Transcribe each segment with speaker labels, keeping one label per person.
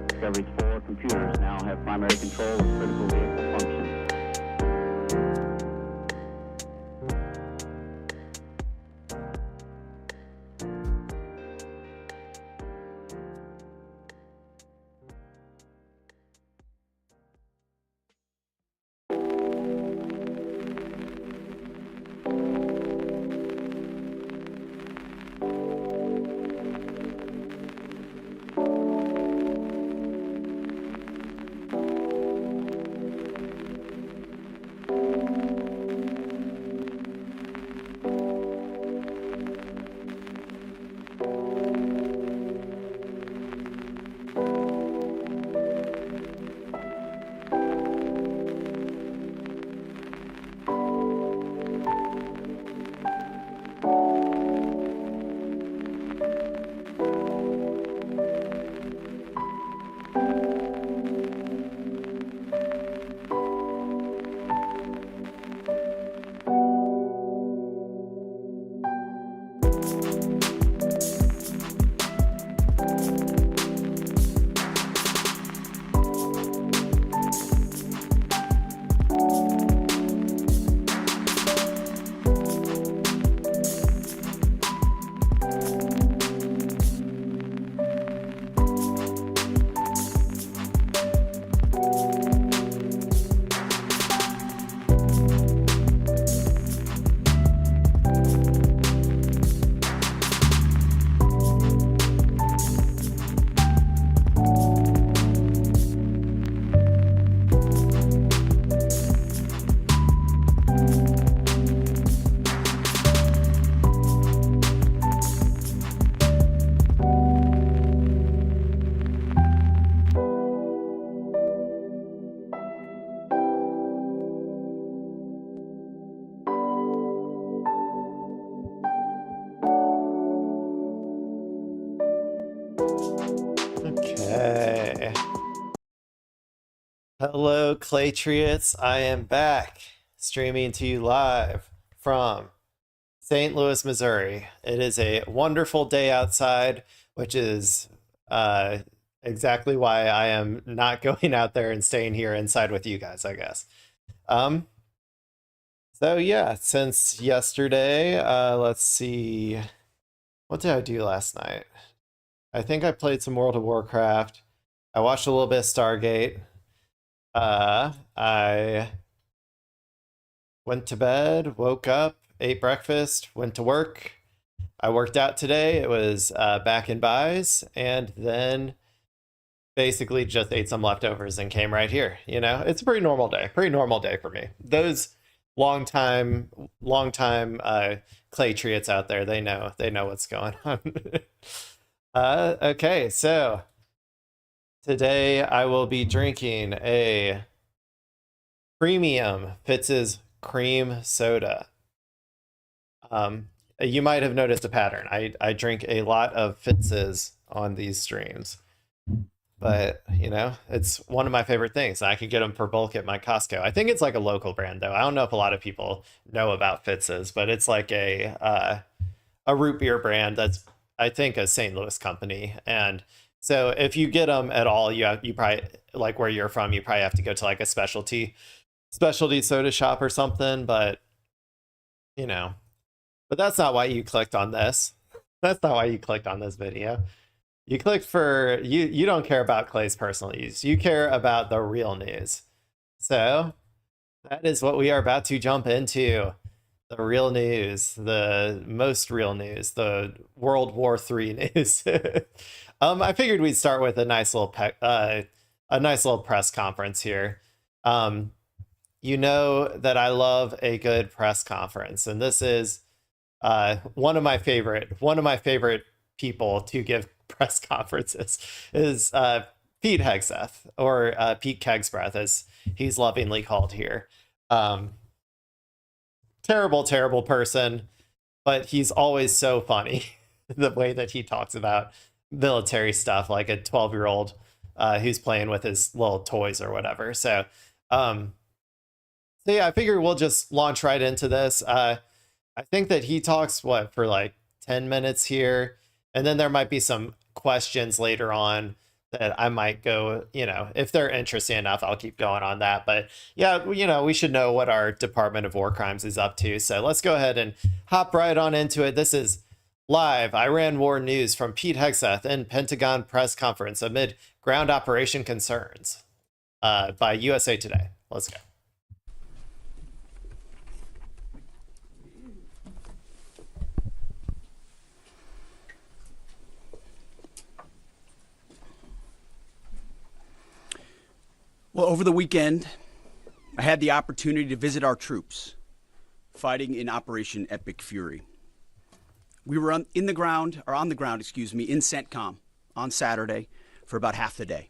Speaker 1: Discovery's 4 computers now have primary control of critical vehicle functions.
Speaker 2: Okay. Hello, Claytriots. I am back streaming to you live from St. Louis, Missouri. It is a wonderful day outside, which is exactly why I am not going out there and staying here inside with you guys, I guess. So yeah, since yesterday, let's see, what did I do last night? I think I played some World of Warcraft. I watched a little bit of Stargate. I went to bed, woke up, ate breakfast, went to work. I worked out today. It was back in buys, and then basically just ate some leftovers and came right here. You know, it's a pretty normal day for me. Those long-time Claytriots out there, they know what's going on. Okay, so today I will be drinking a premium Fitz's cream soda. You might have noticed a pattern. I drink a lot of Fitz's on these streams, but you know, it's one of my favorite things. I can get them for bulk at my Costco. I think it's like a local brand though. I don't know if a lot of people know about Fitz's, but it's like a root beer brand that's, I think, a St. Louis company. And so if you get them at all, you probably, like where you're from, you probably have to go to like a specialty soda shop or something, but you know, but that's not why you clicked on this. That's not why you clicked on this video. You clicked for, you don't care about Clay's personal news. You care about the real news. So that is what we are about to jump into. The real news, the most real news, the World War III news. I figured we'd start with a nice little press conference here. You know that I love a good press conference, and this is one of my favorite people to give press conferences is Pete Hegseth, or Pete Kegsbreath, as he's lovingly called here. Terrible person, but he's always so funny. The way that he talks about military stuff, like a 12-year-old who's playing with his little toys or whatever. So yeah, I figure we'll just launch right into this. I think that he talks for like 10 minutes here, And then there might be some questions later on that I might go, if they're interesting enough, I'll keep going on that. But yeah, we should know what our Department of War Crimes is up to. So let's go ahead and hop right on into it. This is live Iran war news from Pete Hegseth in Pentagon press conference amid ground operation concerns by USA Today. Let's go.
Speaker 3: Well, over the weekend, I had the opportunity to visit our troops fighting in Operation Epic Fury. We were on the ground, in CENTCOM on Saturday for about half the day.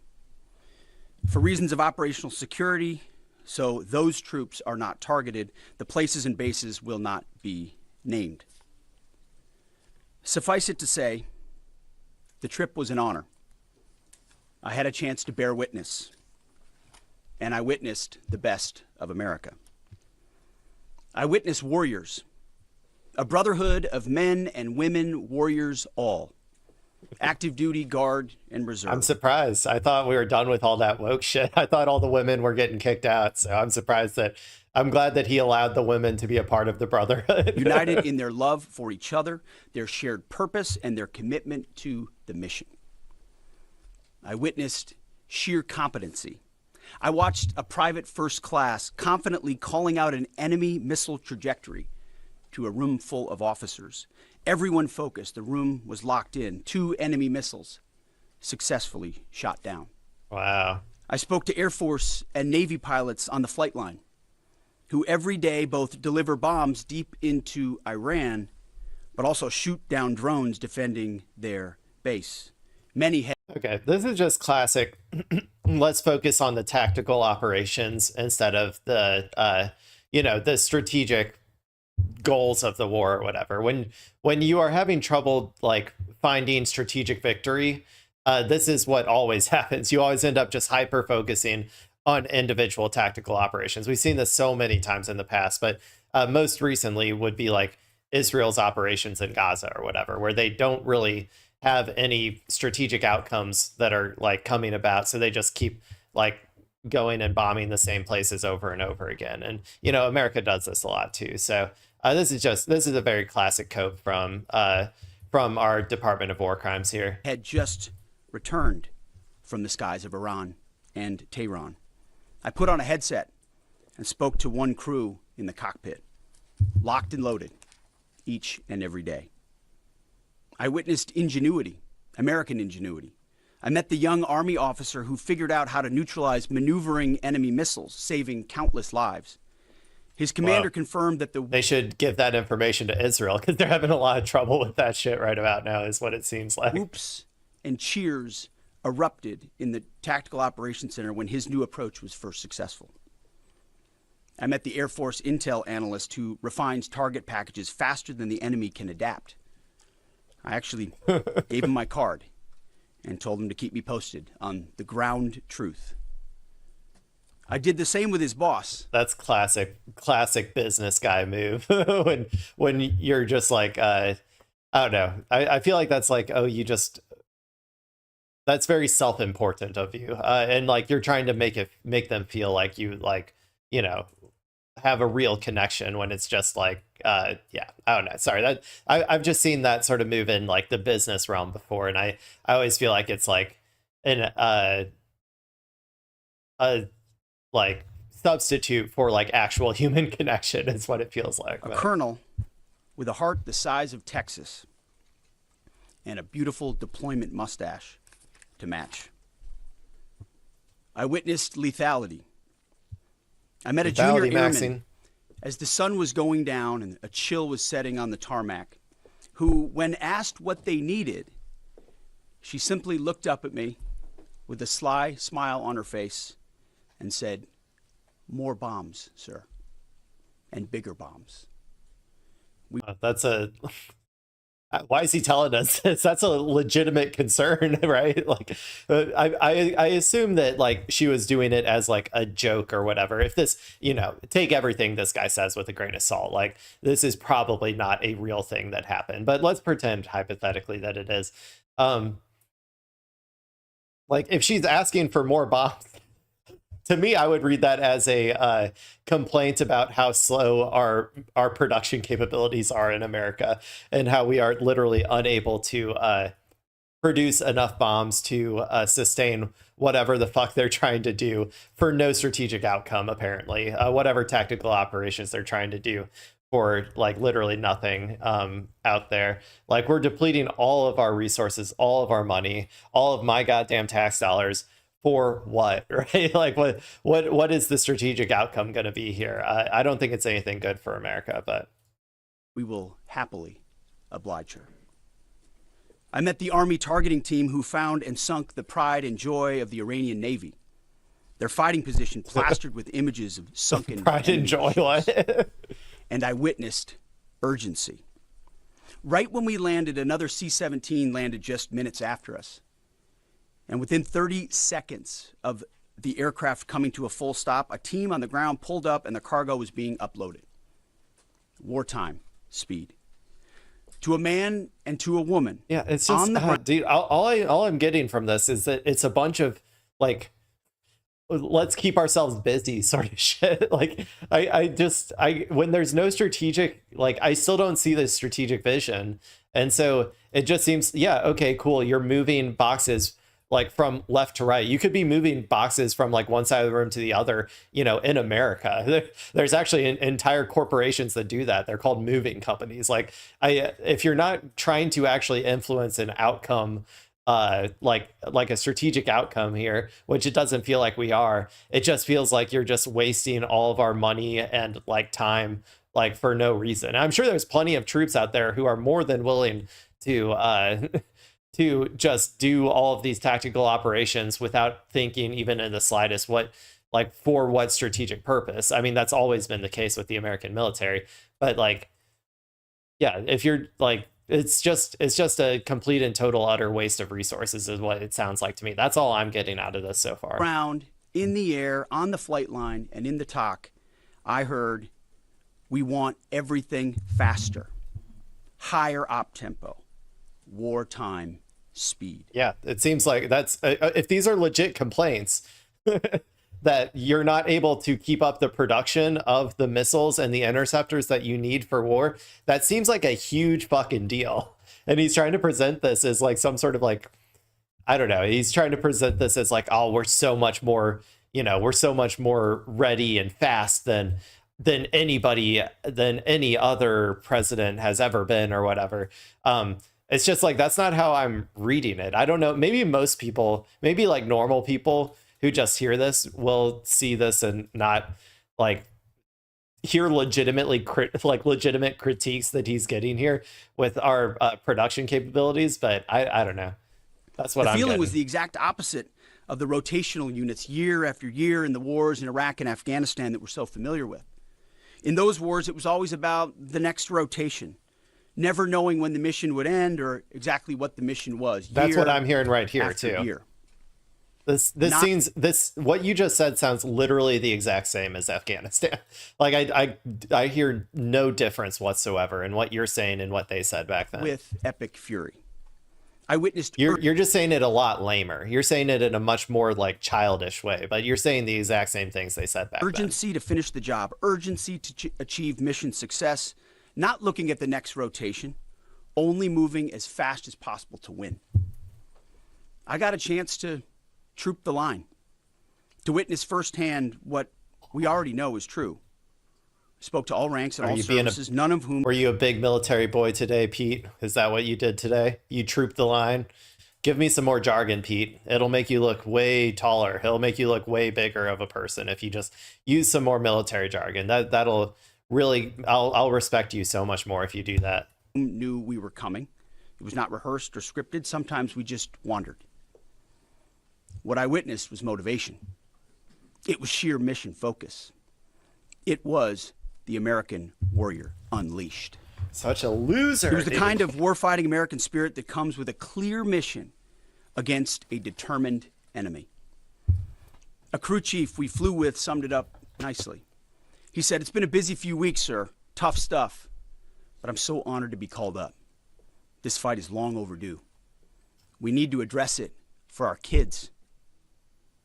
Speaker 3: For reasons of operational security, so those troops are not targeted, the places and bases will not be named. Suffice it to say, the trip was an honor. I had a chance to bear witness, and I witnessed the best of America. I witnessed warriors, a brotherhood of men and women, warriors all, active duty, guard, and reserve.
Speaker 2: I'm surprised. I thought we were done with all that woke shit. I thought all the women were getting kicked out. So I'm glad that he allowed the women to be a part of the brotherhood.
Speaker 3: United in their love for each other, their shared purpose, and their commitment to the mission. I witnessed sheer competency. I watched a private first class confidently calling out an enemy missile trajectory to a room full of officers. Everyone focused. The room was locked in. 2 enemy missiles successfully shot down.
Speaker 2: Wow.
Speaker 3: I spoke to Air Force and Navy pilots on the flight line who every day both deliver bombs deep into Iran, but also shoot down drones defending their base. Many had.
Speaker 2: Okay, this is just classic. Let's focus on the tactical operations instead of the strategic goals of the war or whatever. When you are having trouble like finding strategic victory, this is what always happens. You always end up just hyper focusing on individual tactical operations. We've seen this so many times in the past, but most recently would be like Israel's operations in Gaza or whatever, where they don't really have any strategic outcomes that are like coming about. So they just keep like going and bombing the same places over and over again. And, America does this a lot too. So this is a very classic code from our Department of War Crimes here.
Speaker 3: Had just returned from the skies of Iran and Tehran. I put on a headset and spoke to one crew in the cockpit, locked and loaded, each and every day. I witnessed ingenuity, American ingenuity. I met the young Army officer who figured out how to neutralize maneuvering enemy missiles, saving countless lives. His commander confirmed that
Speaker 2: they should give that information to Israel because they're having a lot of trouble with that shit right about now, is what it seems like.
Speaker 3: Whoops and cheers erupted in the Tactical Operations Center when his new approach was first successful. I met the Air Force intel analyst who refines target packages faster than the enemy can adapt. I actually gave him my card and told him to keep me posted on the ground truth. I did the same with his boss.
Speaker 2: That's classic business guy move. when you're just like, I don't know. I feel like that's like, that's very self-important of you. And like, you're trying to make them feel like you have a real connection when it's just like, I don't know. Sorry, that I've just seen that sort of move in like the business realm before. And I always feel like it's like a like substitute for like actual human connection is what it feels like.
Speaker 3: A colonel with a heart the size of Texas and a beautiful deployment mustache to match. I witnessed lethality. I met a junior airman as the sun was going down and a chill was setting on the tarmac, who, when asked what they needed, she simply looked up at me with a sly smile on her face and said, "More bombs, sir, and bigger bombs."
Speaker 2: Why is he telling us this? That's a legitimate concern, right? Like, I assume that like she was doing it as like a joke or whatever. If this, take everything this guy says with a grain of salt. Like, this is probably not a real thing that happened, but let's pretend hypothetically that it is. Like, if she's asking for more bombs, to me, I would read that as a complaint about how slow our production capabilities are in America and how we are literally unable to produce enough bombs to sustain whatever the fuck they're trying to do for no strategic outcome, apparently. Whatever tactical operations they're trying to do for like literally nothing out there. Like, we're depleting all of our resources, all of our money, all of my goddamn tax dollars. For what, right? Like, what is the strategic outcome going to be here? I don't think it's anything good for America, but
Speaker 3: we will happily oblige her. I met the Army targeting team who found and sunk the pride and joy of the Iranian Navy. Their fighting position plastered with images of sunken
Speaker 2: pride and joy. What?
Speaker 3: And I witnessed urgency. Right when we landed, another C-17 landed just minutes after us. And within 30 seconds of the aircraft coming to a full stop, a team on the ground pulled up and the cargo was being uploaded. Wartime speed. To a man and to a woman.
Speaker 2: Yeah, it's just, dude, all I'm getting from this is that it's a bunch of, like, let's keep ourselves busy sort of shit. Like, when there's no strategic, like, I still don't see this strategic vision. And so it just seems, yeah, okay, cool. You're moving boxes like from left to right. You could be moving boxes from like one side of the room to the other, in America. There's actually entire corporations that do that. They're called moving companies. Like, if you're not trying to actually influence an outcome, like a strategic outcome here, which it doesn't feel like we are, it just feels like you're just wasting all of our money and like time, like for no reason. I'm sure there's plenty of troops out there who are more than willing to, to just do all of these tactical operations without thinking even in the slightest for what strategic purpose. I mean, that's always been the case with the American military, but like, yeah, if you're like, it's just a complete and total utter waste of resources is what it sounds like to me. That's all I'm getting out of this so far.
Speaker 3: Ground, in the air, on the flight line, and in the talk, I heard, we want everything faster, higher op tempo, wartime speed.
Speaker 2: Yeah, it seems like that's if these are legit complaints that you're not able to keep up the production of the missiles and the interceptors that you need for war, that seems like a huge fucking deal. And he's trying to present this as like some sort of like, I don't know, he's trying to present this as like, oh, we're so much more ready and fast than any other president has ever been or whatever. It's just like, that's not how I'm reading it. I don't know. Maybe most people, maybe like normal people who just hear this will see this and not like hear legitimate critiques that he's getting here with our production capabilities. But I don't know. That's what I'm getting.
Speaker 3: The feeling was the exact opposite of the rotational units year after year in the wars in Iraq and Afghanistan that we're so familiar with. In those wars, it was always about the next rotation, never knowing when the mission would end or exactly what the mission was.
Speaker 2: That's what I'm hearing right here too.
Speaker 3: Year.
Speaker 2: This what you just said sounds literally the exact same as Afghanistan. Like I hear no difference whatsoever in what you're saying and what they said back then.
Speaker 3: With epic fury. I witnessed.
Speaker 2: You're just saying it a lot lamer. You're saying it in a much more like childish way, but you're saying the exact same things they said back then.
Speaker 3: Urgency to finish the job, urgency to achieve mission success. Not looking at the next rotation, only moving as fast as possible to win. I got a chance to troop the line, to witness firsthand what we already know is true. Spoke to all ranks and all services, none of whom...
Speaker 2: Were you a big military boy today, Pete? Is that what you did today? You trooped the line? Give me some more jargon, Pete. It'll make you look way taller. It'll make you look way bigger of a person if you just use some more military jargon. That'll... Really, I'll respect you so much more if you do that.
Speaker 3: Knew we were coming. It was not rehearsed or scripted. Sometimes we just wandered. What I witnessed was motivation. It was sheer mission focus. It was the American warrior unleashed.
Speaker 2: Such a loser.
Speaker 3: It was the
Speaker 2: dude.
Speaker 3: kind of warfighting American spirit that comes with a clear mission against a determined enemy. A crew chief we flew with summed it up nicely. He said, "It's been a busy few weeks, sir. Tough stuff. But I'm so honored to be called up. This fight is long overdue. We need to address it for our kids.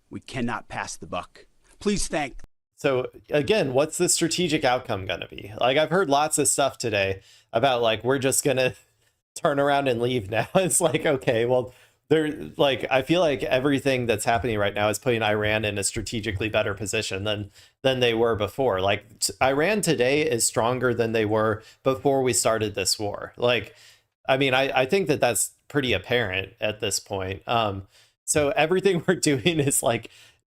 Speaker 3: We cannot pass the buck. Please thank."
Speaker 2: So again, what's the strategic outcome going to be? Like, I've heard lots of stuff today about like, we're just going to turn around and leave now. It's like, okay, well, they're like, I feel like everything that's happening right now is putting Iran in a strategically better position than they were before. Like, Iran today is stronger than they were before we started this war. Like, I mean, I think that that's pretty apparent at this point. So everything we're doing is like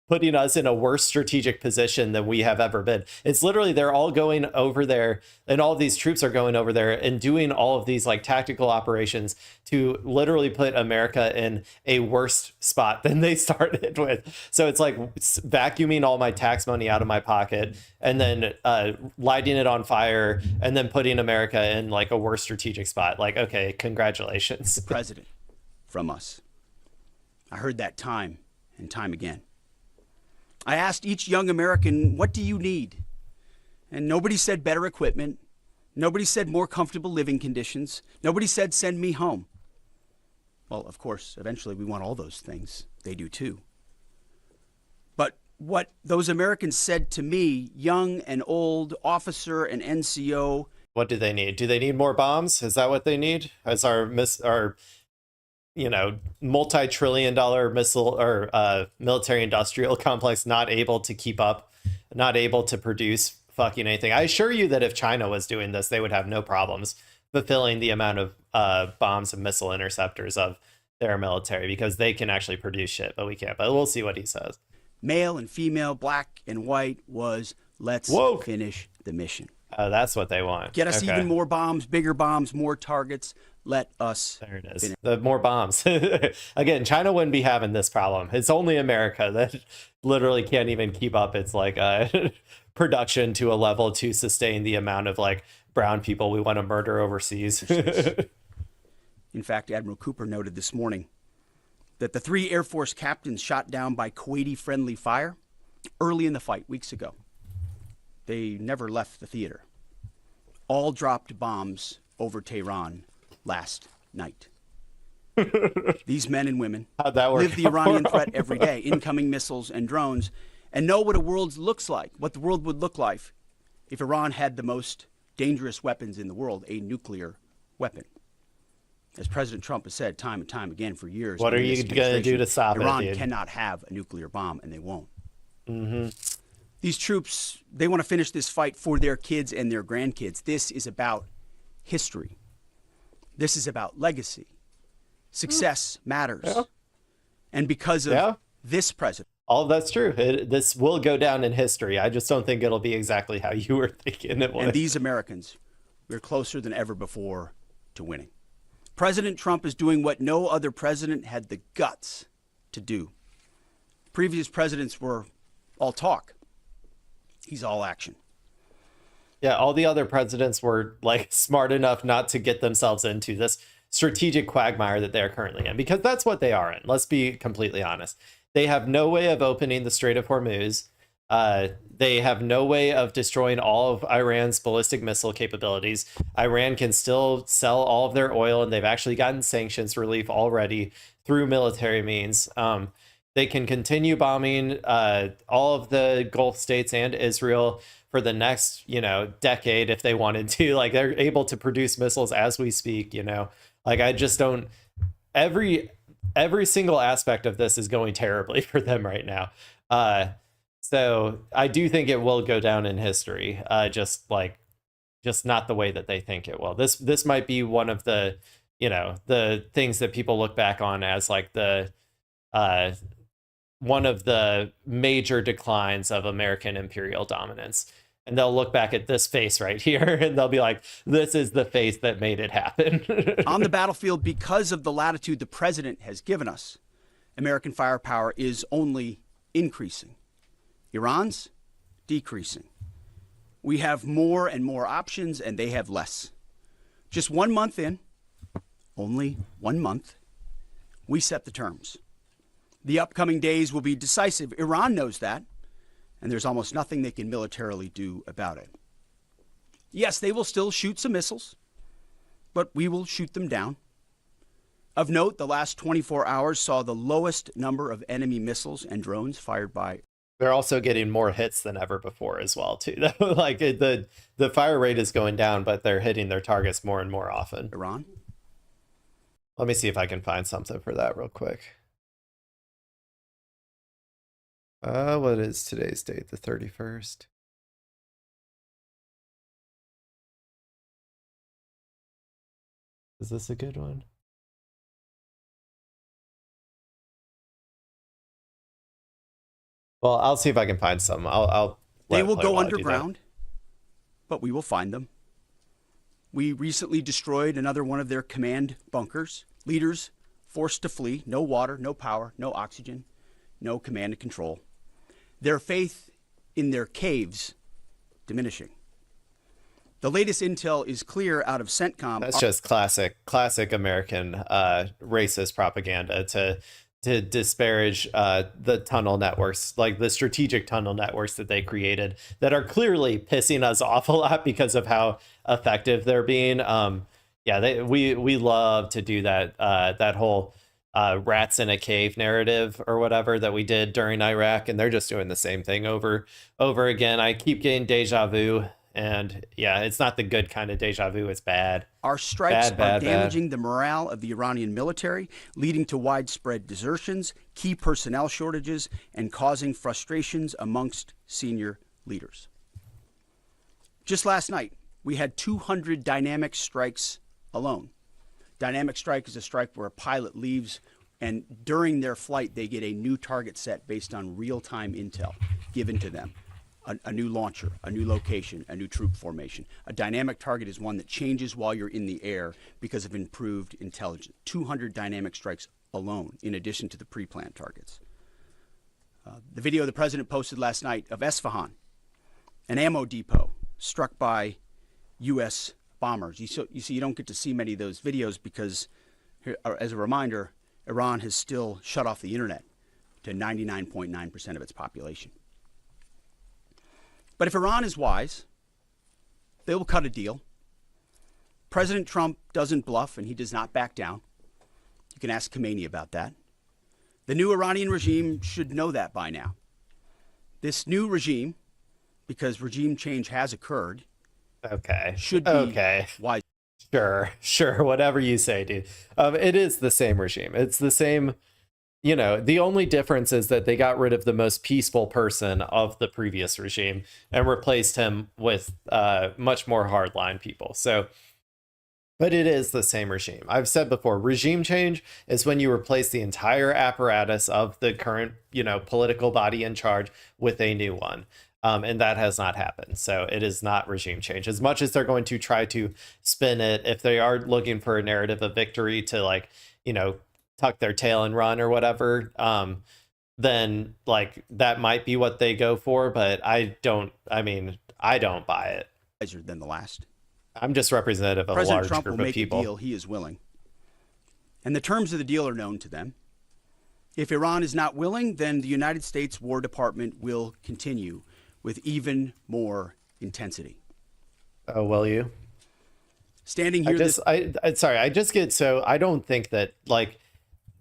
Speaker 2: putting us in a worse strategic position than we have ever been. It's literally, they're all going over there, and all of these troops are going over there and doing all of these like tactical operations to literally put America in a worse spot than they started with. So it's like vacuuming all my tax money out of my pocket and then lighting it on fire and then putting America in like a worse strategic spot. Like, okay, congratulations.
Speaker 3: the president from us. I heard that time and time again. I asked each young American, "What do you need?" And nobody said better equipment. Nobody said more comfortable living conditions. Nobody said send me home. Well, of course, eventually we want all those things. They do too. But what those Americans said to me, young and old, officer and NCO.
Speaker 2: What do they need? Do they need more bombs? Is that what they need? Is our multi-trillion-dollar missile or military industrial complex not able to keep up, not able to produce fucking anything? I assure you that if China was doing this, they would have no problems fulfilling the amount of bombs and missile interceptors of their military, because they can actually produce shit, but we can't. But we'll see what he says.
Speaker 3: Male and female, black and white, was let's
Speaker 2: Woke.
Speaker 3: finish the mission.
Speaker 2: That's what they want.
Speaker 3: Get us
Speaker 2: Okay.
Speaker 3: even more bombs, bigger bombs, more targets. Let us.
Speaker 2: There it is. The more bombs. Again, China wouldn't be having this problem. It's only America that literally can't even keep up its like production to a level to sustain the amount of like brown people we want to murder overseas.
Speaker 3: In fact, Admiral Cooper noted this morning that the 3 Air Force captains shot down by Kuwaiti-friendly fire early in the fight weeks ago. They never left the theater. All dropped bombs over Tehran last night. These men and women
Speaker 2: How'd that work
Speaker 3: live the
Speaker 2: out for
Speaker 3: Iranian
Speaker 2: them?
Speaker 3: threat every day, incoming missiles and drones, and know what a world looks like, what the world would look like if Iran had the most dangerous weapons in the world, a nuclear weapon. As President Trump has said time and time again for years,
Speaker 2: What are
Speaker 3: in
Speaker 2: you
Speaker 3: this
Speaker 2: going to do to stop it,
Speaker 3: Iran
Speaker 2: dude?
Speaker 3: cannot have a nuclear bomb, and they won't.
Speaker 2: Mm-hmm.
Speaker 3: These troops, they want to finish this fight for their kids and their grandkids. This is about history. This is about legacy. Success matters.
Speaker 2: Yeah.
Speaker 3: And because of this president.
Speaker 2: All of that's true. This will go down in history. I just don't think it'll be exactly how you were thinking it would.
Speaker 3: And these Americans, we're closer than ever before to winning. President Trump is doing what no other president had the guts to do. Previous presidents were all talk. He's all action.
Speaker 2: Yeah, all the other presidents were like smart enough not to get themselves into this strategic quagmire that they are currently in, because that's what they are in. Let's be completely honest. They have no way of opening the Strait of Hormuz. They have no way of destroying all of Iran's ballistic missile capabilities. Iran can still sell all of their oil, and they've actually gotten sanctions relief already through military means. They can continue bombing all of the Gulf states and Israel for the next, decade if they wanted to. Like, they're able to produce missiles as we speak, Like, I just don't... Every single aspect of this is going terribly for them right now. So I do think it will go down in history. Just not the way that they think it will. This might be one of the, the things that people look back on as like the one of the major declines of American imperial dominance. And they'll look back at this face right here and they'll be like, this is the face that made it happen.
Speaker 3: On the battlefield, because of the latitude the president has given us, American firepower is only increasing. Iran's decreasing. We have more and more options, and they have less. Just 1 month in, only 1 month, we set the terms. The upcoming days will be decisive. Iran knows that, and there's almost nothing they can militarily do about it. Yes, they will still shoot some missiles, but we will shoot them down. Of note, the last 24 hours saw the lowest number of enemy missiles and drones fired by.
Speaker 2: They're also getting more hits than ever before as well, too. Like the fire rate is going down, but they're hitting their targets more and more often.
Speaker 3: Iran.
Speaker 2: Let me see if I can find something for that real quick. What is today's date? The 31st. Is this a good one? Well, I'll see if I can find some.
Speaker 3: They will go underground, but we will find them. We recently destroyed another one of their command bunkers. Leaders forced to flee. No water, no power, no oxygen, no command and control. Their faith in their caves diminishing. The latest intel is clear out of CENTCOM.
Speaker 2: That's just classic American racist propaganda to disparage the tunnel networks, like the strategic tunnel networks that they created that are clearly pissing us off a lot because of how effective they're being. We love to do that that whole rats in a cave narrative or whatever that we did during Iraq, and they're just doing the same thing over again. I keep getting deja vu. And yeah, it's not the good kind of deja vu. It's bad.
Speaker 3: Our strikes are damaging the morale of the Iranian military, leading to widespread desertions, key personnel shortages, and causing frustrations amongst senior leaders. Just last night, we had 200 dynamic strikes alone. Dynamic strike is a strike where a pilot leaves, and during their flight, they get a new target set based on real-time intel given to them. A new launcher, a new location, a new troop formation. A dynamic target is one that changes while you're in the air because of improved intelligence. 200 dynamic strikes alone, in addition to the pre-planned targets. The video the president posted last night of Esfahan, an ammo depot struck by U.S. bombers. You see, you don't get to see many of those videos because, as a reminder, Iran has still shut off the internet to 99.9% of its population. But if Iran is wise, they will cut a deal. President Trump doesn't bluff, and he does not back down. You can ask Khomeini about that. The new Iranian regime should know that by now. This new regime, because regime change has occurred, should be wise.
Speaker 2: Sure, whatever you say, dude. It is the same regime. It's the same. You know, the only difference is that they got rid of the most peaceful person of the previous regime and replaced him with much more hardline people. So, but it is the same regime. I've said before, regime change is when you replace the entire apparatus of the current, political body in charge with a new one. And that has not happened. So it is not regime change. As much as they're going to try to spin it, if they are looking for a narrative of victory to tuck their tail and run or whatever, then that might be what they go for, but I don't buy it.
Speaker 3: Than the last.
Speaker 2: I'm just representative of
Speaker 3: President
Speaker 2: a large
Speaker 3: Trump
Speaker 2: group
Speaker 3: will
Speaker 2: of
Speaker 3: make
Speaker 2: people.
Speaker 3: A deal he is willing. And the terms of the deal are known to them. If Iran is not willing, then the United States War Department will continue with even more intensity.
Speaker 2: Oh, will you?
Speaker 3: Standing here,
Speaker 2: I don't think that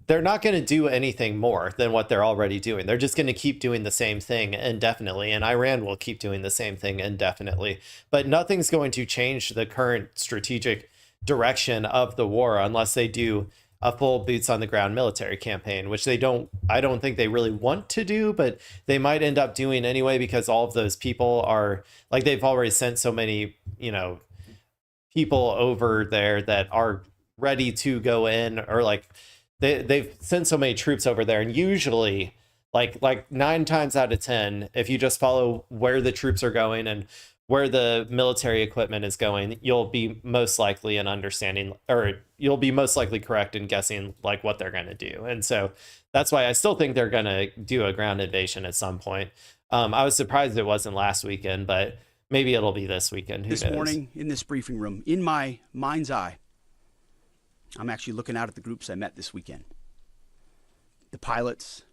Speaker 2: they're not going to do anything more than what they're already doing. They're just going to keep doing the same thing indefinitely, and Iran will keep doing the same thing indefinitely. But nothing's going to change the current strategic direction of the war unless they do a full boots on the ground military campaign, which I don't think they really want to do, but they might end up doing anyway because all of those people are they've already sent so many, people over there that are ready to go in, or they've sent so many troops over there, and usually like 9 times out of 10, if you just follow where the troops are going and where the military equipment is going, you'll be most likely in understanding, or you'll be most likely correct in guessing what they're going to do. And so that's why I still think they're going to do a ground invasion at some point. I was surprised it wasn't last weekend, but Maybe it'll be this weekend. Who
Speaker 3: This
Speaker 2: knows?
Speaker 3: morning in this briefing room, in my mind's eye, I'm actually looking out at the groups I met this weekend. The pilots,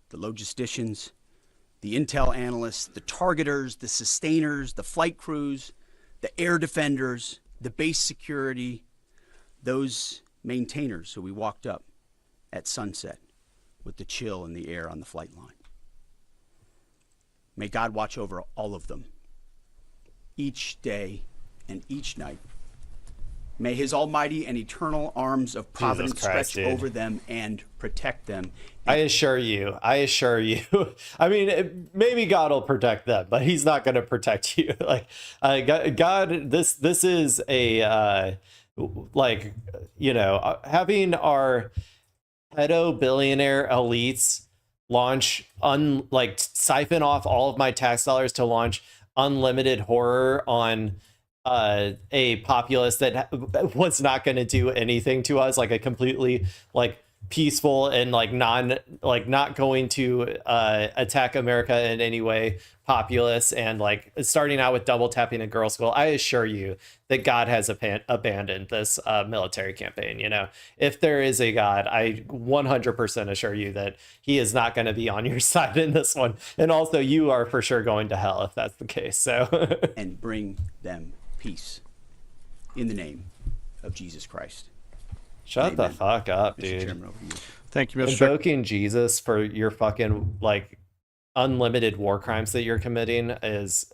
Speaker 3: the logisticians, the intel analysts, the targeters, the sustainers, the flight crews, the air defenders, the base security, those maintainers who we walked up at sunset with the chill in the air on the flight line. May God watch over all of them, each day and each night. May his almighty and eternal arms of providence
Speaker 2: Christ,
Speaker 3: stretch
Speaker 2: dude.
Speaker 3: over them and protect them.
Speaker 2: I assure you. I mean, maybe God will protect them, but he's not going to protect you. Like, God, this is a, like, you know, having our pedo billionaire elites launch, like, siphon off all of my tax dollars to launch unlimited horror on a populace that was not going to do anything to us, like a completely like peaceful and like not going to attack America in any way populace, and like starting out with double tapping a girls' school. I assure you that God has abandoned this military campaign. You know, if there is a God, I 100% assure you that he is not going to be on your side in this one, and also you are for sure going to hell if that's the case. So
Speaker 3: And bring them peace in the name of Jesus Christ.
Speaker 2: shut the
Speaker 3: Amen.
Speaker 2: fuck up,
Speaker 3: Mr.
Speaker 2: dude.
Speaker 3: Chairman, over to you.
Speaker 4: Thank you, Mr. Strickland.
Speaker 2: Invoking Jesus for your fucking like unlimited war crimes that you're committing is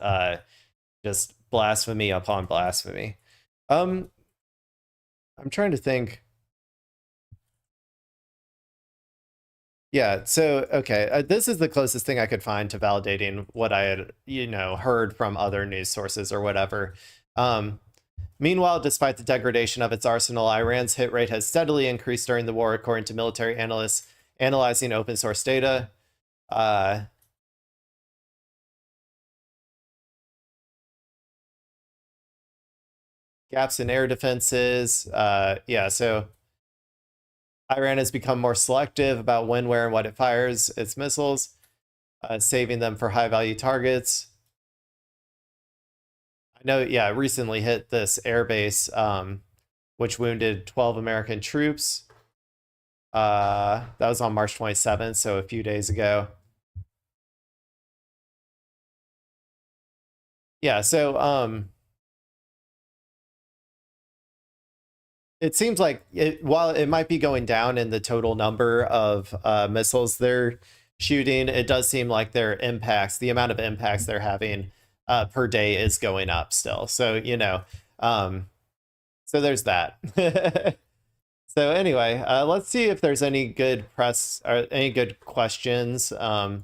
Speaker 2: just blasphemy upon blasphemy. I'm trying to think. Yeah, so okay, this is the closest thing I could find to validating what I had, you know, heard from other news sources or whatever. Meanwhile, despite the degradation of its arsenal, Iran's hit rate has steadily increased during the war, according to military analysts analyzing open source data. Gaps in air defenses. Yeah, so Iran has become more selective about when, where, and what it fires its missiles, saving them for high-value targets. I know, yeah, it recently hit this airbase, which wounded 12 American troops. That was on March 27th, so a few days ago. Yeah, so it seems like while it might be going down in the total number of missiles they're shooting, it does seem like their impacts, the amount of impacts they're having per day is going up still. So, you know, so there's that. So anyway, let's see if there's any good press or any good questions. I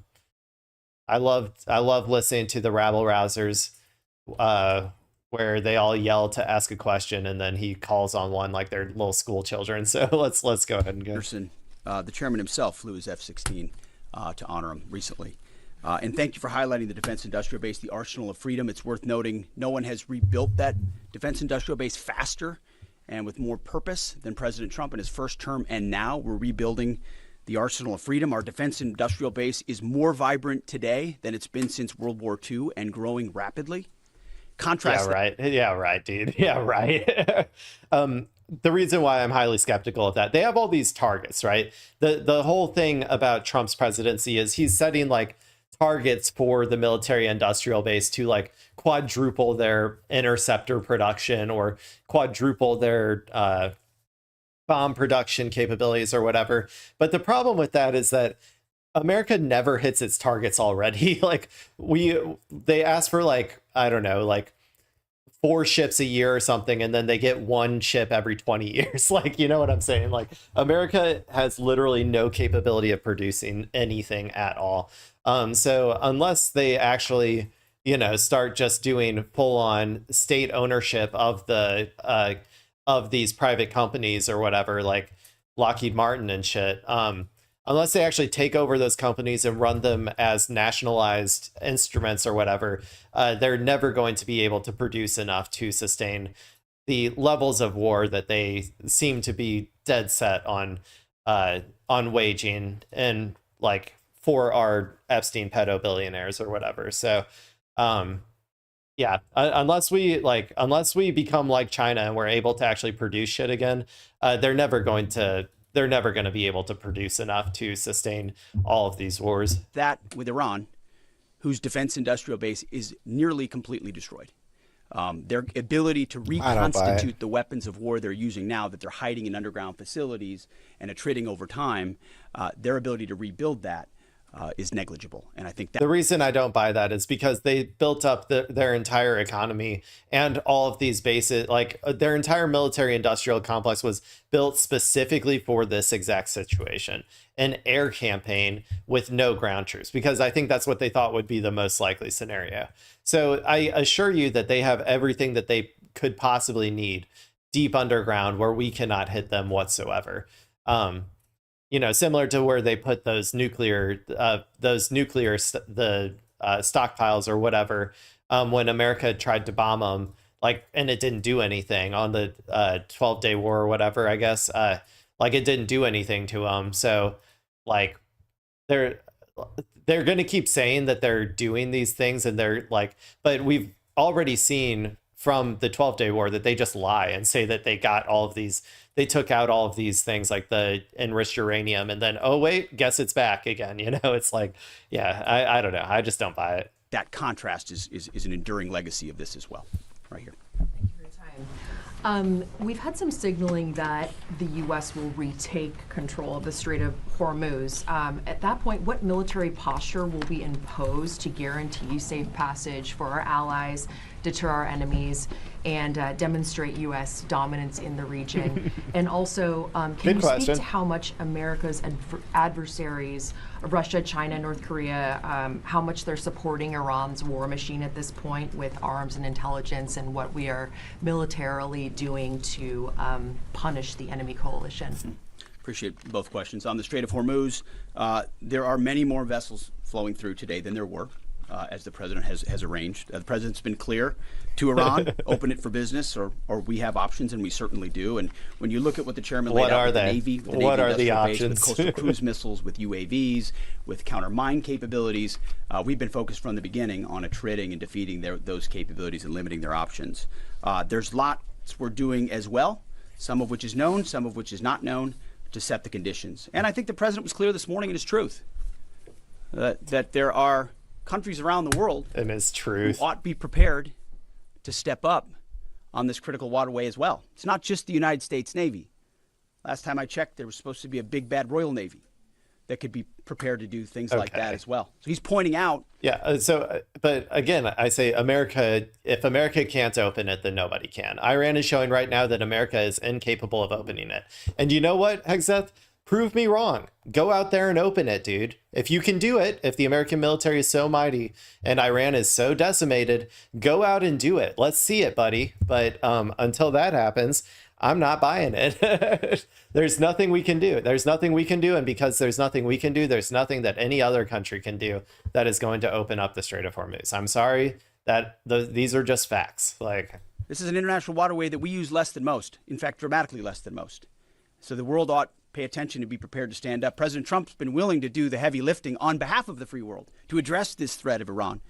Speaker 2: love listening to the rabble rousers, where they all yell to ask a question and then he calls on one like they're little school children. So let's go ahead and go.
Speaker 3: Anderson, the chairman himself flew his F-16 to honor him recently. And thank you for highlighting the defense industrial base, the arsenal of freedom. It's worth noting no one has rebuilt that defense industrial base faster and with more purpose than President Trump in his first term. And now we're rebuilding the arsenal of freedom. Our defense industrial base is more vibrant today than it's been since World War II and growing rapidly. Contrast.
Speaker 2: Yeah, right. Yeah, right, dude. Yeah, right. The reason why I'm highly skeptical of that, they have all these targets, right? The whole thing about Trump's presidency is he's setting like targets for the military industrial base to like quadruple their interceptor production or quadruple their bomb production capabilities or whatever. But the problem with that is that America never hits its targets already. Like they ask for like, I don't know, like 4 ships a year or something, and then they get 1 ship every 20 years. Like, you know what I'm saying? Like America has literally no capability of producing anything at all. So unless they actually, you know, start just doing full on state ownership of the, of these private companies or whatever, like Lockheed Martin and shit, unless they actually take over those companies and run them as nationalized instruments or whatever, they're never going to be able to produce enough to sustain the levels of war that they seem to be dead set on waging, and like for our Epstein pedo billionaires or whatever. So Yeah, unless we become like China and we're able to actually produce shit again, they're never going to be able to produce enough to sustain all of these wars.
Speaker 3: That with Iran, whose defense industrial base is nearly completely destroyed. Their ability to reconstitute the weapons of war they're using now that they're hiding in underground facilities and attriting over time, their ability to rebuild that is negligible. And I think that
Speaker 2: the reason I don't buy that is because they built up their entire economy and all of these bases, like their entire military industrial complex was built specifically for this exact situation, an air campaign with no ground troops, because I think that's what they thought would be the most likely scenario. So I assure you that they have everything that they could possibly need deep underground where we cannot hit them whatsoever. You know, similar to where they put those stockpiles or whatever, when America tried to bomb them, like, and it didn't do anything on the 12-day war or whatever, I guess, like it didn't do anything to them. So like they're going to keep saying that they're doing these things, and they're like, but we've already seen from the 12-day war that they just lie and say that they got all of these, they took out all of these things like the enriched uranium, and then, oh wait, guess it's back again. You know, it's like, yeah, I don't know. I just don't buy it.
Speaker 3: That contrast is an enduring legacy of this as well, right here.
Speaker 4: Thank you for your time. We've had some signaling that the U.S. will retake control of the Strait of Hormuz. At that point, what military posture will be imposed to guarantee safe passage for our allies, deter our enemies, and demonstrate U.S. dominance in the region? And also, can you speak to how much America's adversaries, Russia, China, North Korea, how much they're supporting Iran's war machine at this point with arms and intelligence, and what we are militarily doing to punish the enemy coalition?
Speaker 3: Appreciate both questions. On the Strait of Hormuz, there are many more vessels flowing through today than there were. As the president has arranged. The president's been clear to Iran, open it for business, or we have options, and we certainly do. And when you look at what the chairman laid out with the Navy, with the Navy industrial base, with coastal cruise missiles, with UAVs, with counter mine capabilities, we've been focused from the beginning on attriting and defeating those capabilities and limiting their options. There's lots we're doing as well, some of which is known, some of which is not known, to set the conditions. And I think the president was clear this morning in his truth that there are countries around the world
Speaker 2: and his truth
Speaker 3: who ought to be prepared to step up on this critical waterway as well. It's not just the United States Navy. Last time I checked, there was supposed to be a big bad Royal Navy that could be prepared to do things like that as well. So he's pointing out.
Speaker 2: Yeah. But again, I say America, if America can't open it, then nobody can. Iran is showing right now that America is incapable of opening it. And you know what, Hexeth? Prove me wrong. Go out there and open it, dude. If you can do it, if the American military is so mighty and Iran is so decimated, go out and do it. Let's see it, buddy. But until that happens, I'm not buying it. There's nothing we can do. There's nothing we can do. And because there's nothing we can do, there's nothing that any other country can do that is going to open up the Strait of Hormuz. I'm sorry that these are just facts. Like,
Speaker 3: this is an international waterway that we use less than most. In fact, dramatically less than most. So the world ought pay attention and be prepared to stand up. President Trump's been willing to do the heavy lifting on behalf of the free world to address this threat of Iran.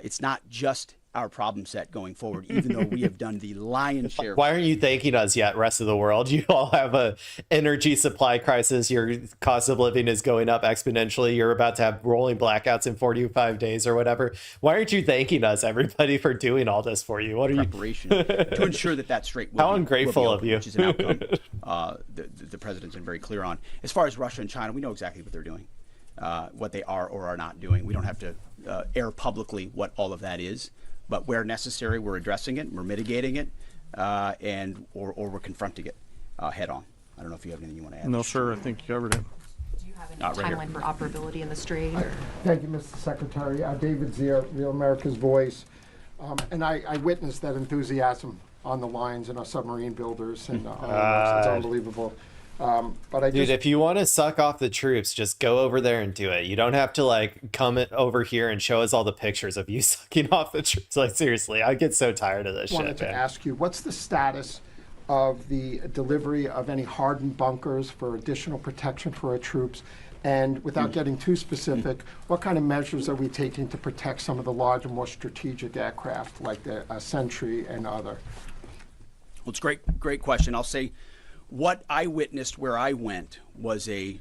Speaker 3: It's not just our problem set going forward, even though we have done the lion's share.
Speaker 2: Why aren't you thanking us yet, rest of the world? You all have a energy supply crisis. Your cost of living is going up exponentially. You're about to have rolling blackouts in 45 days or whatever. Why aren't you thanking us, everybody, for doing all this for you? What are
Speaker 3: preparation to ensure that strait will
Speaker 2: How ungrateful of you.
Speaker 3: Which is an outcome the president's been very clear on. As far as Russia and China, we know exactly what they're doing, what they are or are not doing. We don't have to air publicly what all of that is. But where necessary, we're addressing it, we're mitigating it, or we're confronting it head on. I don't know if you have anything you want to add.
Speaker 5: No, sir. I think you covered it.
Speaker 4: Do you have any timeline for operability in the strait?
Speaker 6: Thank you, Mr. Secretary. David Zier, Real America's Voice. And I witnessed that enthusiasm on the lines and our submarine builders, and it's unbelievable. But
Speaker 2: Dude, if you want to suck off the troops, just go over there and do it. You don't have to like come over here and show us all the pictures of you sucking off the troops. Like, seriously, I get so tired of this shit.
Speaker 6: I wanted to ask you, what's the status of the delivery of any hardened bunkers for additional protection for our troops? And without getting too specific, what kind of measures are we taking to protect some of the larger, more strategic aircraft like the Sentry and other?
Speaker 3: Well, it's a great question. I'll say what I witnessed where I went was a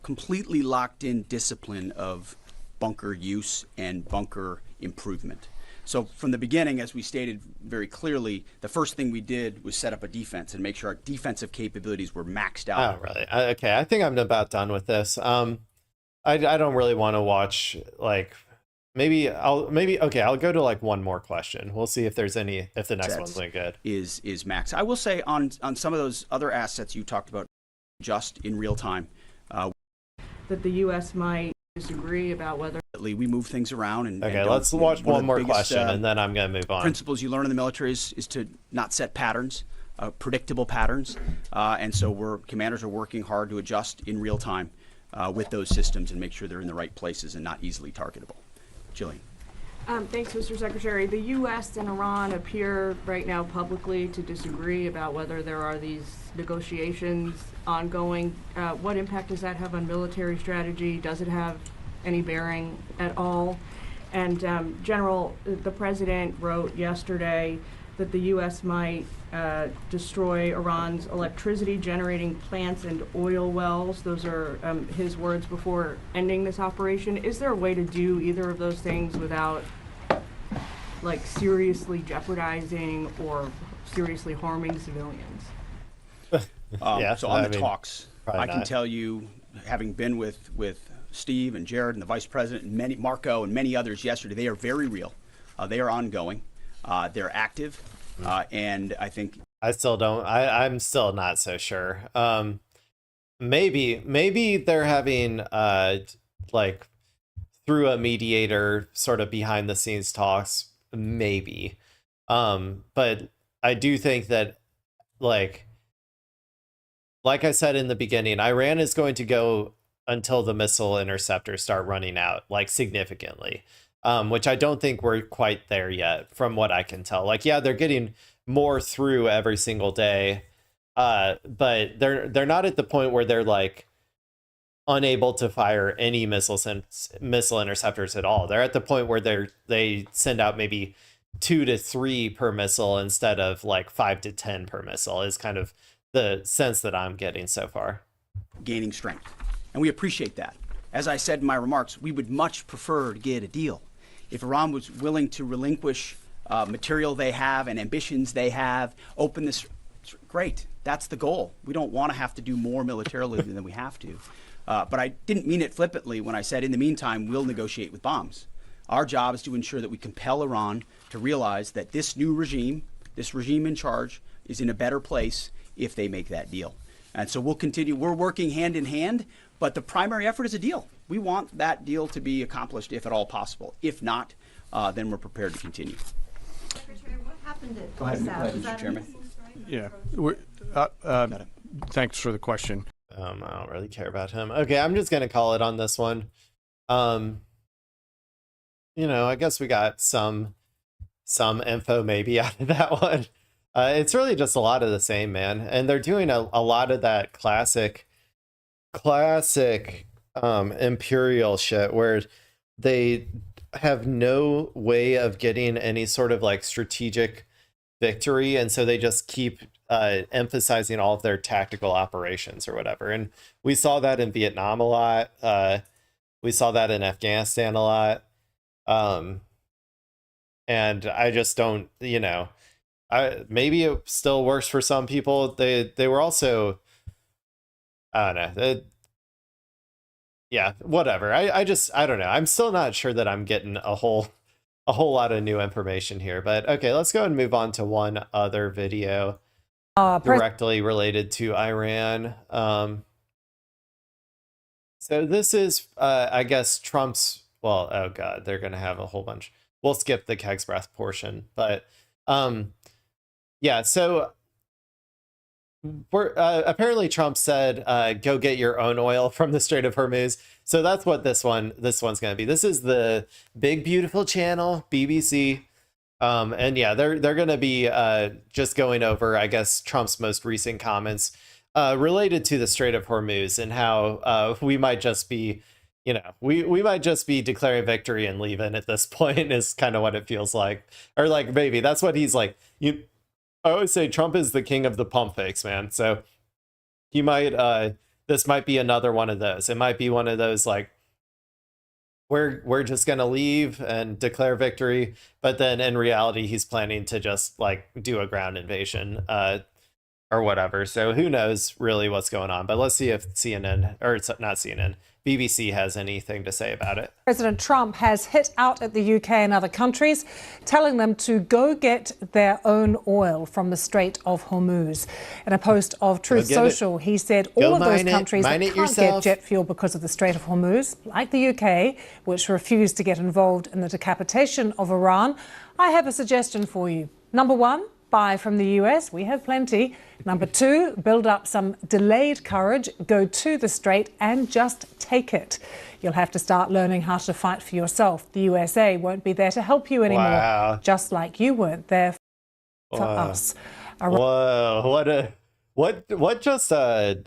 Speaker 3: completely locked in discipline of bunker use and bunker improvement. So from the beginning, as we stated very clearly, the first thing we did was set up a defense and make sure our defensive capabilities were maxed out.
Speaker 2: Oh, really? Okay, I think I'm about done with this. I don't really want to watch, like, I'll go to like one more question. We'll see if there's any, if the next one's any good.
Speaker 3: Is max. I will say on some of those other assets you talked about just in real time.
Speaker 5: That the U.S. might disagree about whether
Speaker 3: We move things around and
Speaker 2: Okay, let's watch one more question and then I'm going to move on.
Speaker 3: Principles you learn in the military is to not set patterns, predictable patterns, and so commanders are working hard to adjust in real time with those systems and make sure they're in the right places and not easily targetable. Jillian.
Speaker 5: Thanks, Mr. Secretary. The U.S. and Iran appear right now publicly to disagree about whether there are these negotiations ongoing. What impact does that have on military strategy? Does it have any bearing at all? And General, the President wrote yesterday that the U.S. might destroy Iran's electricity generating plants and oil wells. Those are his words before ending this operation. Is there a way to do either of those things without like seriously jeopardizing or seriously harming civilians?
Speaker 2: Yeah,
Speaker 3: so on the talks, I can
Speaker 2: not.
Speaker 3: tell you, having been with Steve and Jared and the Vice President and Marco and many others yesterday, they are very real. They are ongoing. They're active. And I think
Speaker 2: I'm still not so sure. Maybe they're having like through a mediator sort of behind the scenes talks, maybe. But I do think that like I said in the beginning, Iran is going to go until the missile interceptors start running out, like significantly, which I don't think we're quite there yet from what I can tell. Like, yeah, they're getting more through every single day, but they're not at the point where they're like unable to fire any missile interceptors at all. They're at the point where they send out maybe 2 to 3 per missile instead of like 5 to 10 per missile is kind of the sense that I'm getting so far.
Speaker 3: gaining strength. And we appreciate that. As I said in my remarks, we would much prefer to get a deal. If Iran was willing to relinquish material they have and ambitions they have, open this, great. That's the goal. We don't want to have to do more militarily than we have to. But I didn't mean it flippantly when I said, in the meantime, we'll negotiate with bombs. Our job is to ensure that we compel Iran to realize that this new regime, this regime in charge, is in a better place if they make that deal. And so we'll continue. We're working hand in hand, but the primary effort is a deal. We want that deal to be accomplished if at all possible. If not, then we're prepared to continue.
Speaker 7: Secretary, what happened at
Speaker 3: Go ahead,
Speaker 7: ISAF?
Speaker 3: Mr. Chairman.
Speaker 8: Yeah. Thanks for the question.
Speaker 2: I don't really care about him. Okay, I'm just gonna call it on this one. You know, I guess we got some info maybe out of that one. It's really just a lot of the same, man. And they're doing a lot of that classic imperial shit where they have no way of getting any sort of like strategic victory, and so they just keep emphasizing all of their tactical operations or whatever. And we saw that in Vietnam a lot. We saw that in Afghanistan a lot. And I just don't, you know, maybe it still works for some people. They were also, I don't know. Yeah, whatever. I don't know. I'm still not sure that I'm getting a whole lot of new information here, but okay, let's go and move on to one other video directly related to Iran. So this is, I guess, Trump's, well, oh God, they're going to have a whole bunch. We'll skip the keg's breath portion, but yeah, so apparently Trump said, go get your own oil from the Strait of Hormuz. So that's what this one's going to be. This is the big, beautiful channel, BBC. And yeah, they're going to be just going over, I guess, Trump's most recent comments. related to the Strait of Hormuz and how we might just be, we might just be declaring victory and leaving at this point is kind of what it feels like. Or like maybe that's what he's like. I always say Trump is the king of the pump fakes, man. So he might, this might be another one of those. It might be one of those like, we're just gonna leave and declare victory, but then in reality he's planning to just like do a ground invasion or whatever. So who knows really what's going on, but let's see if CNN, or it's not CNN, BBC has anything to say about it.
Speaker 8: President Trump has hit out at the UK and other countries, telling them to go get their own oil from the Strait of Hormuz. In a post of Truth Social, he said all of those countries that can't get jet fuel because of the Strait of Hormuz, like the UK, which refused to get involved in the decapitation of Iran, I have a suggestion for you. Number one, buy from the US. We have plenty. Number two, build up some delayed courage, go to the strait and just take it. You'll have to start learning how to fight for yourself. The USA won't be there to help you anymore, just like you weren't there for us.
Speaker 2: Whoa, what just a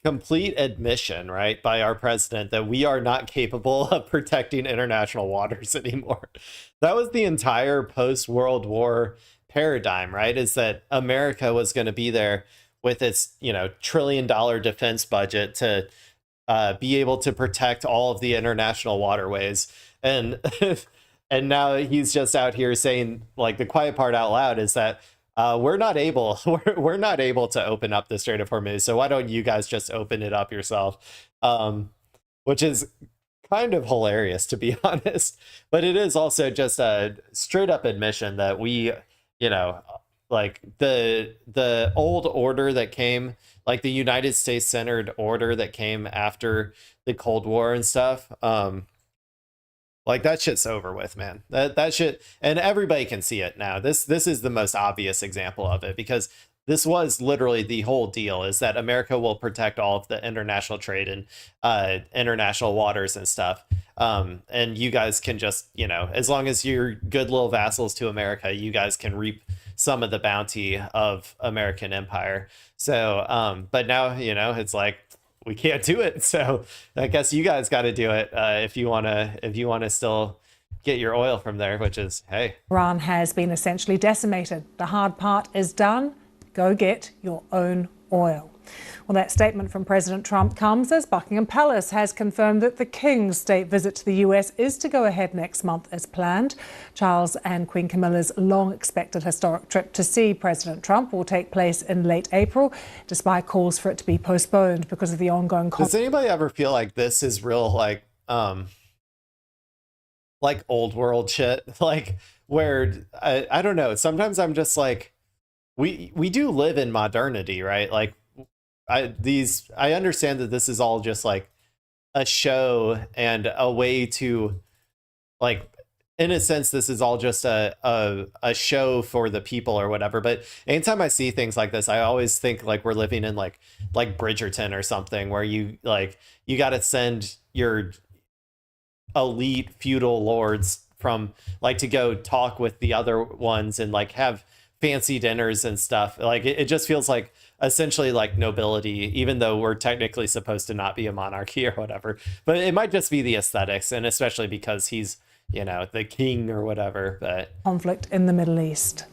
Speaker 2: complete admission, right, by our president that we are not capable of protecting international waters anymore. That was the entire post-World War paradigm, right? Is that America was going to be there with its, $1 trillion defense budget to be able to protect all of the international waterways. And and now he's just out here saying, like, the quiet part out loud is that we're not able to open up the Strait of Hormuz. So why don't you guys just open it up yourself? Which is kind of hilarious, to be honest. But it is also just a straight up admission that we, like the old order that came, like the United States centered order that came after the Cold War and stuff. Like that shit's over with, man. That shit, and everybody can see it now. This is the most obvious example of it, because this was literally the whole deal, is that America will protect all of the international trade and international waters and stuff. And you guys can just, as long as you're good little vassals to America, you guys can reap some of the bounty of American empire. So, but now, it's like, we can't do it, so I guess you guys got to do it if you want to still get your oil from there, which is, hey.
Speaker 8: Iran has been essentially decimated. The hard part is done. Go get your own oil. Well, that statement from President Trump comes as Buckingham Palace has confirmed that the King's state visit to the US is to go ahead next month as planned. Charles and Queen Camilla's long-expected historic trip to see President Trump will take place in late April, despite calls for it to be postponed because of the ongoing conflict.
Speaker 2: Does anybody ever feel like this is real, like old world shit? Like, where, I don't know, sometimes I'm just like, we do live in modernity, right? Like, I understand that this is all just like a show and a way to, like, in a sense, this is all just a show for the people or whatever. But anytime I see things like this, I always think like we're living in like Bridgerton or something, where you got to send your elite feudal lords from like to go talk with the other ones and like have fancy dinners and stuff. Like it just feels like essentially like nobility, even though we're technically supposed to not be a monarchy or whatever. But it might just be the aesthetics, and especially because he's, the king or whatever. But
Speaker 8: conflict in the Middle East.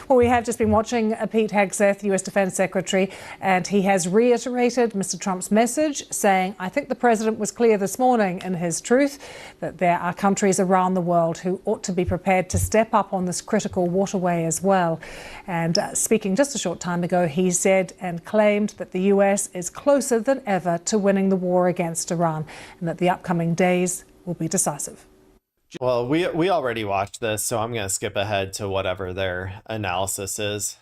Speaker 8: Well, we have just been watching Pete Hegseth, US Defense Secretary, and he has reiterated Mr. Trump's message, saying, I think the president was clear this morning in his truth that there are countries around the world who ought to be prepared to step up on this critical waterway as well. And speaking just a short time ago, he said and claimed that the US is closer than ever to winning the war against Iran, and that the upcoming days will be decisive.
Speaker 2: Well, we already watched this, so I'm going to skip ahead to whatever their analysis is.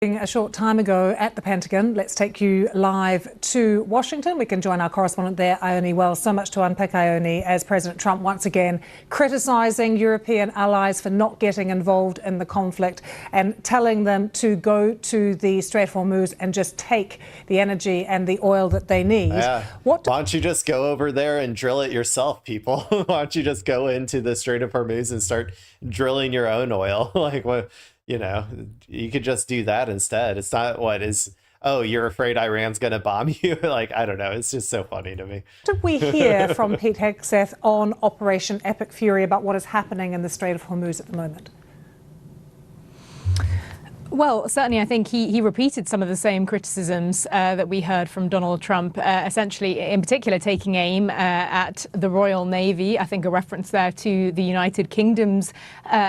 Speaker 8: A short time ago at the Pentagon, let's take you live to Washington. We can join our correspondent there, Ione Wells. So much to unpick, Ione, as President Trump once again criticising European allies for not getting involved in the conflict and telling them to go to the Strait of Hormuz and just take the energy and the oil that they need.
Speaker 2: Yeah. Why don't you just go over there and drill it yourself, people? Why don't you just go into the Strait of Hormuz and start drilling your own oil? Like, what? you know, you could just do that instead. It's not what is, oh, you're afraid Iran's going to bomb you? Like, I don't know. It's just so funny to me.
Speaker 8: Did we hear from Pete Hegseth on Operation Epic Fury about what is happening in the Strait of Hormuz at the moment?
Speaker 9: Well, certainly, I think he repeated some of the same criticisms that we heard from Donald Trump, essentially, in particular, taking aim at the Royal Navy. I think a reference there to the United Kingdom's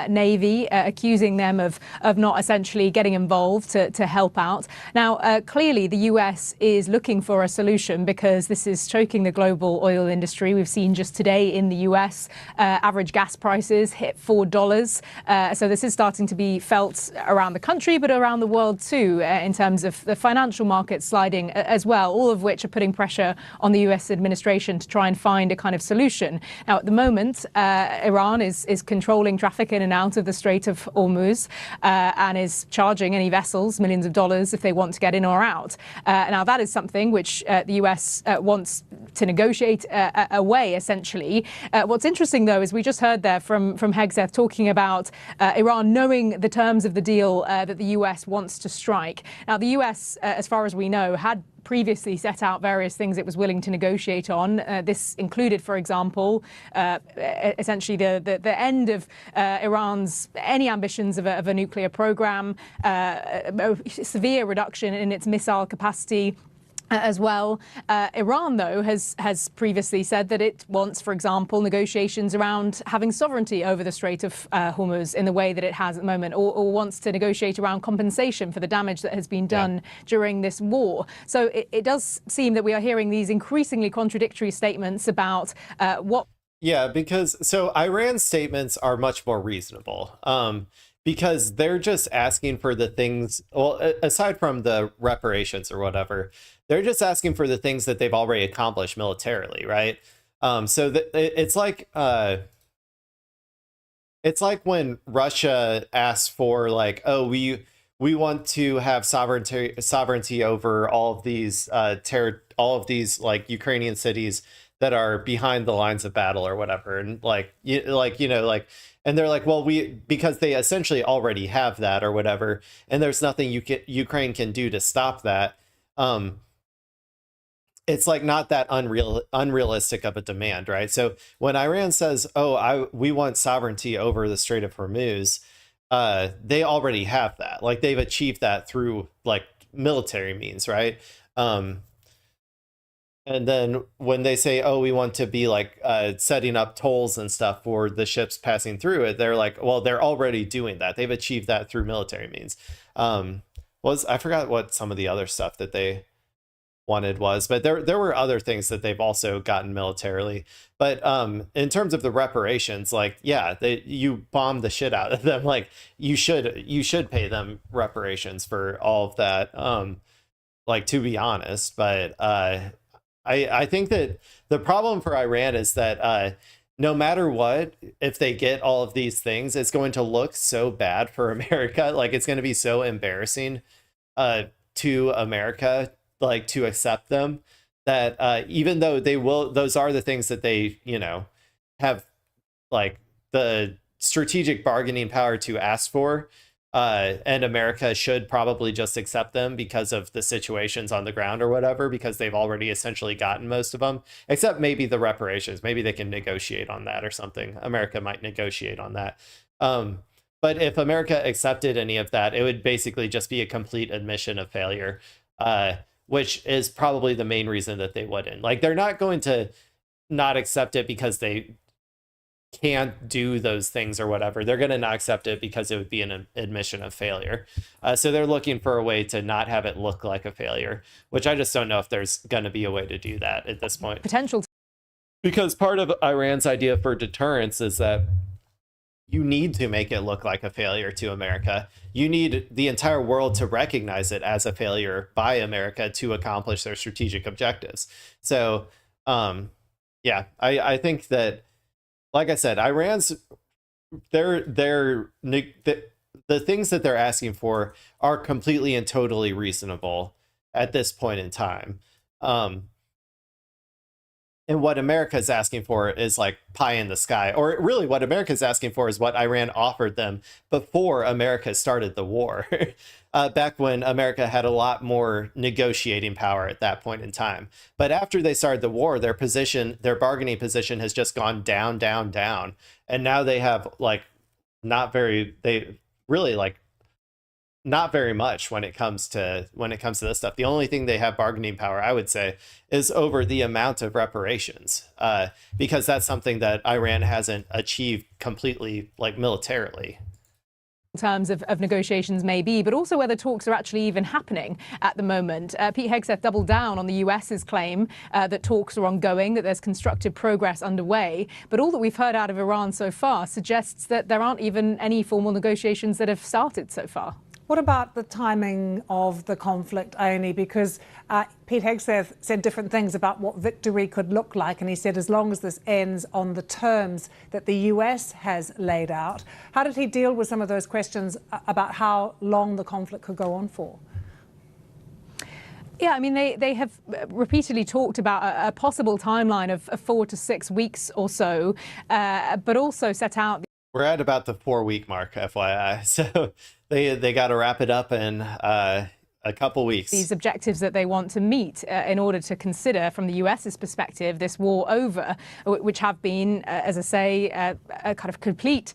Speaker 9: Navy, accusing them of not essentially getting involved to help out. Now, clearly, the US is looking for a solution because this is choking the global oil industry. We've seen just today in the US, average gas prices hit $4. So this is starting to be felt around the country, but around the world too, in terms of the financial markets sliding as well, all of which are putting pressure on the US administration to try and find a kind of solution. Now, at the moment, Iran is controlling traffic in and out of the Strait of Hormuz and is charging any vessels millions of dollars if they want to get in or out. Now, that is something which the US wants to negotiate away, essentially. What's interesting, though, is we just heard there from Hegseth talking about Iran knowing the terms of the deal that the US wants to strike. Now, the US, as far as we know, had previously set out various things it was willing to negotiate on. This included, for example, essentially the end of Iran's any ambitions of a nuclear program, a severe reduction in its missile capacity, as well. Iran, though, has previously said that it wants, for example, negotiations around having sovereignty over the Strait of Hormuz in the way that it has at the moment, or wants to negotiate around compensation for the damage that has been done during this war. So it does seem that we are hearing these increasingly contradictory statements about what...
Speaker 2: Yeah, because so Iran's statements are much more reasonable. Because they're just asking for the things, well, aside from the reparations or whatever, they're just asking for the things that they've already accomplished militarily, right? So it's like when Russia asks for like, oh, we want to have sovereignty over all of these like Ukrainian cities that are behind the lines of battle or whatever, and and they're like, well, because they essentially already have that or whatever, and there's nothing Ukraine can do to stop that. It's like not that unrealistic of a demand, right? So when Iran says, oh, we want sovereignty over the Strait of Hormuz, they already have that. Like they've achieved that through like military means, right? And then when they say, oh, we want to be like setting up tolls and stuff for the ships passing through it, they're like, well, they're already doing that. They've achieved that through military means. I forgot what some of the other stuff that they wanted was, but there were other things that they've also gotten militarily. But in terms of the reparations, like, yeah, you bombed the shit out of them. Like you should pay them reparations for all of that. Like, to be honest, but I think that the problem for Iran is that no matter what, if they get all of these things, it's going to look so bad for America. Like it's going to be so embarrassing to America, like to accept them, that even though those are the things that they, have like the strategic bargaining power to ask for. And America should probably just accept them because of the situations on the ground or whatever, because they've already essentially gotten most of them, except maybe the reparations. Maybe they can negotiate on that or something. America might negotiate on that. But if America accepted any of that, it would basically just be a complete admission of failure, which is probably the main reason that they wouldn't. Like, they're not going to not accept it because they can't do those things or whatever. They're going to not accept it because it would be an admission of failure. So they're looking for a way to not have it look like a failure, which I just don't know if there's going to be a way to do that at this point. Because part of Iran's idea for deterrence is that you need to make it look like a failure to America. You need the entire world to recognize it as a failure by America to accomplish their strategic objectives. So, yeah, I think that, like I said, Iran's the things that they're asking for are completely and totally reasonable at this point in time. And what America is asking for is like pie in the sky, or really what America is asking for is what Iran offered them before America started the war, back when America had a lot more negotiating power at that point in time. But after they started the war, their bargaining position has just gone down, down, down. And now they have like they really like not very much when it comes to this stuff. The only thing they have bargaining power, I would say, is over the amount of reparations, because that's something that Iran hasn't achieved completely, like militarily.
Speaker 9: Terms of negotiations may be, but also whether talks are actually even happening at the moment. Pete Hegseth doubled down on the US's claim that talks are ongoing, that there's constructive progress underway. But all that we've heard out of Iran so far suggests that there aren't even any formal negotiations that have started so far.
Speaker 8: What about the timing of the conflict, Ione? Because Pete Hegseth said different things about what victory could look like, and he said as long as this ends on the terms that the US has laid out. How did he deal with some of those questions about how long the conflict could go on for?
Speaker 9: Yeah, I mean, they have repeatedly talked about a possible timeline of 4 to 6 weeks or so, but also set out...
Speaker 2: We're at about the 4-week mark, FYI. So they got to wrap it up in a couple weeks.
Speaker 9: These objectives that they want to meet in order to consider, from the US's perspective, this war over, which have been, as I say, a kind of complete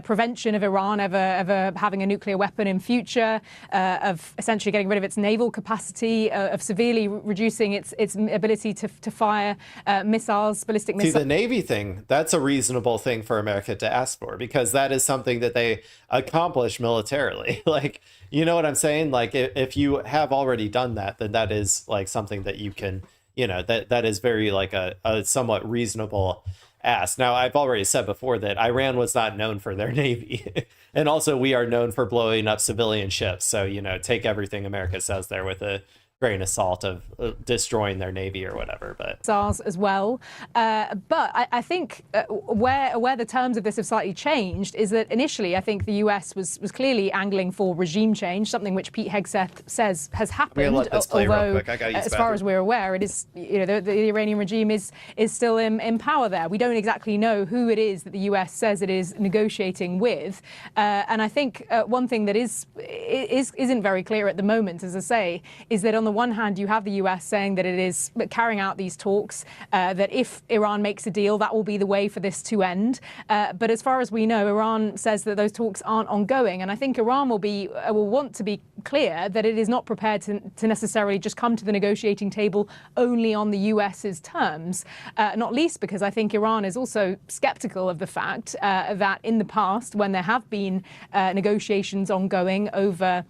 Speaker 9: prevention of Iran ever having a nuclear weapon in future, of essentially getting rid of its naval capacity, of severely reducing its ability to fire missiles, ballistic missiles.
Speaker 2: See, the Navy thing, that's a reasonable thing for America to ask for, because that is something that they accomplish militarily. Like, you know what I'm saying? Like, if you have already done that, then that is like something that you can, that is very like a somewhat reasonable ask. Now, I've already said before that Iran was not known for their Navy. And also we are known for blowing up civilian ships. So, take everything America says there with a grain of salt of destroying their Navy or whatever. But
Speaker 9: SARS as well. But I think where the terms of this have slightly changed is that initially I think the US was clearly angling for regime change, something which Pete Hegseth says has happened.
Speaker 2: Let this play real
Speaker 9: although,
Speaker 2: quick. I gotta use
Speaker 9: as far as we're aware, it is the Iranian regime is still in power there. We don't exactly know who it is that the US says it is negotiating with, and I think one thing that isn't very clear at the moment, as I say, is that on the one hand, you have the US saying that it is carrying out these talks, that if Iran makes a deal, that will be the way for this to end. But as far as we know, Iran says that those talks aren't ongoing. And I think Iran will want to be clear that it is not prepared to necessarily just come to the negotiating table only on the US's terms, not least because I think Iran is also skeptical of the fact that in the past, when there have been negotiations ongoing over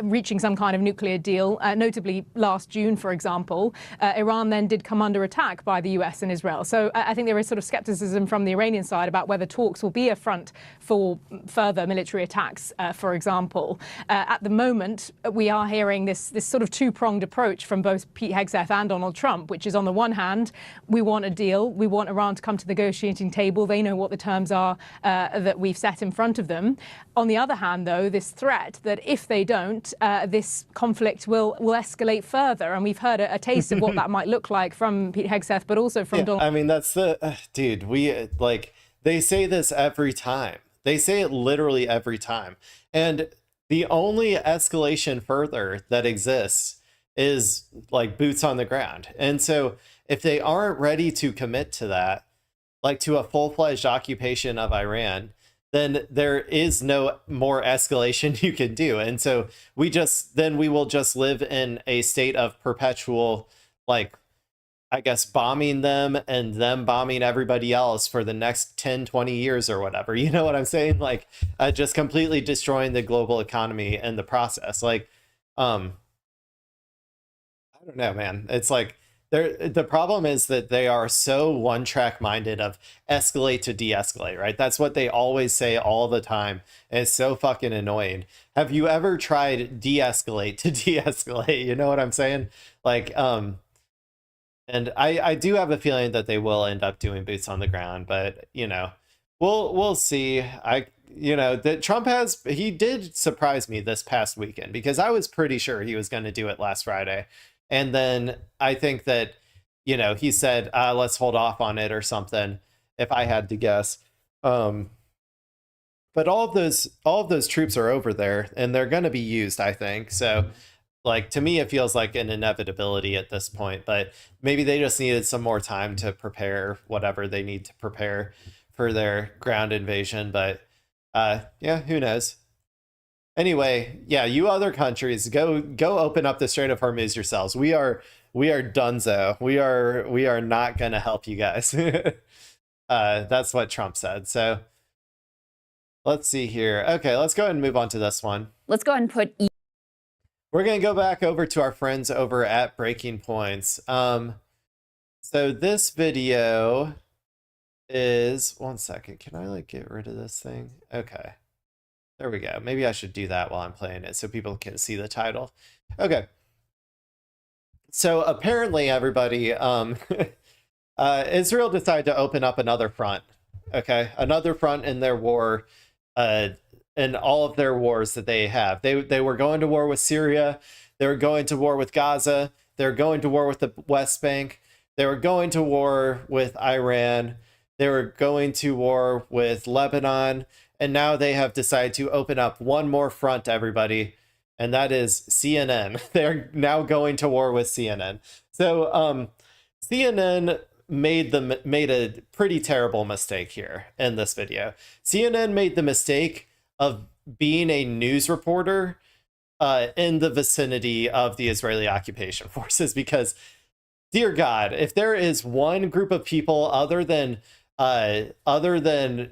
Speaker 9: reaching some kind of nuclear deal, notably last June, for example, Iran then did come under attack by the US and Israel. So I think there is sort of skepticism from the Iranian side about whether talks will be a front for further military attacks, for example. At the moment, we are hearing this sort of two-pronged approach from both Pete Hegseth and Donald Trump, which is on the one hand, we want a deal, we want Iran to come to the negotiating table, they know what the terms are that we've set in front of them. On the other hand, though, this threat that if they don't, this conflict will escalate further. And we've heard a taste of what that might look like from Pete Hegseth, but also from Donald.
Speaker 2: I mean, that's dude, they say this every time. They say it literally every time. And the only escalation further that exists is like boots on the ground. And so if they aren't ready to commit to that, like to a full-fledged occupation of Iran, then there is no more escalation you can do. And so we will just live in a state of perpetual, like, I guess, bombing them and them bombing everybody else for the next 10, 20 years or whatever. You know what I'm saying? Like, just completely destroying the global economy in the process. Like, I don't know, man. It's like, the problem is that they are so one-track minded of escalate to de-escalate, right? That's what they always say all the time. And it's so fucking annoying. Have you ever tried de-escalate to de-escalate? You know what I'm saying? Like, and I do have a feeling that they will end up doing boots on the ground, but we'll see. That Trump he did surprise me this past weekend, because I was pretty sure he was going to do it last Friday. And then I think that you know, he said, let's hold off on it or something, if I had to guess. But all of those troops are over there, and they're going to be used, I think. So, like, to me, it feels like an inevitability at this point. But maybe they just needed some more time to prepare whatever they need to prepare for their ground invasion. But yeah, who knows? Anyway, yeah, you other countries, go open up the Strait of Hormuz yourselves. We are donezo. We are not going to help you guys. That's what Trump said. So. Let's see here. Okay, let's go ahead and move on to this one.
Speaker 10: Let's go ahead and put...
Speaker 2: We're going to go back over to our friends over at Breaking Points. So this video is... One second. Can I, like, get rid of this thing? Okay. There we go. Maybe I should do that while I'm playing it so people can see the title. Okay. So apparently, everybody, Israel decided to open up another front. Okay? Another front in their war... in all of their wars that they have. They were going to war with Syria. They were going to war with Gaza. They were going to war with the West Bank. They were going to war with Iran. They were going to war with Lebanon. And now they have decided to open up one more front, everybody. And that is CNN. They're now going to war with CNN. So CNN made a pretty terrible mistake here in this video. CNN made the mistake of being a news reporter in the vicinity of the Israeli occupation forces, because, dear God, if there is one group of people other than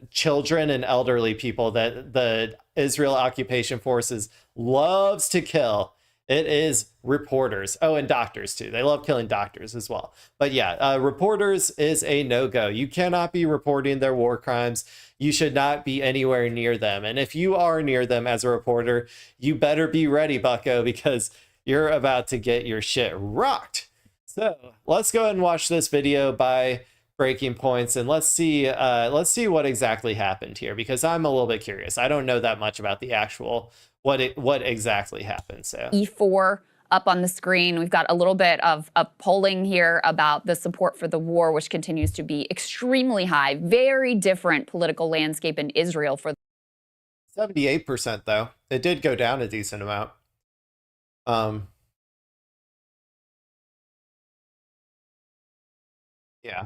Speaker 2: children and elderly people that the Israel occupation forces loves to kill, it is reporters. Oh, and doctors too. They love killing doctors as well. But yeah, reporters is a no-go. You cannot be reporting their war crimes. You should not be anywhere near them. And if you are near them as a reporter, you better be ready, bucko, because you're about to get your shit rocked. So let's go ahead and watch this video by Breaking Points, and let's see what exactly happened here, because I'm a little bit curious. I don't know that much about the actual what exactly happened. So
Speaker 10: E4 up on the screen. We've got a little bit of polling here about the support for the war, which continues to be extremely high. Very different political landscape in Israel for
Speaker 2: 78%, though. It did go down a decent amount. Yeah.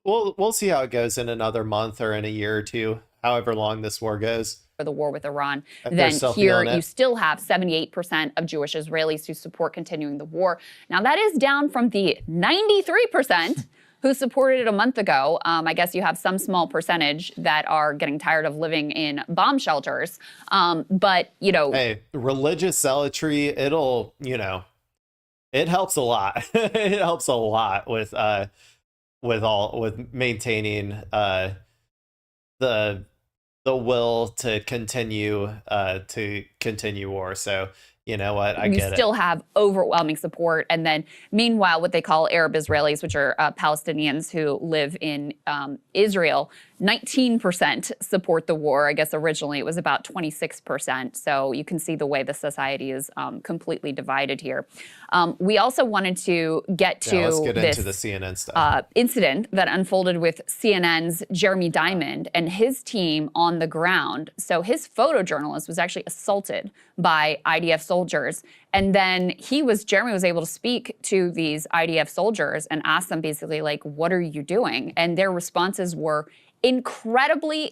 Speaker 2: Oh, we'll see how it goes in another month or in a year or two, however long this war goes.
Speaker 10: For the war with Iran. Then here you still have 78% of Jewish Israelis who support continuing the war. Now that is down from the 93% who supported it a month ago. I guess you have some small percentage that are getting tired of living in bomb shelters. But, you know...
Speaker 2: Hey, religious zealotry, it'll, you know, it helps a lot. It helps a lot with maintaining the will to continue war. So you know what, I get it.
Speaker 10: You still have overwhelming support. And then meanwhile, what they call Arab Israelis, which are Palestinians who live in Israel, 19% support the war. I guess originally it was about 26%. So you can see the way the society is completely divided here. We also wanted to get to
Speaker 2: let's get into the CNN stuff.
Speaker 10: Incident that unfolded with CNN's Jeremy Diamond and his team on the ground. So his photojournalist was actually assaulted by IDF soldiers. And then Jeremy was able to speak to these IDF soldiers and ask them basically, like, what are you doing? And their responses were incredibly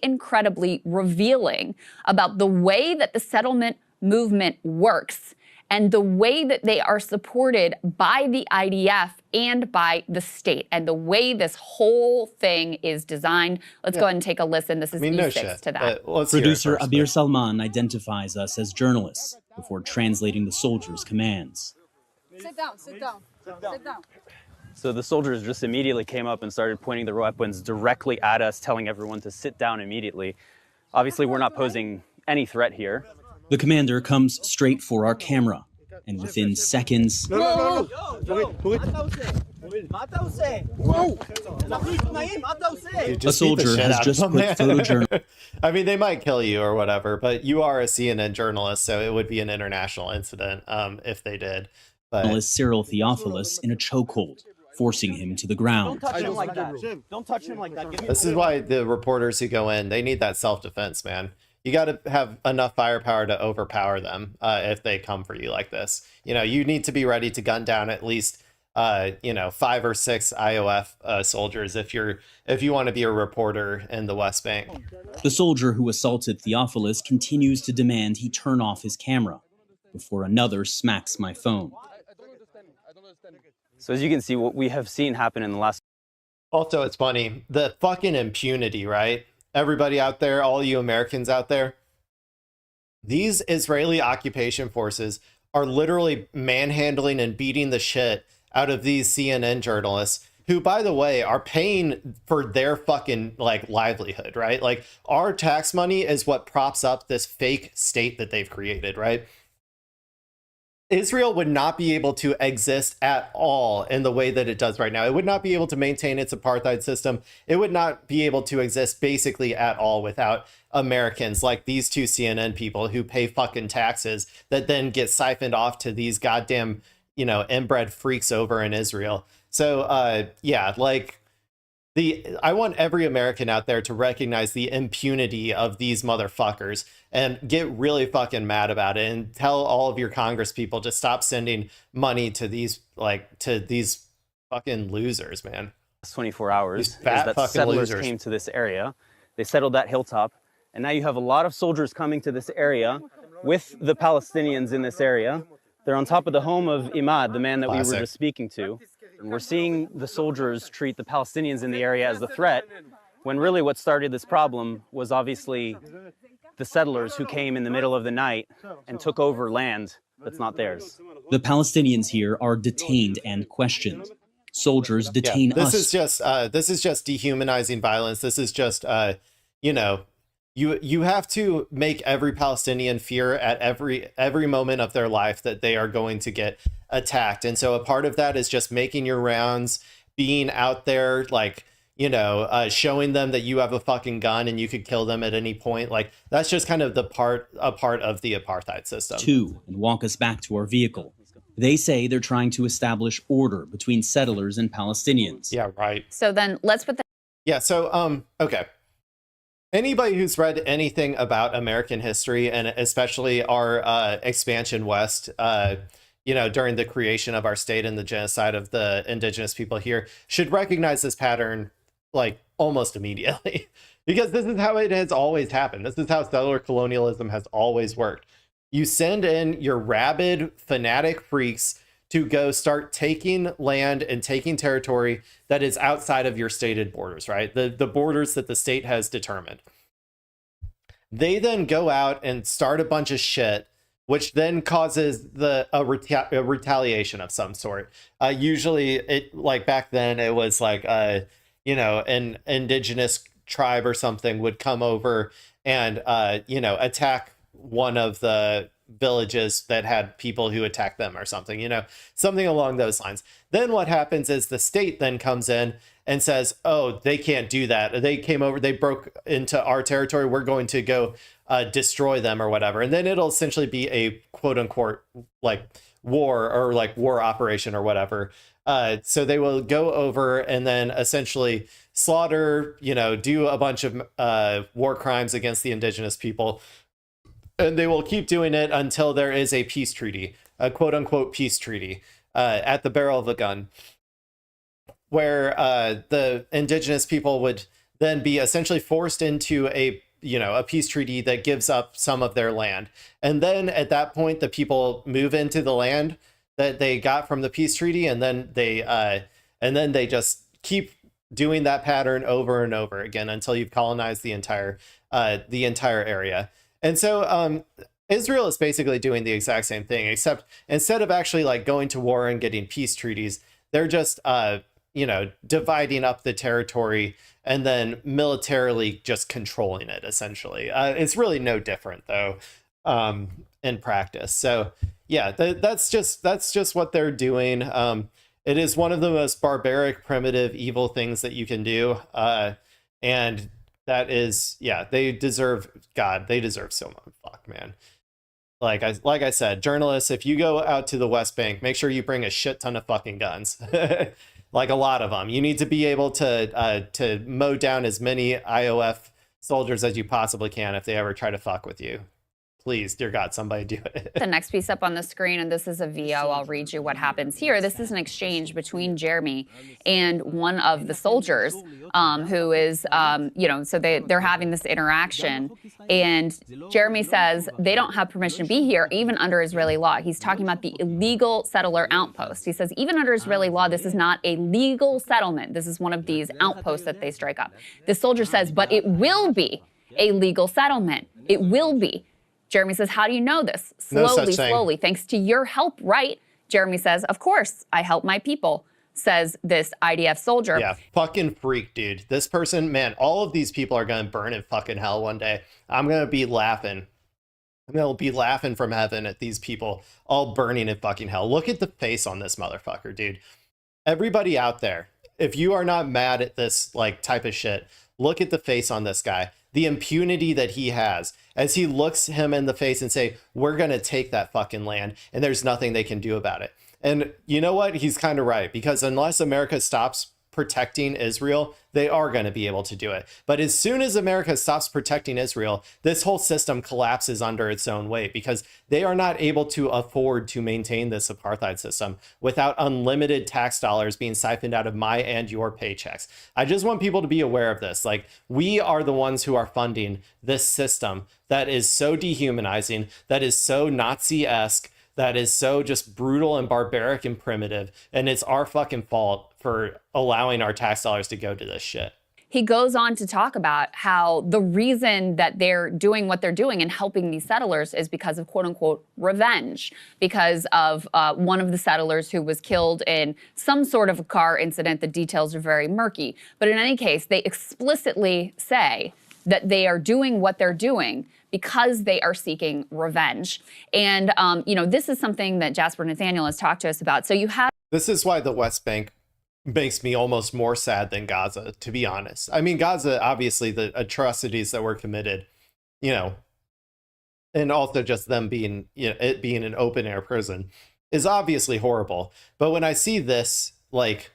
Speaker 10: revealing about the way that the settlement movement works and the way that they are supported by the IDF and by the state, and the way this whole thing is designed. Let's go ahead and take a listen. This is E6 to that.
Speaker 11: Producer Abir Salman identifies us as journalists before translating the soldiers' commands.
Speaker 12: Sit down, sit down, sit down.
Speaker 13: So the soldiers just immediately came up and started pointing their weapons directly at us, telling everyone to sit down immediately. Obviously, we're not posing any threat here.
Speaker 11: The commander comes straight for our camera, and within seconds...
Speaker 2: A
Speaker 11: soldier has just put photojournal...
Speaker 2: I mean, they might kill you or whatever, but you are a CNN journalist, so it would be an international incident if they did.
Speaker 11: journalist Cyril Theophilus in a chokehold, forcing him to the ground.
Speaker 13: Don't touch him like that. Don't touch him like that. Give me
Speaker 2: This is why the reporters who go in, they need that self-defense, man. You got to have enough firepower to overpower them if they come for you like this. You know, you need to be ready to gun down at least, 5 or 6 IOF soldiers if you want to be a reporter in the West Bank.
Speaker 11: The soldier who assaulted Theophilus continues to demand he turn off his camera before another smacks my phone.
Speaker 13: So as you can see, what we have seen happen in the last...
Speaker 2: Also, it's funny, the fucking impunity, right? Everybody out there, all you Americans out there, these Israeli occupation forces are literally manhandling and beating the shit out of these CNN journalists who, by the way, are paying for their fucking like livelihood, right? Like our tax money is what props up this fake state that they've created, right? Israel would not be able to exist at all in the way that it does right now. It would not be able to maintain its apartheid system. It would not be able to exist basically at all without Americans like these two CNN people who pay fucking taxes that then get siphoned off to these goddamn, inbred freaks over in Israel. So, yeah, like I want every American out there to recognize the impunity of these motherfuckers and get really fucking mad about it and tell all of your Congress people to stop sending money to these fucking losers, man.
Speaker 13: 24 hours
Speaker 2: These
Speaker 13: is
Speaker 2: fat
Speaker 13: that
Speaker 2: fucking
Speaker 13: settlers
Speaker 2: losers.
Speaker 13: came to this area. They settled that hilltop, and now you have a lot of soldiers coming to this area with the Palestinians in this area. They're on top of the home of Imad, the man that we were just speaking to. And we're seeing the soldiers treat the Palestinians in the area as the threat, when really what started this problem was obviously the settlers who came in the middle of the night and took over land that's not theirs.
Speaker 11: The Palestinians here are detained and questioned. Soldiers detain us.
Speaker 2: This is just dehumanizing violence. This is just, you have to make every Palestinian fear at every moment of their life that they are going to get attacked. And so a part of that is just making your rounds, being out there, like, showing them that you have a fucking gun and you could kill them at any point. Like that's just kind of a part of the apartheid system.
Speaker 11: And walk us back to our vehicle. They say they're trying to establish order between settlers and Palestinians.
Speaker 2: Yeah, right.
Speaker 10: So then let's put that.
Speaker 2: Yeah, so, okay. Anybody who's read anything about American history, and especially our expansion west, during the creation of our state and the genocide of the indigenous people here, should recognize this pattern like almost immediately. Because this is how it has always happened. This is how settler colonialism has always worked. You send in your rabid, fanatic freaks to go start taking land and taking territory that is outside of your stated borders, right? The borders that the state has determined. They then go out and start a bunch of shit, which then causes a retaliation of some sort. Usually, back then, it was like, an indigenous tribe or something would come over and, attack one of the villages that had people who attacked them or something, something along those lines. Then what happens is the state then comes in and says, oh, they can't do that. They came over, they broke into our territory. We're going to go destroy them or whatever. And then it'll essentially be a quote unquote war or war operation or whatever. So they will go over and then essentially slaughter, do a bunch of war crimes against the indigenous people. And they will keep doing it until there is a peace treaty, a quote unquote peace treaty at the barrel of a gun, where the indigenous people would then be essentially forced into a peace treaty that gives up some of their land. And then at that point, the people move into the land that they got from the peace treaty. And then they just keep doing that pattern over and over again until you've colonized the entire area. And so Israel is basically doing the exact same thing, except instead of actually going to war and getting peace treaties, they're just, dividing up the territory and then militarily just controlling it, essentially. It's really no different, though, in practice. So, yeah, that's just what they're doing. It is one of the most barbaric, primitive, evil things that you can do. And that is, yeah, they deserve so much. Fuck, man. like I said, journalists, if you go out to the West Bank, make sure you bring a shit ton of fucking guns. Like a lot of them. You need to be able to mow down as many IOF soldiers as you possibly can if they ever try to fuck with you. Please, dear God, somebody do it.
Speaker 10: The next piece up on the screen, and this is a VO. I'll read you what happens here. This is an exchange between Jeremy and one of the soldiers who is, so they're having this interaction. And Jeremy says they don't have permission to be here, even under Israeli law. He's talking about the illegal settler outpost. He says, even under Israeli law, this is not a legal settlement. This is one of these outposts that they strike up. The soldier says, but it will be a legal settlement. It will be. Jeremy says, how do you know this? Slowly, thanks to your help, right? Jeremy says, of course, I help my people, says this IDF soldier.
Speaker 2: Yeah, fucking freak, dude. This person, man, all of these people are going to burn in fucking hell one day. I'm going to be laughing. I'm going to be laughing from heaven at these people all burning in fucking hell. Look at the face on this motherfucker, dude. Everybody out there, if you are not mad at this like type of shit, look at the face on this guy. The impunity that he has as he looks him in the face and say, we're going to take that fucking land and there's nothing they can do about it. And you know what? He's kind of right, because unless America stops protecting Israel, they are going to be able to do it. But as soon as America stops protecting Israel, this whole system collapses under its own weight, because they are not able to afford to maintain this apartheid system without unlimited tax dollars being siphoned out of my and your paychecks. I just want people to be aware of this. Like, we are the ones who are funding this system that is so dehumanizing, that is so Nazi-esque, that is so just brutal and barbaric and primitive. And it's our fucking fault for allowing our tax dollars to go to this shit.
Speaker 10: He goes on to talk about how the reason that they're doing what they're doing and helping these settlers is because of, quote unquote, revenge, because of one of the settlers who was killed in some sort of a car incident. The details are very murky. But in any case, they explicitly say that they are doing what they're doing because they are seeking revenge. And, this is something that Jasper Nathaniel has talked to us about. So you have...
Speaker 2: This is why the West Bank makes me almost more sad than Gaza, to be honest. I mean, Gaza, obviously, the atrocities that were committed, and also just them being, it being an open air prison is obviously horrible. But when I see this, like,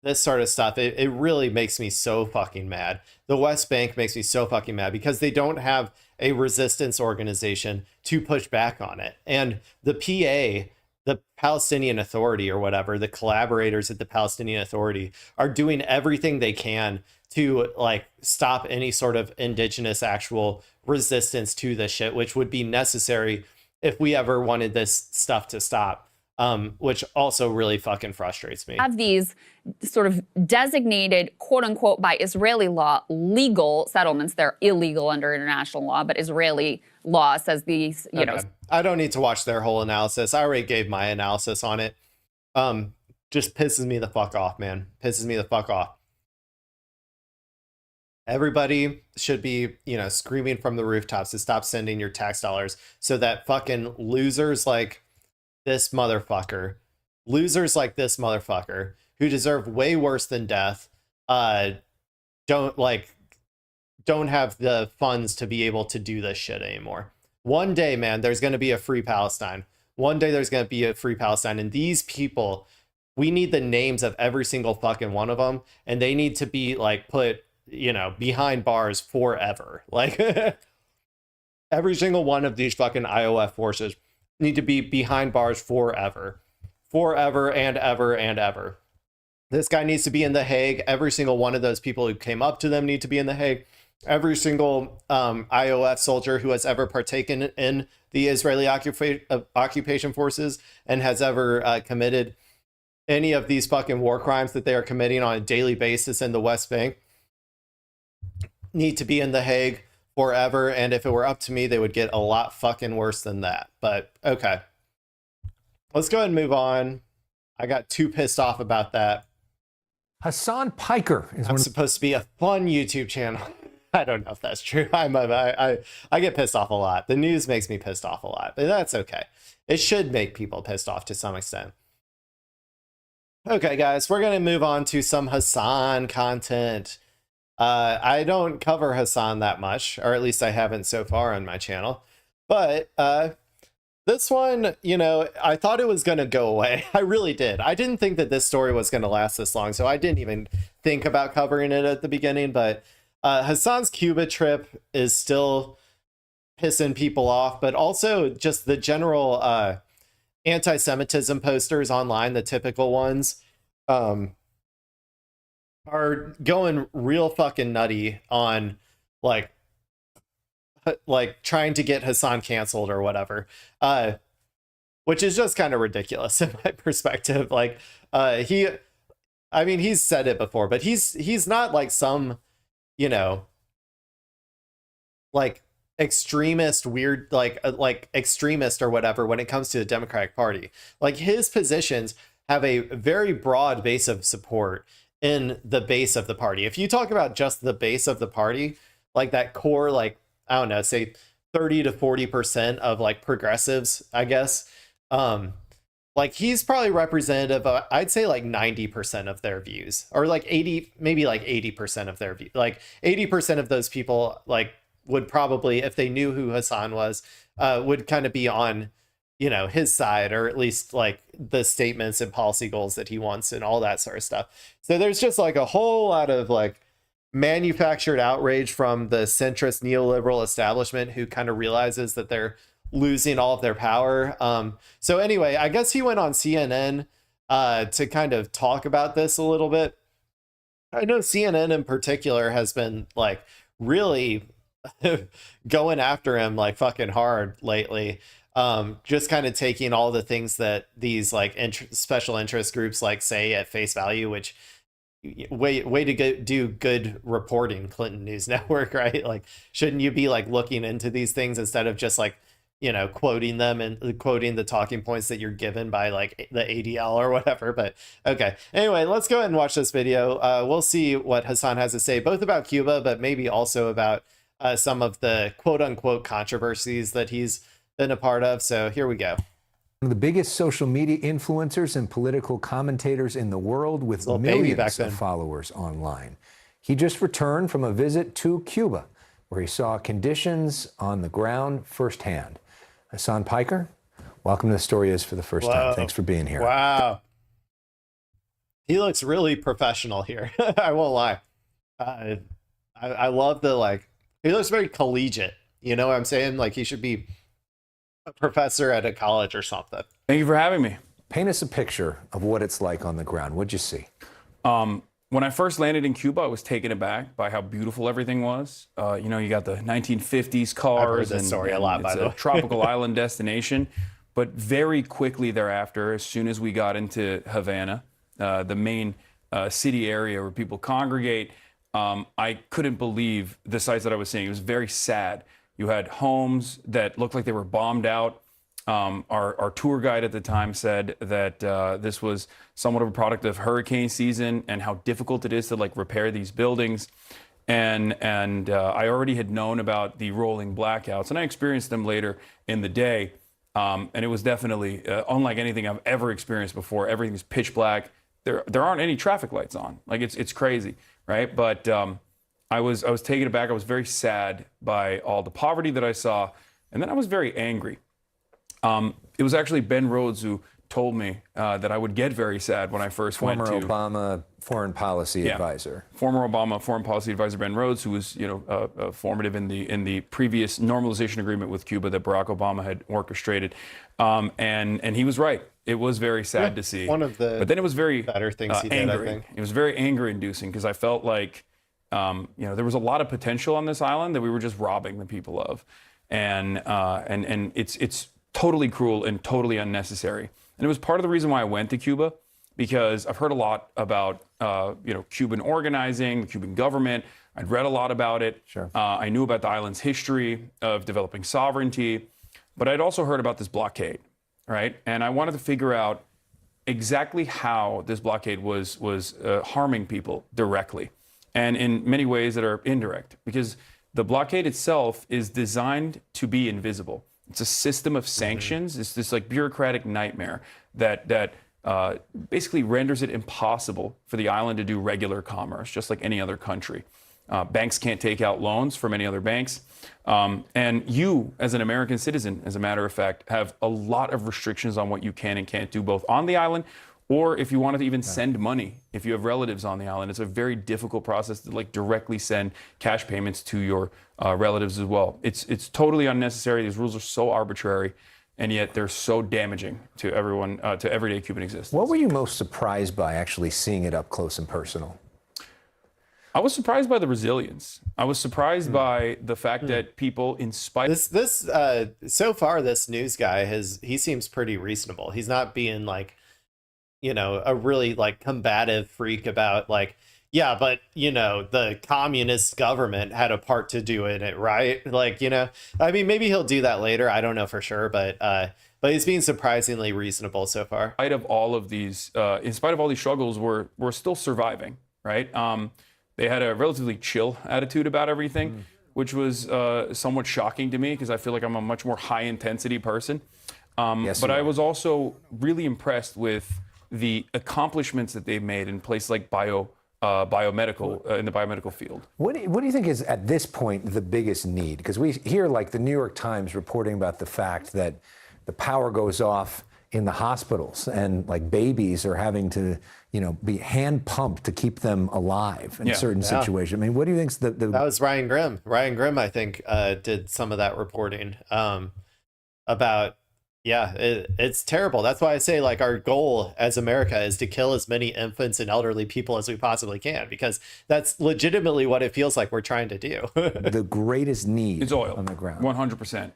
Speaker 2: this sort of stuff, it really makes me so fucking mad. The West Bank makes me so fucking mad because they don't have a resistance organization to push back on it. And the PA, the Palestinian Authority or whatever, the collaborators at the Palestinian Authority are doing everything they can to like stop any sort of indigenous actual resistance to this shit, which would be necessary if we ever wanted this stuff to stop. Which also really fucking frustrates me.
Speaker 10: Have these sort of designated, quote unquote, by Israeli law, legal settlements. They're illegal under international law, but Israeli law says these,
Speaker 2: I don't need to watch their whole analysis. I already gave my analysis on it. Just pisses me the fuck off, man. Pisses me the fuck off. Everybody should be, screaming from the rooftops to stop sending your tax dollars so that fucking losers like this motherfucker, who deserve way worse than death, don't have the funds to be able to do this shit anymore. One day, man, there's going to be a free Palestine. One day there's going to be a free Palestine. And these people, we need the names of every single fucking one of them. And they need to be like put, behind bars forever. Like every single one of these fucking IOF forces need to be behind bars forever and ever and ever. This guy needs to be in The Hague. Every single one of those people who came up to them need to be in The Hague. Every single IOF soldier who has ever partaken in the Israeli occupation forces and has ever committed any of these fucking war crimes that they are committing on a daily basis in the West Bank need to be in The Hague forever. And if it were up to me, they would get a lot fucking worse than that. But okay, let's go ahead and move on. I got too pissed off about that.
Speaker 14: Hasan Piker is
Speaker 2: supposed to be a fun YouTube channel. I don't know if that's true. I get pissed off a lot. The news makes me pissed off a lot, but that's okay. It should make people pissed off to some extent. Okay, guys, we're going to move on to some Hasan content. I don't cover Hasan that much, or at least I haven't so far on my channel. But this one, you know, I thought it was going to go away. I really did. I didn't think that this story was going to last this long, so I didn't even think about covering it at the beginning. But Hasan's Cuba trip is still pissing people off, but also just the general anti-Semitism posters online, the typical ones, are going real fucking nutty on like trying to get Hasan canceled or whatever, which is just kind of ridiculous in my perspective. Like he's said it before, but he's not like some, you know, like extremist weird like extremist or whatever when it comes to the Democratic Party. Like his positions have a very broad base of support in the base of the party. If you talk about just the base of the party, like that core, like, I don't know, say 30 to 40% of like progressives, I guess, like he's probably representative of, I'd say like 90% of their views, or like 80, maybe like 80% of their views. Like 80% of those people like would probably, if they knew who Hasan was, would kind of be on, you know, his side, or at least like the statements and policy goals that he wants and all that sort of stuff. So there's just like a whole lot of like manufactured outrage from the centrist neoliberal establishment who kind of realizes that they're losing all of their power. So anyway, I guess he went on CNN to kind of talk about this a little bit. I know CNN in particular has been like really going after him like fucking hard lately. Just kind of taking all the things that these like special interest groups like say at face value, which way to do good reporting, Clinton News Network, right? Like, shouldn't you be like looking into these things instead of just like, you know, quoting them and quoting the talking points that you're given by like the ADL or whatever? But okay, anyway, let's go ahead and watch this video. We'll see what Hasan has to say, both about Cuba, but maybe also about some of the quote unquote controversies that he's been a part of. So here we go.
Speaker 14: One of the biggest social media influencers and political commentators in the world, with millions of followers online. He just returned from a visit to Cuba, where he saw conditions on the ground firsthand. Hasan Piker, welcome to The Story Is for the first time. Thanks for being here.
Speaker 2: Wow. He looks really professional here. I won't lie. I love the, like, he looks very collegiate. You know what I'm saying? Like he should be a professor at a college or something.
Speaker 15: Thank you for having me.
Speaker 14: Paint us a picture of what it's like on the ground. What'd you see?
Speaker 15: When I first landed in Cuba, I was taken aback by how beautiful everything was. You know, you got the 1950s cars.
Speaker 2: I've heard this story a lot, by the way.
Speaker 15: It's a tropical island destination. But very quickly thereafter, as soon as we got into Havana, the main city area where people congregate, I couldn't believe the sights that I was seeing. It was very sad. You had homes that looked like they were bombed out. Our tour guide at the time said that this was somewhat of a product of hurricane season and how difficult it is to like repair these buildings. And I already had known about the rolling blackouts, and I experienced them later in the day. And it was definitely unlike anything I've ever experienced before. Everything's pitch black. There aren't any traffic lights on. Like it's crazy, right? But I was taken aback. I was very sad by all the poverty that I saw, and then I was very angry. It was actually Ben Rhodes who told me that I would get very sad when I first went to...
Speaker 14: Former Obama foreign policy advisor.
Speaker 15: Former Obama foreign policy advisor Ben Rhodes, who was, you know, formative in the previous normalization agreement with Cuba that Barack Obama had orchestrated, and he was right. It was very sad to see.
Speaker 2: One of the
Speaker 15: but then it was very
Speaker 2: better things he did, I think.
Speaker 15: It was very anger-inducing because I felt like you know, there was a lot of potential on this island that we were just robbing the people of, and it's totally cruel and totally unnecessary. And it was part of the reason why I went to Cuba, because I've heard a lot about you know, Cuban organizing, the Cuban government. I'd read a lot about it.
Speaker 14: Sure.
Speaker 15: I knew about the island's history of developing sovereignty, but I'd also heard about this blockade, right? And I wanted to figure out exactly how this blockade was harming people directly, and in many ways that are indirect, because the blockade itself is designed to be invisible. It's a system of sanctions. It's this like bureaucratic nightmare that basically renders it impossible for the island to do regular commerce, just like any other country. Banks can't take out loans from any other banks. And you, as an American citizen, as a matter of fact, have a lot of restrictions on what you can and can't do, both on the island or if you wanted to even send money. If you have relatives on the island, it's a very difficult process to like directly send cash payments to your relatives as well. It's totally unnecessary. These rules are so arbitrary, and yet they're so damaging to everyone, to everyday Cuban existence.
Speaker 14: What were you most surprised by actually seeing it up close and personal?
Speaker 15: I was surprised by the resilience. I was surprised by the fact that people, in spite
Speaker 2: so far, this news guy he seems pretty reasonable. He's not being like, you know, a really like combative freak about like, yeah, but you know, the communist government had a part to do in it, right? Like, you know, I mean, maybe he'll do that later. I don't know for sure, but he's being surprisingly reasonable so far.
Speaker 15: In spite of all of these, in spite of all these struggles, we're still surviving, right? They had a relatively chill attitude about everything, which was somewhat shocking to me because I feel like I'm a much more high intensity person. But I was also really impressed with the accomplishments that they've made in places like biomedical, in the biomedical field.
Speaker 14: What do you think is at this point the biggest need? Because we hear like the New York Times reporting about the fact that the power goes off in the hospitals and like babies are having to, you know, be hand pumped to keep them alive in certain situations. I mean, what do you think's that
Speaker 2: was Ryan Grimm. Ryan Grimm, I think, did some of that reporting about, it's terrible. That's why I say like our goal as America is to kill as many infants and elderly people as we possibly can, because that's legitimately what it feels like we're trying to do.
Speaker 14: The greatest need
Speaker 15: is oil
Speaker 14: on the ground.
Speaker 15: 100%.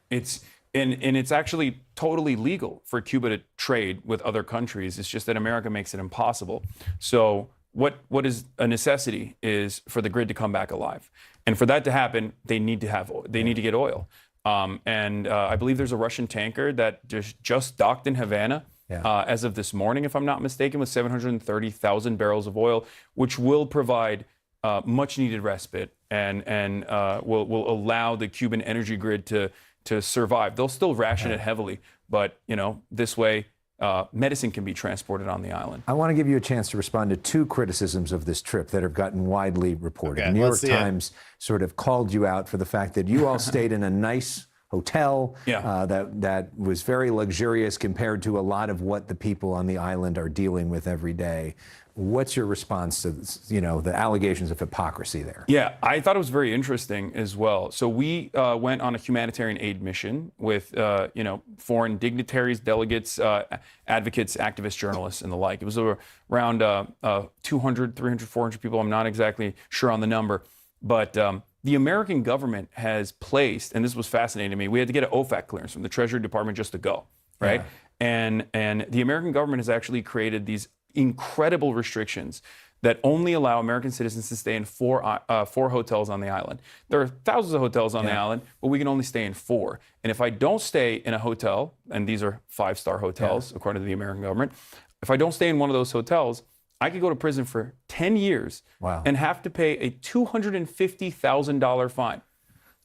Speaker 15: And it's actually totally legal for Cuba to trade with other countries. It's just that America makes it impossible. So what is a necessity is for the grid to come back alive. And for that to happen, they need to have oil. They need to get oil. I believe there's a Russian tanker that just docked in Havana as of this morning, if I'm not mistaken, with 730,000 barrels of oil, which will provide much needed respite and will allow the Cuban energy grid to survive. They'll still ration it heavily, but you know, this way medicine can be transported on the island.
Speaker 14: I want to give you a chance to respond to two criticisms of this trip that have gotten widely reported. The New York Times sort of called you out for the fact that you all stayed in a nice hotel that was very luxurious compared to a lot of what the people on the island are dealing with every day. What's your response to, you know, the allegations of hypocrisy there?
Speaker 15: Yeah, I thought it was very interesting as well. So we went on a humanitarian aid mission with, you know, foreign dignitaries, delegates, advocates, activists, journalists, and the like. It was around 200, 300, 400 people. I'm not exactly sure on the number. But the American government has placed, and this was fascinating to me, we had to get an OFAC clearance from the Treasury Department just to go, right? And the American government has actually created these incredible restrictions that only allow American citizens to stay in four hotels on the island. There are thousands of hotels on the island, but we can only stay in 4. And if I don't stay in a hotel, and these are 5-star hotels, according to the American government, if I don't stay in one of those hotels, I could go to prison for 10 years and have to pay a $250,000 fine.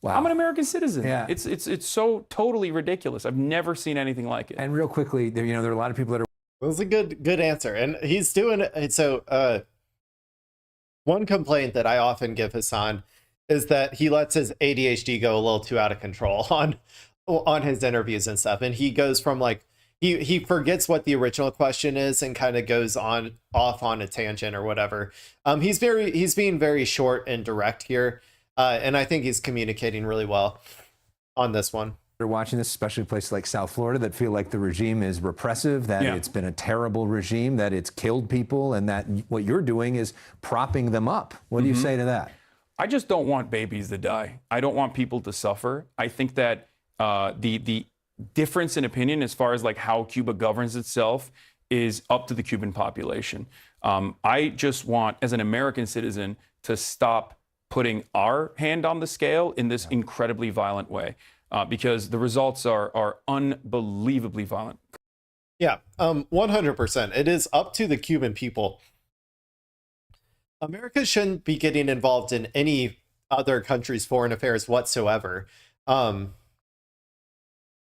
Speaker 15: Wow. I'm an American citizen. Yeah. It's so totally ridiculous. I've never seen anything like it.
Speaker 14: And real quickly, there are a lot of people that are.
Speaker 2: It was a good answer, and he's doing it. So one complaint that I often give Hasan is that he lets his ADHD go a little too out of control on his interviews and stuff, and he goes from like he forgets what the original question is and kind of goes off on a tangent or whatever. He's being very short and direct here, and I think he's communicating really well on this one.
Speaker 14: Are watching this, especially places like South Florida that feel like the regime is repressive, that it's been a terrible regime, that it's killed people, and that what you're doing is propping them up. What do you say to that?
Speaker 15: I just don't want babies to die. I don't want people to suffer. I think that the difference in opinion as far as like how Cuba governs itself is up to the Cuban population. I just want, as an American citizen, to stop putting our hand on the scale in this incredibly violent way. Because the results are unbelievably violent.
Speaker 2: Yeah, 100%. It is up to the Cuban people. America shouldn't be getting involved in any other country's foreign affairs whatsoever. Like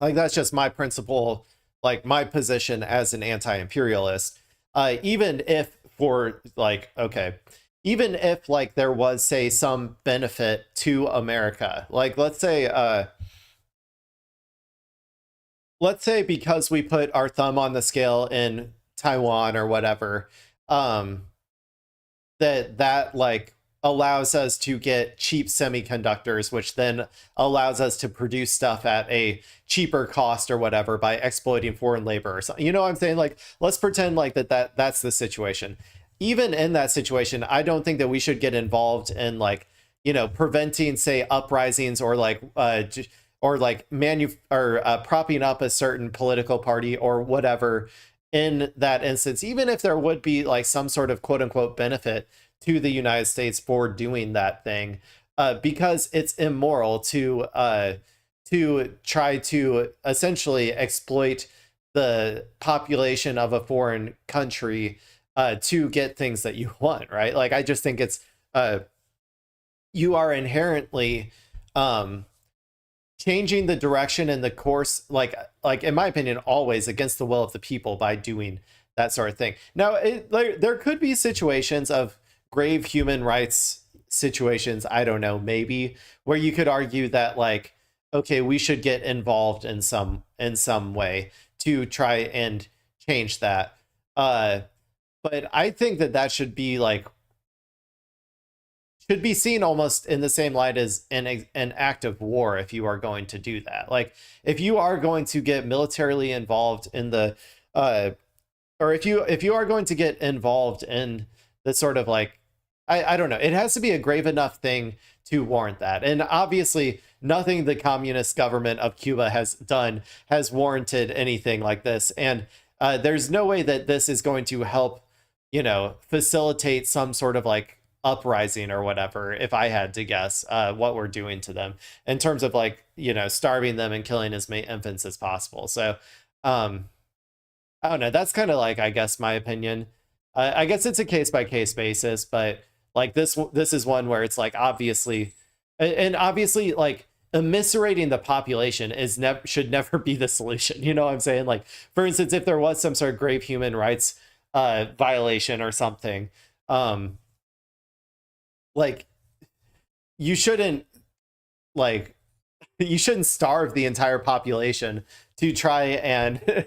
Speaker 2: that's just my principle, like my position as an anti-imperialist. Even if for like, okay, even if like there was, say, some benefit to America, like let's say because we put our thumb on the scale in Taiwan or whatever, that like allows us to get cheap semiconductors, which then allows us to produce stuff at a cheaper cost or whatever by exploiting foreign labor or something. You know what I'm saying? Like, let's pretend like that's the situation. Even in that situation, I don't think that we should get involved in like, you know, preventing, say, uprisings or like propping up a certain political party or whatever in that instance, even if there would be like some sort of quote unquote benefit to the United States for doing that thing, because it's immoral to try to essentially exploit the population of a foreign country to get things that you want, right? Like, I just think it's you are inherently changing the direction and the course, like in my opinion, always against the will of the people by doing that sort of thing. Now, there could be situations of grave human rights situations, I don't know, maybe, where you could argue that like, okay, we should get involved in some way to try and change that. But I think that should be seen almost in the same light as an act of war if you are going to do that. Like, if you are going to get militarily involved in the or if you are going to get involved in the sort of like, I don't know, it has to be a grave enough thing to warrant that. And obviously nothing the communist government of Cuba has done has warranted anything like this. And there's no way that this is going to help, you know, facilitate some sort of like uprising or whatever, if I had to guess what we're doing to them in terms of like, you know, starving them and killing as many infants as possible. So I don't know, that's kind of like, I guess, my opinion. I guess it's a case-by-case basis, but like this is one where it's like obviously like eviscerating the population should never be the solution. You know what I'm saying? Like, for instance, if there was some sort of grave human rights violation or something, like you shouldn't starve the entire population to try and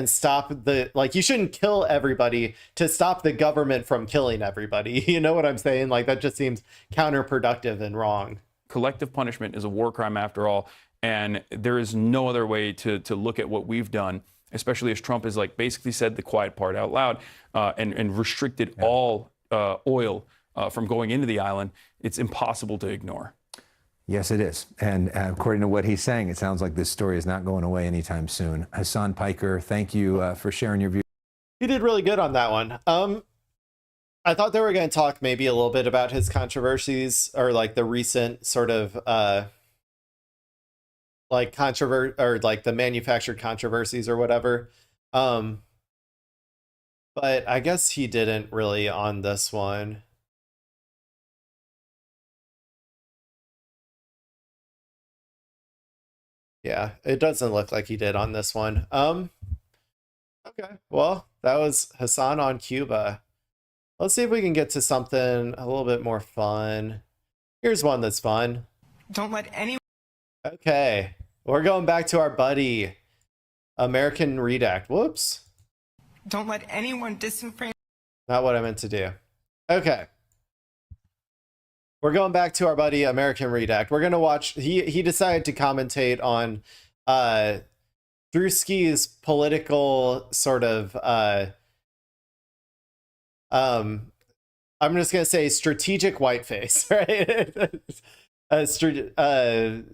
Speaker 2: stop the, like, you shouldn't kill everybody to stop the government from killing everybody. You know what I'm saying? Like, that just seems counterproductive and wrong.
Speaker 15: Collective punishment is a war crime after all, and there is no other way to look at what we've done, especially as Trump has like basically said the quiet part out loud and restricted all oil from going into the island. It's impossible to ignore.
Speaker 14: Yes, it is. And according to what he's saying, it sounds like this story is not going away anytime soon. Hasan Piker, thank you for sharing your view.
Speaker 2: You did really good on that one. I thought they were going to talk maybe a little bit about his controversies or like the recent sort of like or like the manufactured controversies or whatever. But I guess he didn't really on this one. Yeah, it doesn't look like he did on this one. Okay, well, that was Hasan on Cuba. Let's see if we can get to something a little bit more fun. Here's one that's fun.
Speaker 16: Don't let anyone...
Speaker 2: Okay, we're going back to our buddy, American Redact. Whoops.
Speaker 16: Don't let anyone disenfranchise...
Speaker 2: Not what I meant to do. Okay. We're going back to our buddy American Redact. We're gonna watch. He decided to commentate on Drewski's political sort of I'm just gonna say strategic whiteface, right?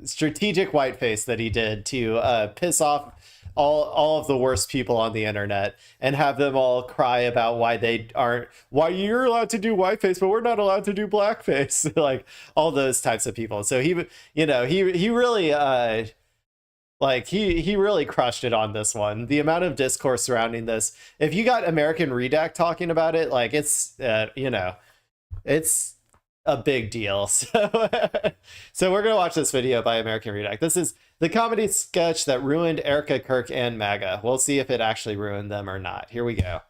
Speaker 2: Strategic whiteface that he did to piss off all of the worst people on the internet and have them all cry about why you're allowed to do whiteface but we're not allowed to do blackface. Like all those types of people. So he really he really crushed it on this one. The amount of discourse surrounding this, if you got American Redact talking about it, like it's it's a big deal. So we're gonna watch this video by American Redact. This is the comedy sketch that ruined Erica, Kirk, and MAGA. We'll see if it actually ruined them or not. Here we go.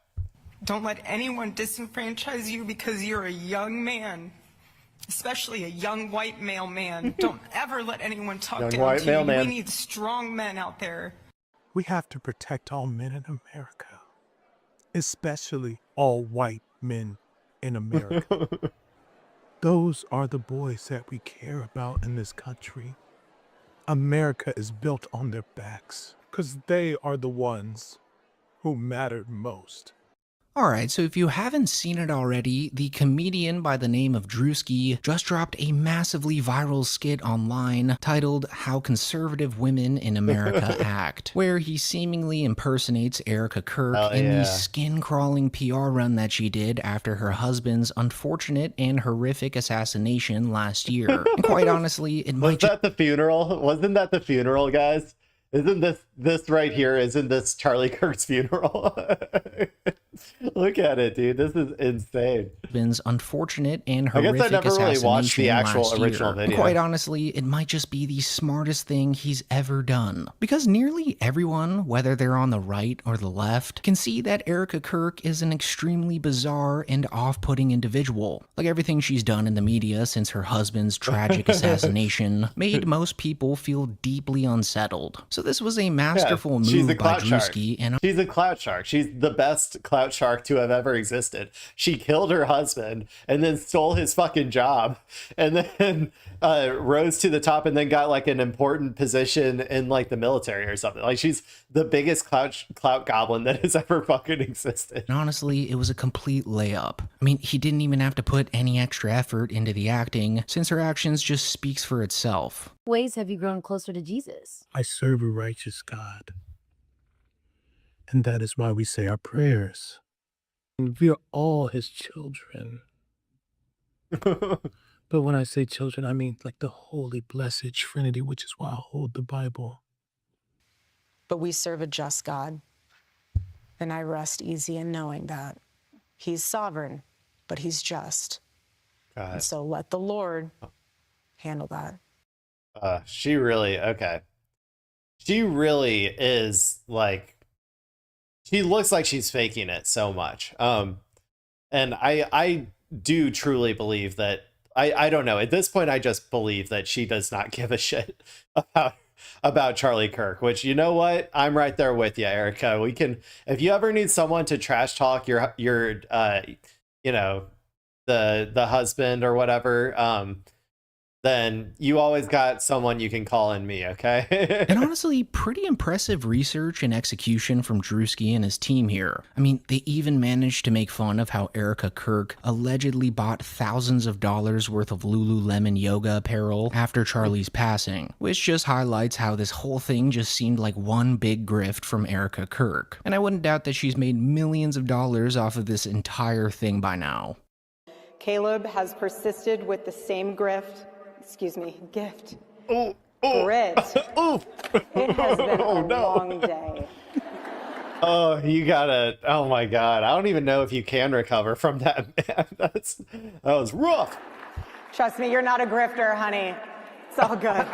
Speaker 16: Don't let anyone disenfranchise you because you're a young man, especially a young white male man. Don't ever let anyone talk down to you. We need strong men out there.
Speaker 17: We have to protect all men in America, especially all white men in America. Those are the boys that we care about in this country. America is built on their backs because they are the ones who mattered most.
Speaker 18: Alright, so if you haven't seen it already, the comedian by the name of Drewski just dropped a massively viral skit online titled How Conservative Women in America Act, where he seemingly impersonates Erica Kirk in the skin-crawling PR run that she did after her husband's unfortunate and horrific assassination last year. And quite honestly, it might...
Speaker 2: Was that the funeral? Wasn't that the funeral, guys? Isn't this right here? Isn't this Charlie Kirk's funeral? Look at it, dude. This is insane.
Speaker 18: Husband's unfortunate and horrific
Speaker 2: I guess I never really watched the actual original video.
Speaker 18: And quite honestly, it might just be the smartest thing he's ever done. Because nearly everyone, whether they're on the right or the left, can see that Erica Kirk is an extremely bizarre and off-putting individual. Like everything she's done in the media since her husband's tragic assassination made most people feel deeply unsettled. So this was a masterful move by Drewski, and
Speaker 2: she's a clout shark. She's the best clout shark to have ever existed. She killed her husband and then stole his fucking job, and then rose to the top, and then got like an important position in like the military or something. Like she's the biggest clout goblin that has ever fucking existed.
Speaker 18: And honestly, it was a complete layup. I mean, he didn't even have to put any extra effort into the acting, since her actions just speaks for itself.
Speaker 19: Ways have you grown closer to Jesus?
Speaker 17: I serve a righteous God, and that is why we say our prayers. And we are all his children. But when I say children, I mean like the holy, blessed Trinity, which is why I hold the Bible.
Speaker 20: But we serve a just God, and I rest easy in knowing that he's sovereign, but he's just. And so let the Lord handle that.
Speaker 2: She really is like, she looks like she's faking it so much. And I do truly believe that, I don't know, at this point I just believe that she does not give a shit about Charlie Kirk, which, you know what, I'm right there with you, Erica. We can, if you ever need someone to trash talk your you know, the husband or whatever, then you always got someone you can call in me, okay?
Speaker 18: And honestly, pretty impressive research and execution from Drewski and his team here. I mean, they even managed to make fun of how Erica Kirk allegedly bought thousands of dollars worth of Lululemon yoga apparel after Charlie's passing, which just highlights how this whole thing just seemed like one big grift from Erica Kirk. And I wouldn't doubt that she's made millions of dollars off of this entire thing by now.
Speaker 21: Caleb has persisted with the same gift.
Speaker 2: Oh,
Speaker 21: grit.
Speaker 2: Oh.
Speaker 21: It has been a long day.
Speaker 2: Oh, you gotta, oh my God. I don't even know if you can recover from that, man. That was rough.
Speaker 21: Trust me, you're not a grifter, honey. It's all good.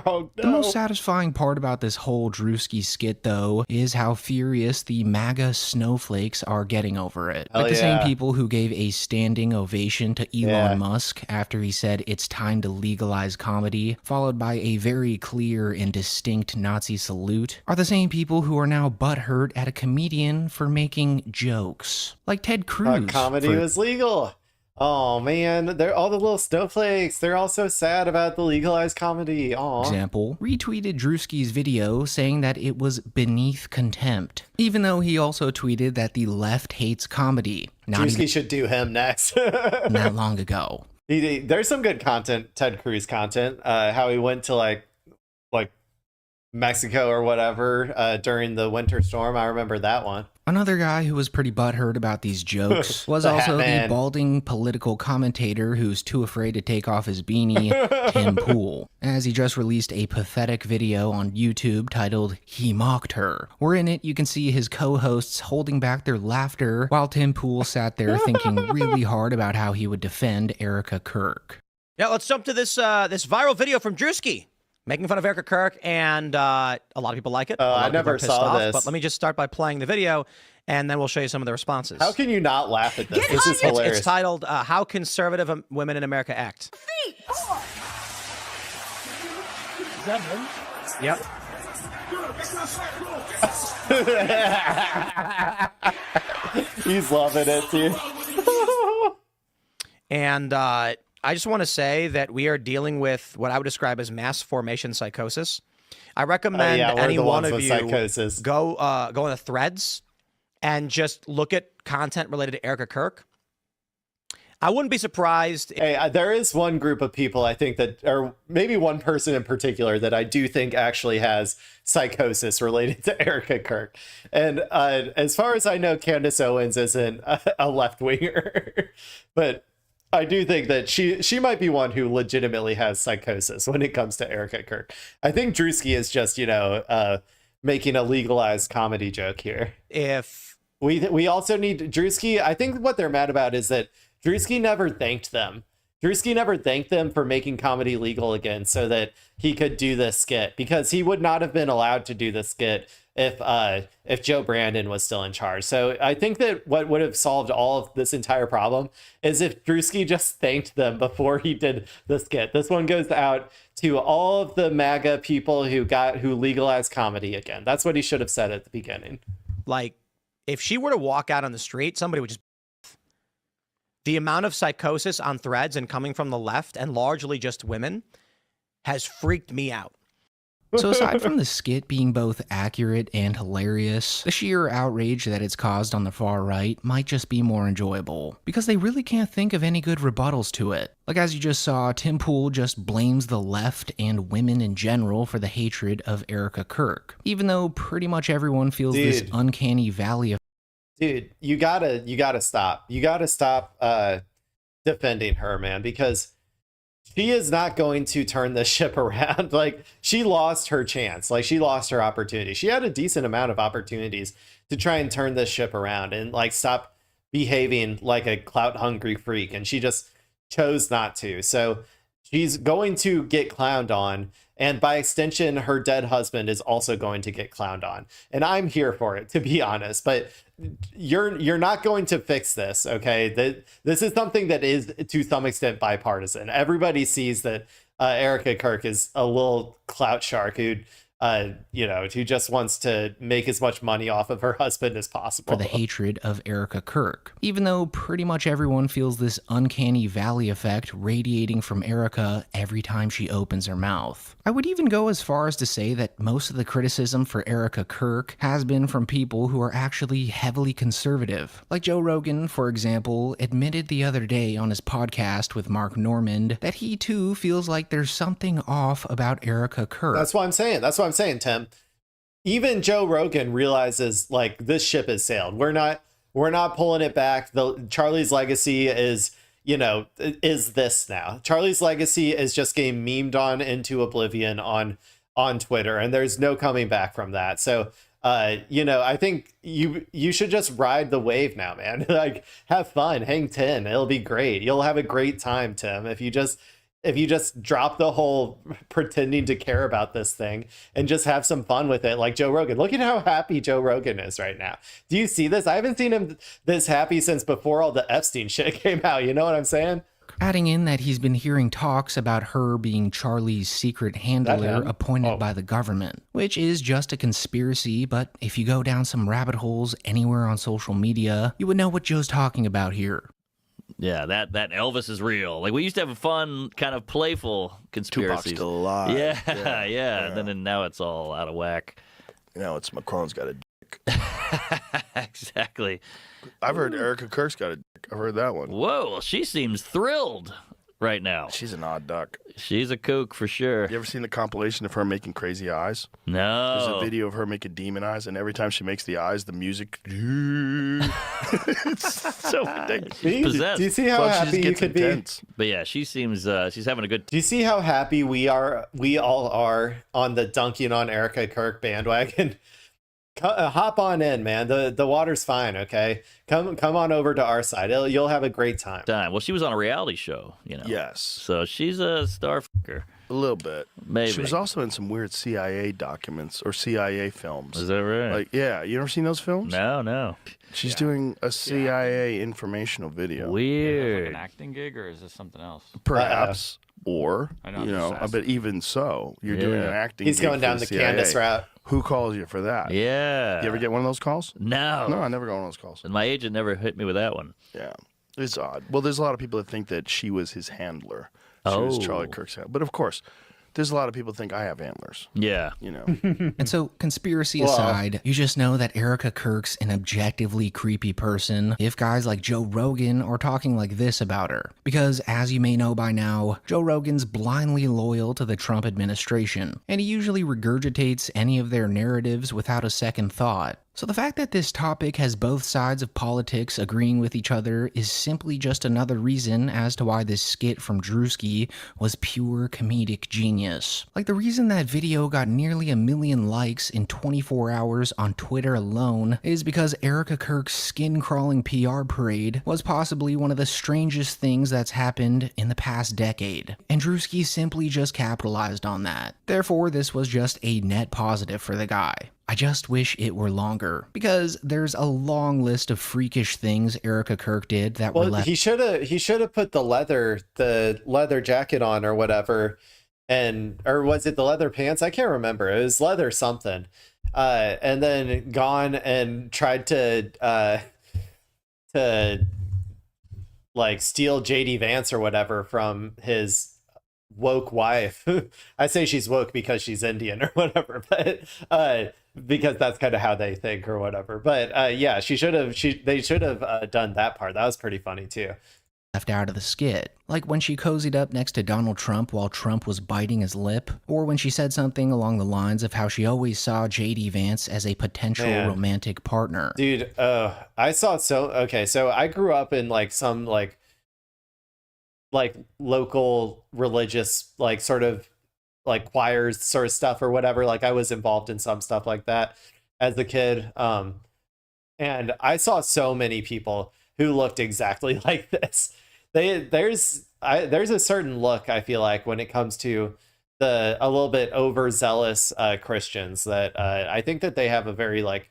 Speaker 2: Oh, no.
Speaker 18: The most satisfying part about this whole Drewski skit, though, is how furious the MAGA snowflakes are getting over it. Like the same people who gave a standing ovation to Elon Musk after he said it's time to legalize comedy, followed by a very clear and distinct Nazi salute, are the same people who are now butthurt at a comedian for making jokes. Like Ted Cruz.
Speaker 2: Comedy was legal. Oh man, they're all the little snowflakes. They're all so sad about the legalized comedy. Aw.
Speaker 18: Example, retweeted Drewski's video saying that it was beneath contempt, even though he also tweeted that the left hates comedy.
Speaker 2: Drewski should do him next.
Speaker 18: Not long ago.
Speaker 2: There's some good content, Ted Cruz content. How he went to like Mexico or whatever during the winter storm. I remember that one.
Speaker 18: Another guy who was pretty butthurt about these jokes was also the balding political commentator who's too afraid to take off his beanie, Tim Pool, as he just released a pathetic video on YouTube titled "He Mocked Her," where in it you can see his co-hosts holding back their laughter while Tim Pool sat there thinking really hard about how he would defend Erica Kirk.
Speaker 22: Yeah, let's jump to this this viral video from Drewski.
Speaker 1: making fun of Erica Kirk, and a lot of people like it.
Speaker 2: I never saw this.
Speaker 1: But let me just start by playing the video, and then we'll show you some of the responses.
Speaker 2: How can you not laugh at this? This is hilarious.
Speaker 1: It's titled, How Conservative Women in America Act.
Speaker 12: Is that him?
Speaker 1: Yep.
Speaker 2: He's loving it, dude.
Speaker 1: And I just want to say that we are dealing with what I would describe as mass formation psychosis. I recommend any one of you go on the threads and just look at content related to Erica Kirk. I wouldn't be surprised.
Speaker 2: Hey, there is one group of people I think that, or maybe one person in particular that I do think actually has psychosis related to Erica Kirk. And as far as I know, Candace Owens isn't a left-winger, but I do think that she might be one who legitimately has psychosis when it comes to Erica Kirk. I think Drewski is just, making a legalized comedy joke here.
Speaker 1: If
Speaker 2: we also need Drewski, I think what they're mad about is that Drewski never thanked them. Drewski never thanked them for making comedy legal again so that he could do this skit, because he would not have been allowed to do the skit if Joe Brandon was still in charge. So I think that what would have solved all of this entire problem is if Drewski just thanked them before he did the skit. This one goes out to all of the MAGA people who legalized comedy again. That's what he should have said at the beginning.
Speaker 1: Like, if she were to walk out on the street, somebody would just... The amount of psychosis on threads and coming from the left, and largely just women, has freaked me out.
Speaker 18: So aside from the skit being both accurate and hilarious, the sheer outrage that it's caused on the far right might just be more enjoyable, because they really can't think of any good rebuttals to it. Like, as you just saw, Tim Pool just blames the left and women in general for the hatred of Erica Kirk, even though pretty much everyone feels this uncanny valley of...
Speaker 2: Dude, you gotta stop. You gotta stop defending her, man, because she is not going to turn this ship around. Like, she lost her chance. Like, she lost her opportunity. She had a decent amount of opportunities to try and turn this ship around and, like, stop behaving like a clout-hungry freak, and she just chose not to. So she's going to get clowned on, and by extension, her dead husband is also going to get clowned on. And I'm here for it, to be honest. But you're not going to fix this, okay? This is something that is, to some extent, bipartisan. Everybody sees that Erica Kirk is a little clout shark who just wants to make as much money off of her husband as possible.
Speaker 18: For the hatred of Erica Kirk, even though pretty much everyone feels this uncanny valley effect radiating from Erica every time she opens her mouth. I would even go as far as to say that most of the criticism for Erica Kirk has been from people who are actually heavily conservative. Like Joe Rogan, for example, admitted the other day on his podcast with Mark Normand that he too feels like there's something off about Erica Kirk.
Speaker 2: That's what I'm saying, Tim. Even Joe Rogan realizes, like, this ship has sailed. We're not pulling it back. Charlie's legacy is this now. Charlie's legacy is just getting memed on into oblivion on Twitter, and there's no coming back from that. So I think you should just ride the wave now, man. Like, have fun, hang 10. It'll be great. You'll have a great time, Tim, if you just drop the whole pretending to care about this thing and just have some fun with it, like Joe Rogan. Look at how happy Joe Rogan is right now. Do you see this? I haven't seen him this happy since before all the Epstein shit came out. You know what I'm saying?
Speaker 18: Adding in that he's been hearing talks about her being Charlie's secret handler appointed by the government, which is just a conspiracy, but if you go down some rabbit holes anywhere on social media, you would know what Joe's talking about here.
Speaker 22: Yeah, that Elvis is real. Like, we used to have a fun, kind of playful conspiracy.
Speaker 23: Tupac's still alive.
Speaker 22: Yeah. Then now it's all out of whack.
Speaker 23: It's Macron's got a dick.
Speaker 22: Exactly.
Speaker 23: I've heard Erica Kirk's got a dick. I've heard that one.
Speaker 22: Whoa, she seems thrilled right now.
Speaker 23: She's an odd duck.
Speaker 22: She's a kook for sure.
Speaker 23: You ever seen the compilation of her making crazy eyes?
Speaker 22: No.
Speaker 23: There's a video of her making demon eyes, and every time she makes the eyes, the music. It's so ridiculous.
Speaker 22: She's possessed.
Speaker 2: Do you see how happy you could be?
Speaker 22: But yeah, she seems she's having a good.
Speaker 2: Do you see how happy we all are on the dunking on Erica Kirk bandwagon? Hop on in, man. The water's fine, okay? Come on over to our side. You'll have a great time.
Speaker 22: Well, she was on a reality show,
Speaker 23: Yes.
Speaker 22: So she's a star fucker.
Speaker 23: A little bit.
Speaker 22: Maybe.
Speaker 23: She was also in some weird CIA documents or CIA films.
Speaker 22: Is that right?
Speaker 23: Like, yeah. You ever seen those films?
Speaker 22: No.
Speaker 23: She's doing a CIA informational video.
Speaker 22: Weird.
Speaker 4: Like an acting gig, or is this something else?
Speaker 23: Perhaps. Or,
Speaker 4: I know,
Speaker 23: you know, but even so, you're doing an acting
Speaker 2: He's
Speaker 23: gig
Speaker 2: going down
Speaker 23: for
Speaker 2: the
Speaker 23: CIA.
Speaker 2: Candace route.
Speaker 23: Who calls you for that?
Speaker 22: Yeah.
Speaker 23: You ever get one of those calls?
Speaker 22: No.
Speaker 23: No, I never got one of those calls.
Speaker 22: And my agent never hit me with that one.
Speaker 23: Yeah. It's odd. Well, there's a lot of people that think that she was his handler. She was Charlie Kirk's handler. But of course, there's a lot of people that think I have antlers.
Speaker 22: Yeah.
Speaker 23: You know.
Speaker 18: And so, conspiracy aside, you just know that Erica Kirk's an objectively creepy person if guys like Joe Rogan are talking like this about her. Because, as you may know by now, Joe Rogan's blindly loyal to the Trump administration, and he usually regurgitates any of their narratives without a second thought. So the fact that this topic has both sides of politics agreeing with each other is simply just another reason as to why this skit from Drewski was pure comedic genius. Like the reason that video got nearly 1 million likes in 24 hours on Twitter alone is because Erica Kirk's skin-crawling PR parade was possibly one of the strangest things that's happened in the past decade. And Drewski simply just capitalized on that. Therefore, this was just a net positive for the guy. I just wish it were longer, because there's a long list of freakish things Erica Kirk did that were left.
Speaker 2: He should have put the leather jacket on or whatever, or was it the leather pants? I can't remember. It was leather something, and then gone and tried to like steal JD Vance or whatever from his woke wife. I say she's woke because she's Indian or whatever, but because that's kind of how they think or whatever. But yeah, they should have done that part. That was pretty funny too.
Speaker 18: Left out of the skit, like when she cozied up next to Donald Trump while Trump was biting his lip, or when she said something along the lines of how she always saw JD Vance as a potential romantic partner.
Speaker 2: Dude, I saw so I grew up in like some like local religious like sort of like choirs sort of stuff or whatever. Like I was involved in some stuff like that as a kid. And I saw so many people who looked exactly like this. There's a certain look, I feel like, when it comes to a little bit overzealous Christians that I think that they have a very like,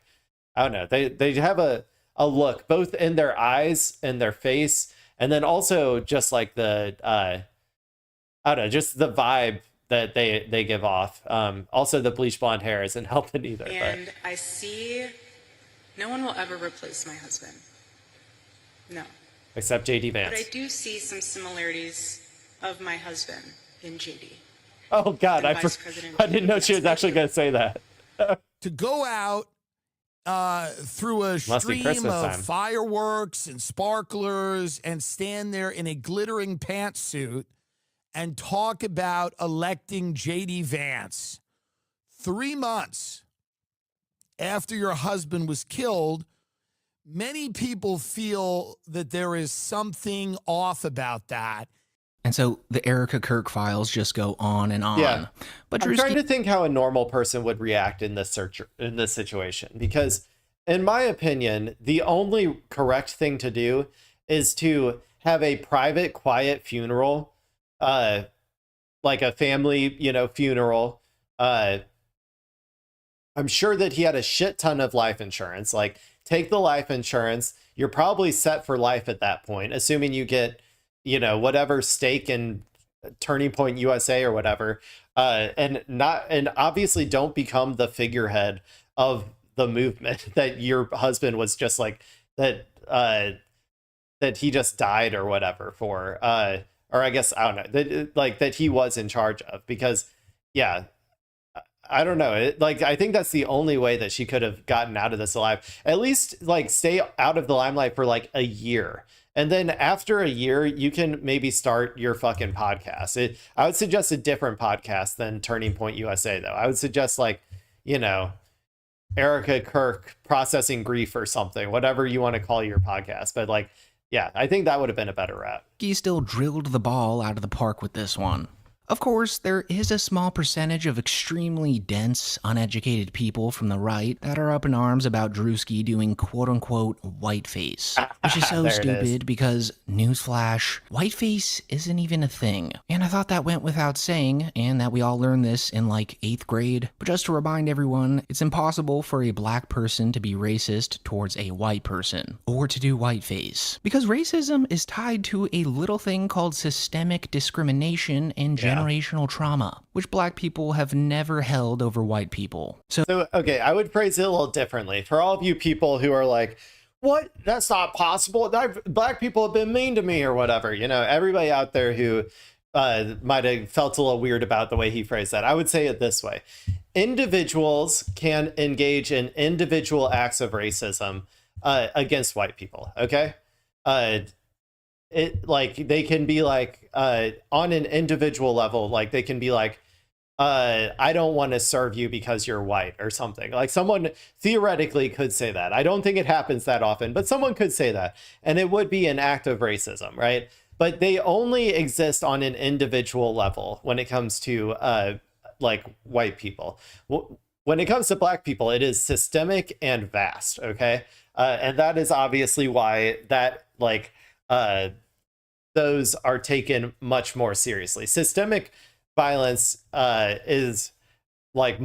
Speaker 2: I don't know, they have a look both in their eyes and their face, and then also just like the I don't know, just the vibe that they give off. Also the bleach blonde hair isn't helping either.
Speaker 5: And I see no one will ever replace my husband. No.
Speaker 2: Except JD Vance.
Speaker 5: But I do see some similarities of my husband in JD.
Speaker 2: Oh God, I didn't know she was actually going to say that.
Speaker 6: To go out through a stream of fireworks and sparklers and stand there in a glittering pantsuit and talk about electing JD Vance 3 months after your husband was killed, many people feel that there is something off about that.
Speaker 18: And so the Erica Kirk files just go on and on.
Speaker 2: Yeah.
Speaker 18: But
Speaker 2: I'm trying to think how a normal person would react in this situation, because in my opinion, the only correct thing to do is to have a private, quiet funeral, like a family, funeral. I'm sure that he had a shit ton of life insurance. Like, take the life insurance. You're probably set for life at that point, assuming you get, whatever stake in Turning Point USA or whatever. And obviously don't become the figurehead of the movement that your husband was just like that he just died or whatever for, or I guess, I don't know, that he was in charge of, because yeah, I don't know. I think that's the only way that she could have gotten out of this alive. At least stay out of the limelight for a year. And then after a year, you can maybe start your fucking podcast. I would suggest a different podcast than Turning Point USA, though. I would suggest Erica Kirk Processing Grief or something, whatever you want to call your podcast. But yeah, I think that would have been a better route.
Speaker 18: He still drilled the ball out of the park with this one. Of course, there is a small percentage of extremely dense, uneducated people from the right that are up in arms about Drewski doing quote-unquote whiteface, which is so stupid because, newsflash, whiteface isn't even a thing. And I thought that went without saying, and that we all learned this in like 8th grade. But just to remind everyone, it's impossible for a black person to be racist towards a white person, or to do whiteface. Because racism is tied to a little thing called systemic discrimination and generational trauma, which black people have never held over white people. So,
Speaker 2: okay, I would phrase it a little differently. For all of you people who are like, what? That's not possible. Black people have been mean to me or whatever. You know, everybody out there who might have felt a little weird about the way he phrased that. I would say it this way. Individuals can engage in individual acts of racism against white people, okay? They can be like, on an individual level, like they can be like, I don't want to serve you because you're white or something. Like someone theoretically could say that. I don't think it happens that often, but someone could say that. And it would be an act of racism, right? But they only exist on an individual level when it comes to like white people. When it comes to black people, it is systemic and vast, okay? And that is obviously why that like those are taken much more seriously. Systemic violence is like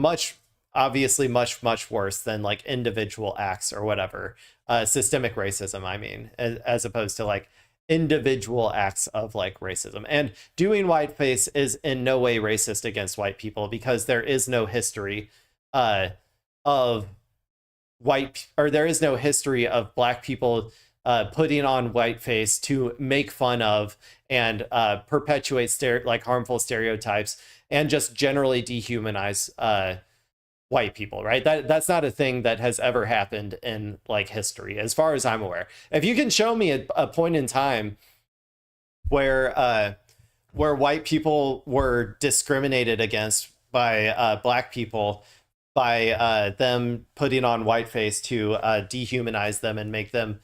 Speaker 2: obviously much worse than like individual acts or whatever. Systemic racism, I mean, as opposed to like individual acts of like racism. And doing whiteface is in no way racist against white people because there is no history of there is no history of black people putting on whiteface to make fun of and perpetuate like harmful stereotypes and just generally dehumanize white people, right? That's not a thing that has ever happened in like history, as far as I'm aware. If you can show me a point in time where white people were discriminated against by black people by them putting on whiteface to dehumanize them and make them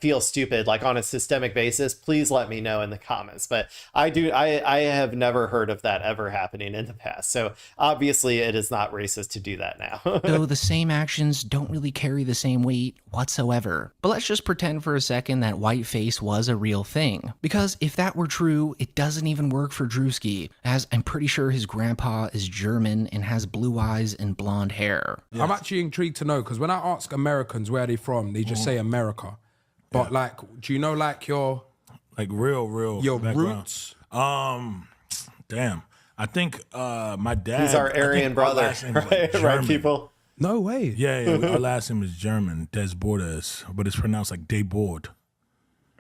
Speaker 2: feel stupid, like on a systemic basis, please let me know in the comments. But I have never heard of that ever happening in the past. So obviously it is not racist to do that now.
Speaker 18: So the same actions don't really carry the same weight whatsoever. But let's just pretend for a second that whiteface was a real thing. Because if that were true, it doesn't even work for Drewski, as I'm pretty sure his grandpa is German and has blue eyes and blonde hair.
Speaker 3: Yes. I'm actually intrigued to know, because when I ask Americans where they're from, they just say America. But like, do you know like your
Speaker 17: real
Speaker 3: your
Speaker 17: background.
Speaker 3: roots?
Speaker 17: Damn. I think my dad.
Speaker 2: He's our Aryan brother, right, people?
Speaker 3: No way.
Speaker 17: Yeah. Our last name is German, Des Borders, but it's pronounced like Desbordes.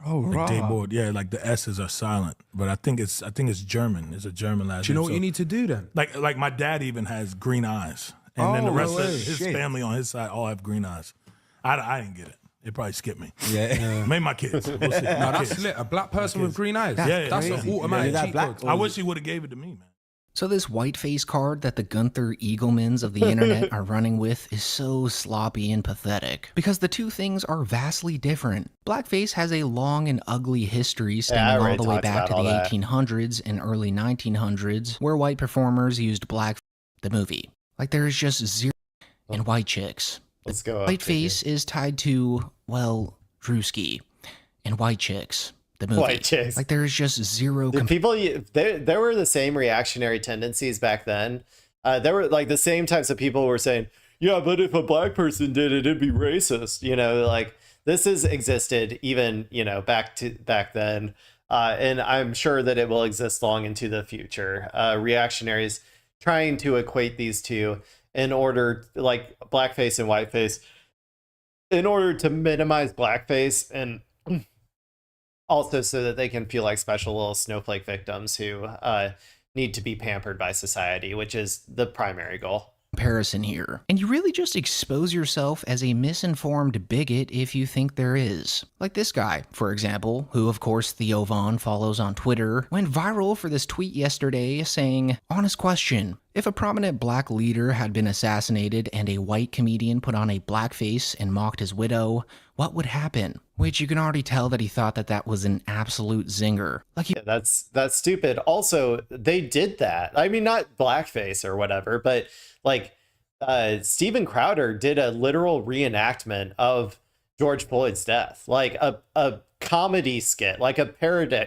Speaker 3: Oh,
Speaker 17: like
Speaker 3: right.
Speaker 17: Desbordes. Yeah, like the S's are silent, but I think it's German. It's a German last name.
Speaker 3: Do you know what you need to do then?
Speaker 17: Like my dad even has green eyes, and then the rest of his family on his side all have green eyes. I didn't get it. It probably skipped me.
Speaker 3: Yeah.
Speaker 17: Maybe my kids. We'll see.
Speaker 3: No, that's lit. A black person with green eyes. That's an automatic cheat code.
Speaker 17: I wish he would have gave it to me, man.
Speaker 18: So this whiteface card that the Gunther Eaglemans of the internet are running with is so sloppy and pathetic. Because the two things are vastly different. Blackface has a long and ugly history stemming all the way back to the 1800s and early 1900s, where white performers used the movie. Like there is just zero in white chicks.
Speaker 2: Let's go.
Speaker 18: Whiteface is tied to, well, Drewski and white chicks. The movie.
Speaker 2: White chicks.
Speaker 18: Like there is just zero.
Speaker 2: There were the same reactionary tendencies back then. There were like the same types of people who were saying, yeah, but if a black person did it, it'd be racist. You know, like this has existed even, you know, back then. And I'm sure that it will exist long into the future. Reactionaries trying to equate these two in order, like blackface and whiteface, in order to minimize blackface and also so that they can feel like special little snowflake victims who need to be pampered by society, which is the primary goal.
Speaker 18: Comparison here. And you really just expose yourself as a misinformed bigot if you think there is. Like this guy, for example, who of course Theo Von follows on Twitter, went viral for this tweet yesterday saying, honest question, If a prominent black leader had been assassinated and a white comedian put on a blackface and mocked his widow, what would happen? Which you can already tell that he thought that that was an absolute zinger. Like
Speaker 2: yeah, that's stupid. Also, they did that. I mean, not blackface or whatever, but like Steven Crowder did a literal reenactment of George Floyd's death, like a comedy skit, like a parody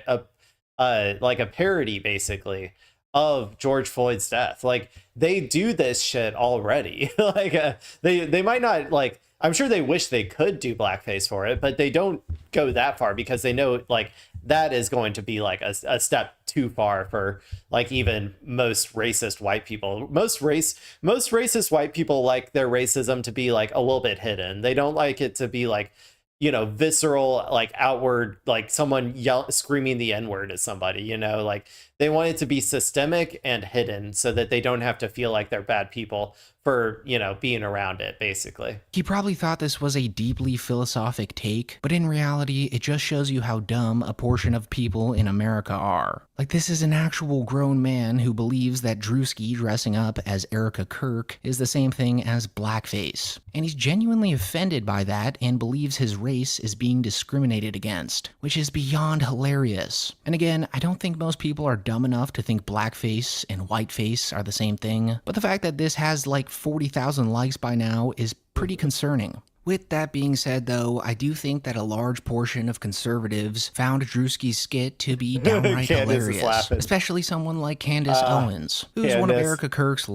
Speaker 2: basically of George Floyd's death. Like they do this shit already. Like they might not, like, I'm sure they wish they could do blackface for it, but they don't go that far because they know like that is going to be like a step too far for like even most racist white people. Most racist white people like their racism to be like a little bit hidden. They don't like it to be like, you know, visceral, like outward, like someone screaming the N-word at somebody, you know, like they want it to be systemic and hidden so that they don't have to feel like they're bad people for, you know, being around it, basically.
Speaker 18: He probably thought this was a deeply philosophic take, but in reality, it just shows you how dumb a portion of people in America are. Like, this is an actual grown man who believes that Drewski dressing up as Erica Kirk is the same thing as blackface. And he's genuinely offended by that and believes his race is being discriminated against, which is beyond hilarious. And again, I don't think most people are dumb enough to think blackface and whiteface are the same thing, but the fact that this has like 40,000 likes by now is pretty concerning. With that being said, though, I do think that a large portion of conservatives found Drewski's skit to be downright hilarious, especially someone like Candace Owens, who's one of Erica Kirk's.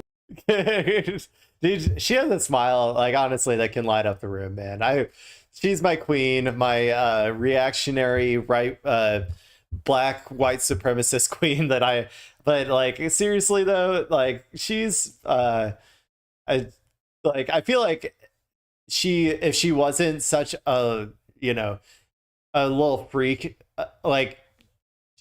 Speaker 2: Dude, she has a smile, like, honestly, that can light up the room, man. She's my queen, my reactionary right black white supremacist queen but like seriously though, like she's I feel like if she wasn't such a, you know, a little freak, like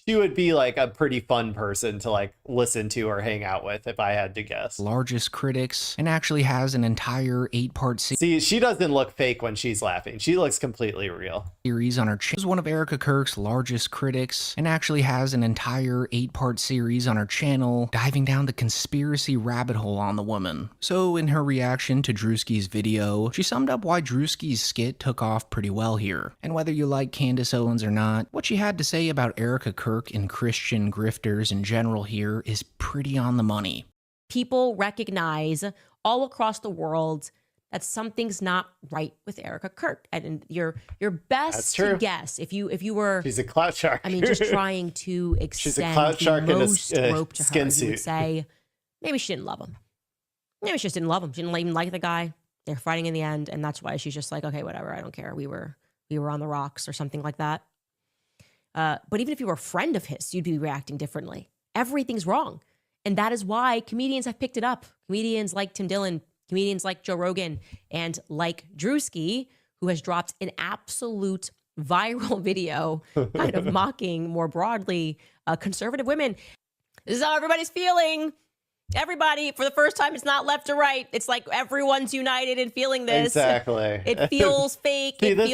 Speaker 2: she would be like a pretty fun person to like listen to or hang out with, if I had to guess.
Speaker 18: Largest critics, and actually has an entire 8-part series.
Speaker 2: See, she doesn't look fake when she's laughing. She looks completely real.
Speaker 18: Series on her channel. Is one of Erica Kirk's largest critics, and actually has an entire 8-part series on her channel diving down the conspiracy rabbit hole on the woman. So in her reaction to Drewski's video, she summed up why Drewski's skit took off pretty well here. And whether you like Candace Owens or not, what she had to say about Erica Kirk and Christian grifters in general here is pretty on the money.
Speaker 7: People recognize all across the world that something's not right with Erica Kirk, and your best to guess if you were,
Speaker 2: she's a clout shark.
Speaker 7: I mean, just trying to extend the most rope to her, you would say maybe she didn't love him. Maybe she just didn't love him. She didn't even like the guy. They're fighting in the end, and that's why she's just like, okay, whatever, I don't care. We were on the rocks or something like that. But even if you were a friend of his, you'd be reacting differently. Everything's wrong. And that is why comedians have picked it up. Comedians like Tim Dillon, comedians like Joe Rogan, and like Drewski, who has dropped an absolute viral video kind of mocking more broadly conservative women. This is how everybody's feeling. Everybody, for the first time, it's not left or right. It's like everyone's united in feeling this.
Speaker 2: Exactly.
Speaker 7: It feels fake.
Speaker 2: See, this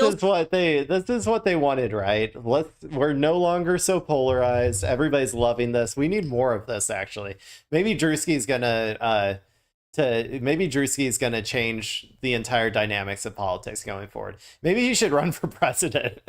Speaker 2: is what they wanted, right? We're no longer so polarized. Everybody's loving this. We need more of this, actually. Maybe Drewski's gonna change the entire dynamics of politics going forward. Maybe he should run for president.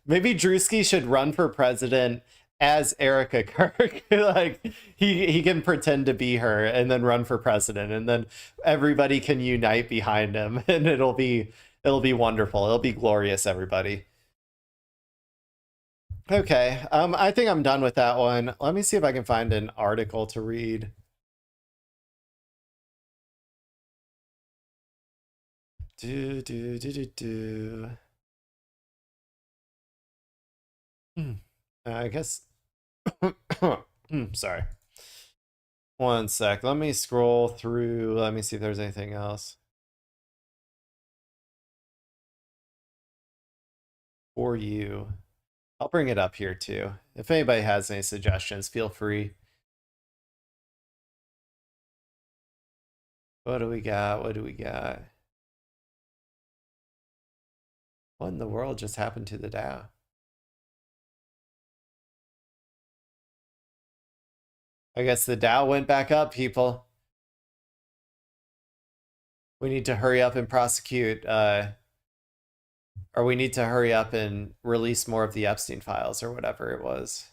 Speaker 2: Maybe Drewski should run for president as Erica Kirk. Like he can pretend to be her and then run for president, and then everybody can unite behind him, and it'll be wonderful. It'll be glorious, everybody. Okay, I think I'm done with that one. Let me see if I can find an article to read. I guess. Sorry. One sec. Let me scroll through. Let me see if there's anything else. For you. I'll bring it up here too. If anybody has any suggestions, feel free. What do we got? What do we got? What in the world just happened to the Dow? I guess the Dow went back up, people. We need to hurry up and prosecute, or we need to hurry up and release more of the Epstein files or whatever it was.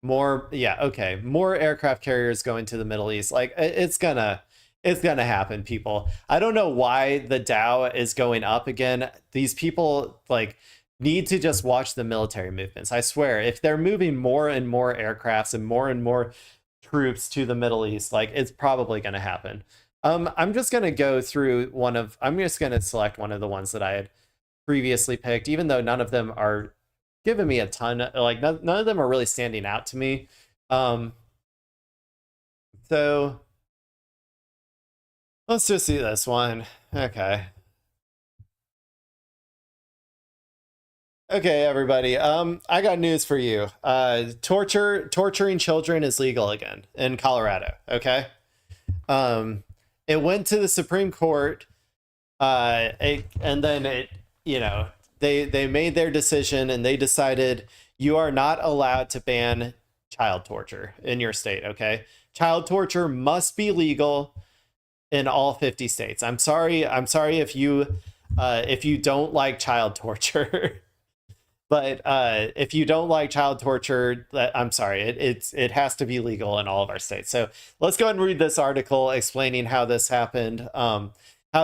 Speaker 2: More, yeah, okay. More aircraft carriers going to the Middle East. Like, it's gonna happen, people. I don't know why the Dow is going up again. These people, like, need to just watch the military movements. I swear, if they're moving more and more aircrafts and more troops to the Middle East, like, it's probably gonna happen. I'm just gonna go through I'm just gonna select one of the ones that I had previously picked, even though none of them are giving me a ton, like none of them are really standing out to me. So let's just see this one. Okay, everybody. I got news for you. Torturing children is legal again in Colorado. Okay. It went to the Supreme Court, and then they made their decision, and they decided you are not allowed to ban child torture in your state. Okay, child torture must be legal in all 50 states. I'm sorry if you don't like child torture. But if you don't like child torture, I'm sorry, it has to be legal in all of our states. So let's go ahead and read this article explaining how this happened, how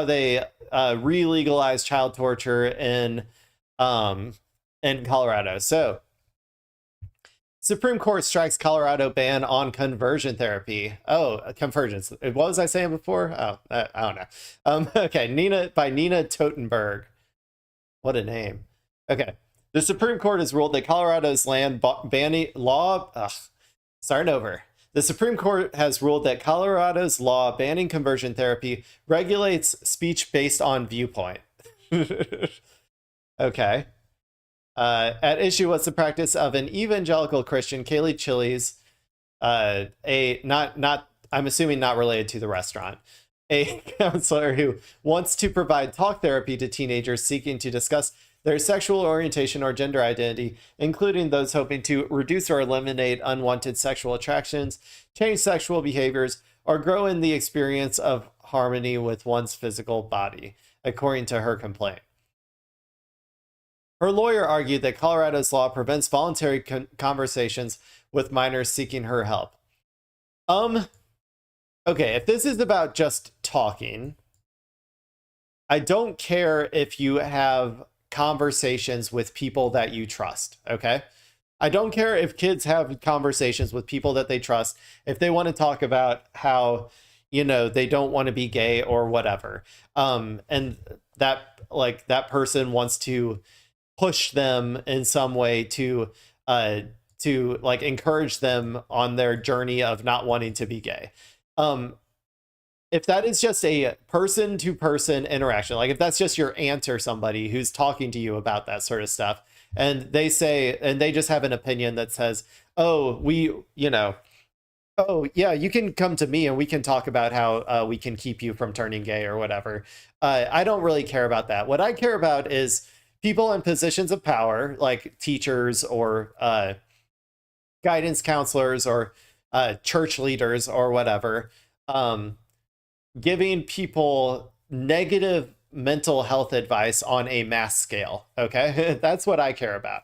Speaker 2: they re-legalized child torture in Colorado. So Supreme Court strikes Colorado ban on conversion therapy. Oh, convergence. What was I saying before? Oh, I don't know. Okay, Nina Totenberg. What a name. Okay. The Supreme Court has ruled that Colorado's land banning law... starting over. The Supreme Court has ruled that Colorado's law banning conversion therapy regulates speech based on viewpoint. Okay. At issue was the practice of an evangelical Christian, Kaylee Chili's, I'm assuming not related to the restaurant, a counselor who wants to provide talk therapy to teenagers seeking to discuss their sexual orientation or gender identity, including those hoping to reduce or eliminate unwanted sexual attractions, change sexual behaviors, or grow in the experience of harmony with one's physical body, according to her complaint. Her lawyer argued that Colorado's law prevents voluntary conversations with minors seeking her help. Okay, if this is about just talking, I don't care if you have conversations with people that you trust, okay? I don't care if kids have conversations with people that they trust, if they want to talk about how, they don't want to be gay or whatever. And that person wants to push them in some way to encourage them on their journey of not wanting to be gay. If that is just a person-to-person interaction, like if that's just your aunt or somebody who's talking to you about that sort of stuff, and they just have an opinion that says, oh yeah, you can come to me and we can talk about how we can keep you from turning gay or whatever. I don't really care about that. What I care about is people in positions of power, like teachers or guidance counselors or church leaders or whatever, giving people negative mental health advice on a mass scale. Okay, that's what I care about.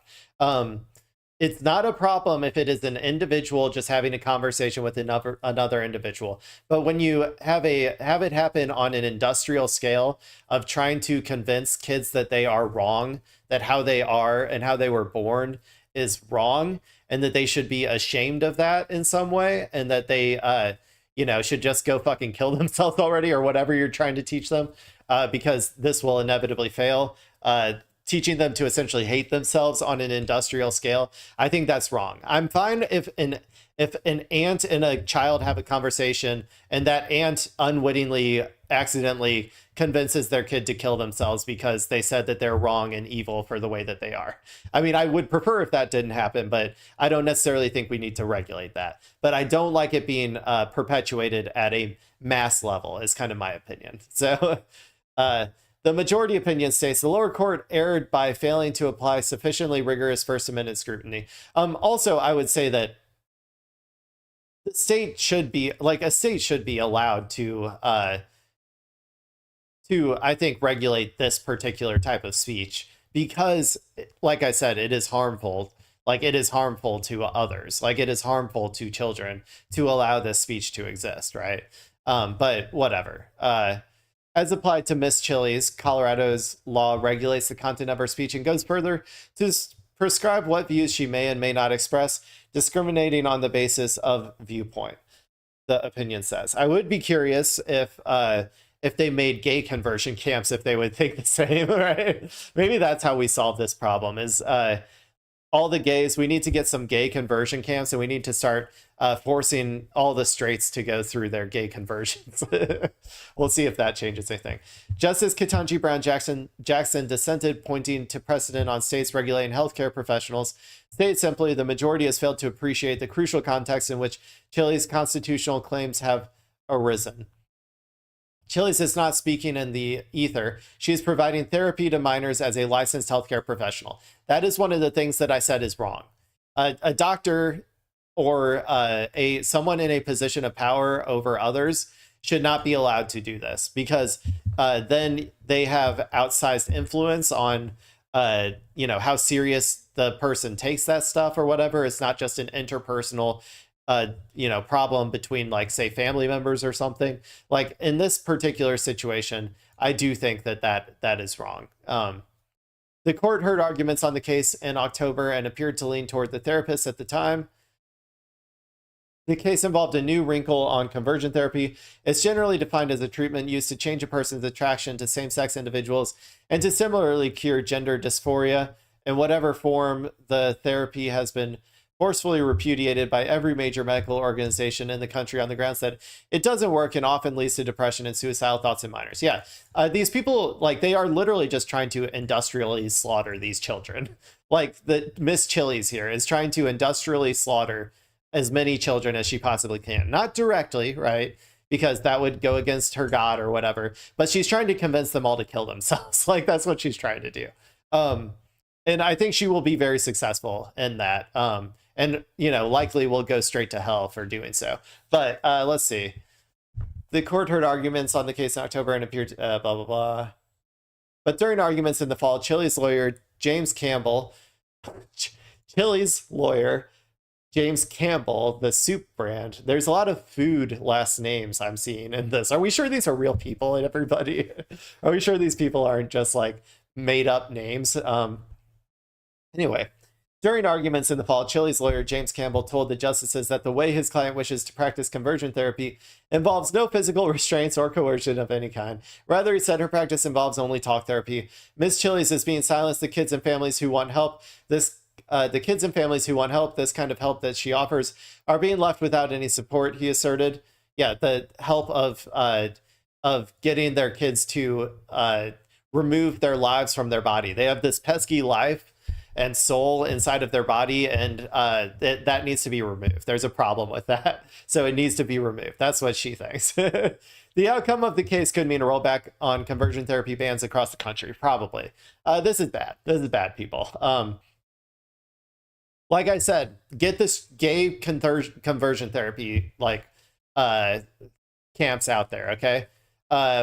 Speaker 2: It's not a problem if it is an individual just having a conversation with another individual, but when you have it happen on an industrial scale of trying to convince kids that they are wrong, that how they are and how they were born is wrong, and that they should be ashamed of that in some way, and that they should just go fucking kill themselves already or whatever you're trying to teach them, because this will inevitably fail. Teaching them to essentially hate themselves on an industrial scale, I think that's wrong. I'm fine if an aunt and a child have a conversation and that aunt unwittingly, accidentally convinces their kid to kill themselves because they said that they're wrong and evil for the way that they are. I mean, I would prefer if that didn't happen, but I don't necessarily think we need to regulate that. But I don't like it being perpetuated at a mass level is kind of my opinion. So the majority opinion states the lower court erred by failing to apply sufficiently rigorous First Amendment scrutiny. Also, I would say that the state should be like a state should be allowed to I think regulate this particular type of speech, because like I said, it is harmful. Like it is harmful to others. Like it is harmful to children to allow this speech to exist, right? But whatever. As applied to Miss Chili's, Colorado's law regulates the content of her speech and goes further to prescribe what views she may and may not express, discriminating on the basis of viewpoint, the opinion says. I would be curious if they made gay conversion camps, if they would think the same, right? Maybe that's how we solve this problem, is all the gays, we need to get some gay conversion camps, and we need to start forcing all the straights to go through their gay conversions. We'll see if that changes anything. Justice Ketanji Brown Jackson dissented, pointing to precedent on states regulating healthcare professionals. Stated simply, the majority has failed to appreciate the crucial context in which Chile's constitutional claims have arisen. Chili's is not speaking in the ether. She is providing therapy to minors as a licensed healthcare professional. That is one of the things that I said is wrong. A doctor or someone in a position of power over others should not be allowed to do this, because then they have outsized influence on how serious the person takes that stuff or whatever. It's not just an interpersonal problem between, like, say, family members or something. Like in this particular situation, I do think that is wrong. The court heard arguments on the case in October and appeared to lean toward the therapist at the time. The case involved a new wrinkle on conversion therapy. It's generally defined as a treatment used to change a person's attraction to same-sex individuals and to similarly cure gender dysphoria. In whatever form, the therapy has been forcefully repudiated by every major medical organization in the country on the grounds that it doesn't work and often leads to depression and suicidal thoughts in minors. Yeah, these people, like, they are literally just trying to industrially slaughter these children. Like, the Miss Chili's here is trying to industrially slaughter as many children as she possibly can. Not directly, right? Because that would go against her God or whatever. But she's trying to convince them all to kill themselves. Like, that's what she's trying to do. And I think she will be very successul in that. And, likely will go straight to hell for doing so. But let's see. The court heard arguments on the case in October and appeared blah, blah, blah. But during arguments in the fall, Chili's lawyer, James Campbell, the soup brand. There's a lot of food last names I'm seeing in this. Are we sure these are real people, and everybody? Are we sure these people aren't just, like, made up names? Anyway. During arguments in the fall, Chili's lawyer, James Campbell, told the justices that the way his client wishes to practice conversion therapy involves no physical restraints or coercion of any kind. Rather, he said her practice involves only talk therapy. Ms. Chili's is being silenced. The kids and families who want help, this kind of help that she offers, are being left without any support, he asserted. Yeah, the help of getting their kids to remove their lives from their body. They have this pesky life and soul inside of their body, and that needs to be removed. There's a problem with that, so it needs to be removed. That's what she thinks. The outcome of the case could mean a rollback on conversion therapy bans across the country, probably. This is bad. This is bad, people. Like I said, get this gay conversion therapy, like, camps out there, okay?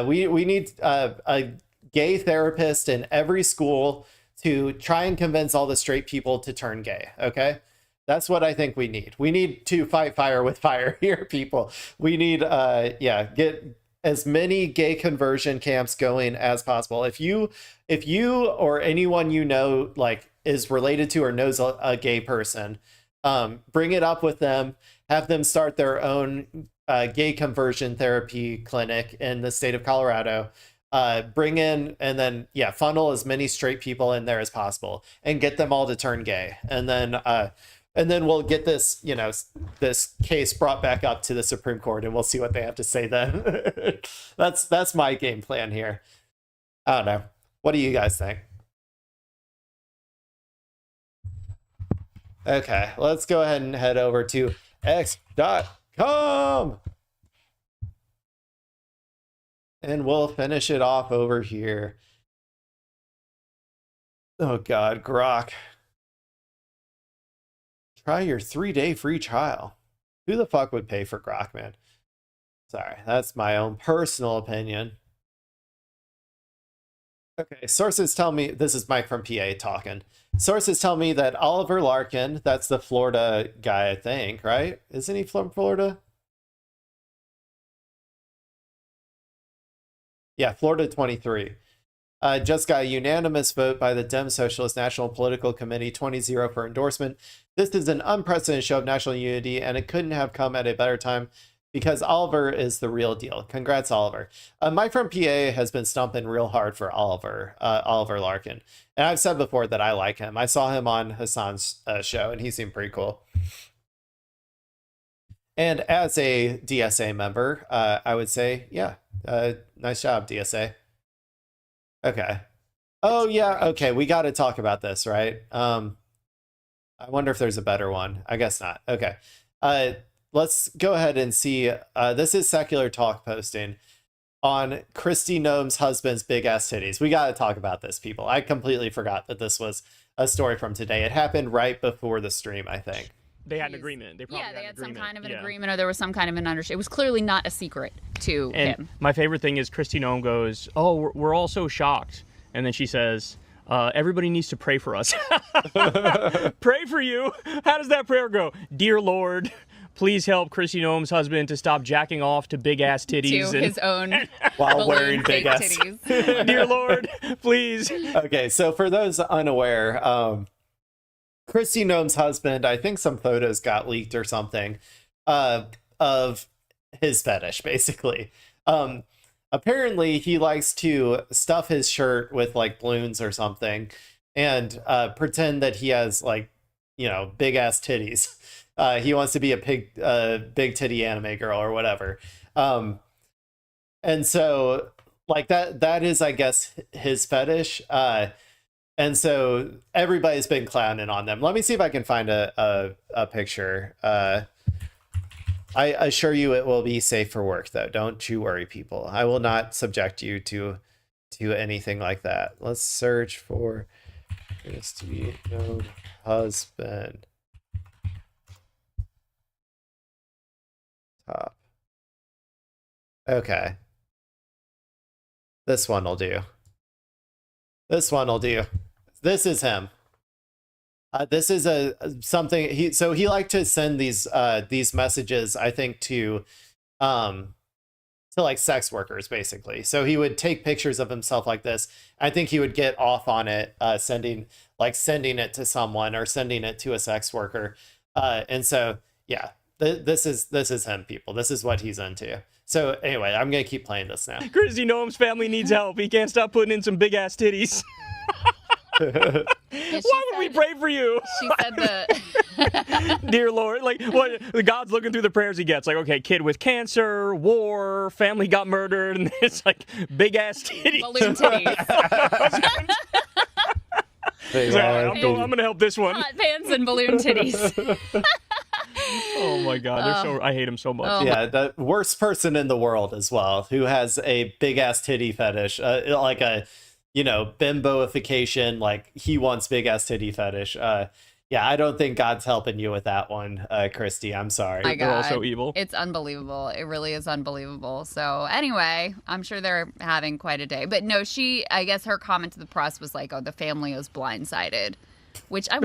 Speaker 2: We need a gay therapist in every school to try and convince all the straight people to turn gay, okay? That's what I think we need. We need to fight fire with fire here, people. We need, get as many gay conversion camps going as possible. If you or anyone you know, like, is related to or knows a gay person, bring it up with them, have them start their own gay conversion therapy clinic in the state of Colorado. Bring in and then funnel as many straight people in there as possible and get them all to turn gay, and then we'll get this this case brought back up to the Supreme Court, and we'll see what they have to say then. That's my game plan here. I don't know, what do you guys think? Okay, let's go ahead and head over to x.com. And we'll finish it off over here. Oh God, Grok. Try your 3-day free trial. Who the fuck would pay for grok, man? Sorry, that's my own personal opinion. Okay, sources tell me, this is Mike from PA talking. Sources tell me that Oliver Larkin, that's the Florida guy, I think, right? Isn't he from Florida? Yeah, Florida 23. Just got a unanimous vote by the Dem Socialist National Political Committee 20-0 for endorsement. This is an unprecedented show of national unity, and it couldn't have come at a better time because Oliver is the real deal. Congrats, Oliver. Mike from PA has been stumping real hard for Oliver Larkin. And I've said before that I like him. I saw him on Hasan's show, and he seemed pretty cool. And as a DSA member, I would say, yeah, nice job, DSA. Okay. Oh, yeah, okay, we got to talk about this, right? I wonder if there's a better one. I guess not. Okay. Let's go ahead and see. This is Secular Talk posting on Kristi Noem's husband's big-ass titties. We got to talk about this, people. I completely forgot that this was a story from today. It happened right before the stream, I think.
Speaker 8: They had an agreement. They
Speaker 10: had some kind of an agreement, or there was some kind of an understanding. It was clearly not a secret to him.
Speaker 8: My favorite thing is Kristi Noem goes, "Oh, we're all so shocked," and then she says, "Everybody needs to pray for us." Pray for you? How does that prayer go? Dear Lord, please help Kristi Noem's husband to stop jacking off to big ass titties
Speaker 10: to his own
Speaker 2: while wearing big ass
Speaker 10: titties.
Speaker 8: Dear Lord, please.
Speaker 2: Okay, so for those unaware, Kristi Noem's husband, I think some photos got leaked or something of his fetish, basically. Apparently, he likes to stuff his shirt with like balloons or something and pretend that he has like, you know, big ass titties. He wants to be a big titty anime girl or whatever. And so like that is, I guess, his fetish. And so everybody's been clowning on them. Let me see if I can find a picture. I assure you it will be safe for work, though. Don't you worry, people. I will not subject you to anything like that. Let's search for Kristi Noem husband. Top. Okay. This one will do. This one will do. This is him. This is something he liked to send these messages, I think, to like sex workers, basically. So he would take pictures of himself like this. I think he would get off on it, sending it to someone or sending it to a sex worker. And so yeah, this is him, people. This is what he's into. So anyway, I'm gonna keep playing this now.
Speaker 8: Kristi Noem's family needs help. He can't stop putting in some big ass titties. Why would we pray for you?
Speaker 10: She said that.
Speaker 8: Dear Lord, like what? The God's looking through the prayers he gets. Like, okay, kid with cancer, war, family got murdered, and it's like big ass titties.
Speaker 10: Balloon titties.
Speaker 8: I'm gonna help this one.
Speaker 10: Hot pants and balloon titties.
Speaker 8: Oh my God, I hate him so much.
Speaker 2: Yeah, the worst person in the world as well, who has a big ass titty fetish, like a, you know, bimboification, like he wants big ass titty fetish. Yeah, I don't think God's helping you with that one, Kristi. I'm sorry.
Speaker 10: My God.
Speaker 8: They're all so evil.
Speaker 10: It's unbelievable. It really is unbelievable. So anyway, I'm sure they're having quite a day. But no, I guess her comment to the press was like, "Oh, the family was blindsided," which I